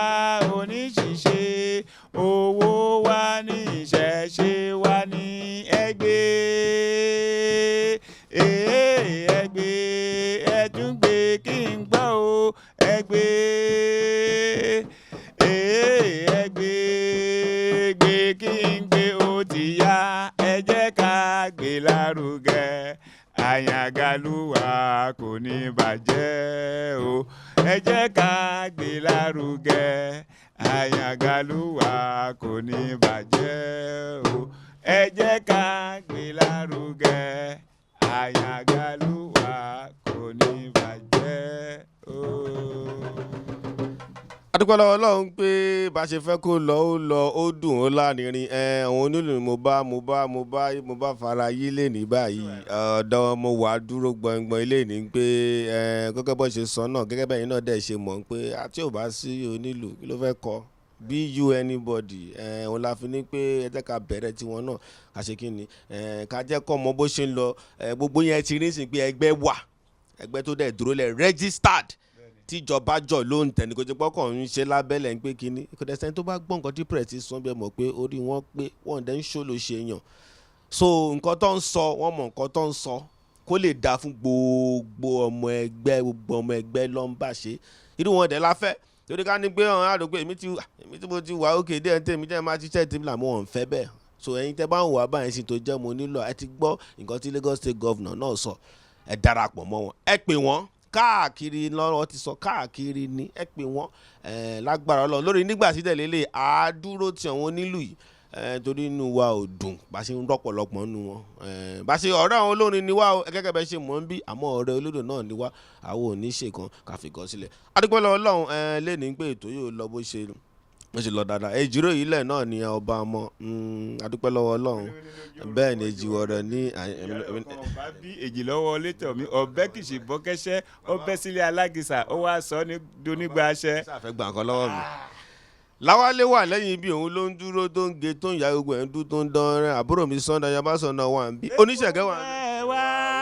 oníṣìṣe owó wa ní ìṣẹ̀ṣe wa ní ẹgbẹ́ ẹ̀dúngbé kí n gbọ́ o ẹgbẹ́ gbé kí n gbé o ti yá ẹ jẹ́ ká gbé lárugẹ àyàngalúwa kò ní bàjẹ́ o ẹ jẹ́ ká gbé lárugẹ àyàngalúwa kò ní bàjẹ́ o ẹ jẹ́ ká gbé lárugẹ àyàngalúwa kò ní bàjẹ́ o. adúpẹ́ lọ́wọ́ Ọlọ́run pé bá ṣe fẹ́ kó lọ ó lọ ó dùn ó lárinrin àwọn onílù mo bá fara yí lé ní báyìí ọ̀dọ́ mo wà dúró gbọ̀ngbọ̀n ilé ní pé gẹ́gẹ́ bó ṣe sọ náà gẹ́gẹ́ bẹ́ẹ̀ náà dẹ̀ ṣe mọ̀ pé àti ò bá sí onílù kí ló fẹ́ kọ́ bí you anybody òun la fi ní pé ẹ jẹ́ ká bẹ̀rẹ̀ tiwọn náà ká ṣe kí ni ká jẹ́ kọ́ mọ bó ṣe ń lọ gbogbo yẹn ti rí sí pé ẹgbẹ́ wà ẹgbẹ́ tó dẹ̀ dúró lẹ̀ registered tíjọba jọ ló ń tẹ̀lé kó jẹ́ pọ́kàn ń ṣe lábẹ́lẹ̀ ń pé kínní kò dẹ̀ sẹ́ni tó bá gbọ́ nǹkan tí Pressy sọ bẹ́ẹ̀ mọ̀ pé orí wọn pé wọ́n dẹ̀ ń ṣó ló ṣe yàn so nǹkan tó ń sọ wọ́n mọ̀ nǹkan tó ń sọ kó lè dáa fún gbogbo ọmọ ẹgbẹ́ ló ń bá ṣe irú wọn dẹ̀ la fẹ́ torí ká ní pé ọ̀hún àdógbò èmi tí mo ti wà ókè díẹ̀ tèmi jẹ́ máa ṣiṣẹ́ tèmi làwọn ò ń fẹ́ bẹ́ẹ̀ so ẹ̀yin tẹ́ bá ń wà báyìí sí tó jẹ́ mo nílò ẹ ti gbọ́ nǹkan tí Lagos State Governor náà sọ ẹ darapọ̀ mọ́ wọn ẹ pè wọ́n káàkiri lọ́rọ̀ ti sọ káàkiri ní ẹ pè wọ́n lágbára Ọlọ́run lórí nígbà tí tẹ̀lé lè àádúró tí àwọn onílù yìí torí inú wa ò dùn bá ṣe ń rọ́pọ̀lọpọ̀ nínú wọn bá ṣe ọ̀rẹ́ àwọn olórin ni wá gẹ́gẹ́ bẹ́ẹ̀ ṣe mọ̀ ń bí àmọ́ ọ̀rẹ́ olódò náà ni wá àwọn ò ní ṣe kan káfíkan sílẹ̀ adúpẹ́ lọ́wọ́ Ọlọ́run lè ní pé ètò yóò lọ bó ṣe lọ dáadáa èjìrò yìí lẹ̀ náà ni ọba ọmọ adúpẹ́ lọ́wọ́ Ọlọ́run bẹ́ẹ̀ ni èjìwọ̀ rẹ̀ ní. ọba bí èjì lọ́wọ́ létọ̀ mi ọbẹ̀ kì í ṣe bọ́kẹ́ṣẹ́ ọbẹ̀ sílé alágìsà ó wá sọ ní donígbà aṣẹ́. sáfẹ́ gbà nǹkan lọ́wọ́ mi. Láwálé wà lẹ́yìn ibi òun ló ń dúró tó ń ge tó ń ya gbogbo ẹ̀ ń dún tó ń dán rẹ́ àbúrò mi Sunday Yabasana wà ń bí oníṣẹ̀gẹ́ wà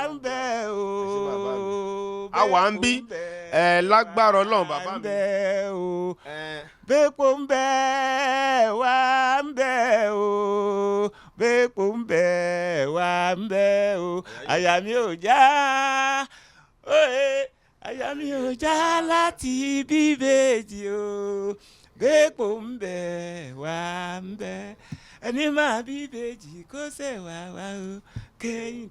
ń bí. a wà ń bí lágbára Ọlọ́run bàbá mi. bẹ́ẹ̀pọ̀ ń bẹ wá ń bẹ o bẹ́ẹ̀pọ̀ ń bẹ wá ń bẹ o àyà mi ò já àyà mi ò já láti bíbèjì o bẹ́ẹ̀pọ̀ ń bẹ wá ń bẹ ẹni máa bíbèjì kó ṣe wá wá o kẹ́yìn.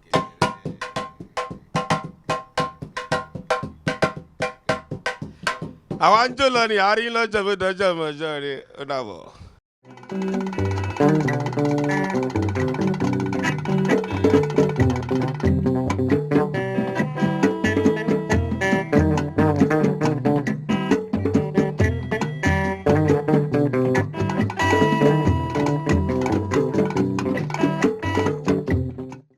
àwa ń jó lọ ní àárín lọ́jọ́ mi dọ́jọ́ mi ọjọ́ rẹ̀ ó dàbọ̀.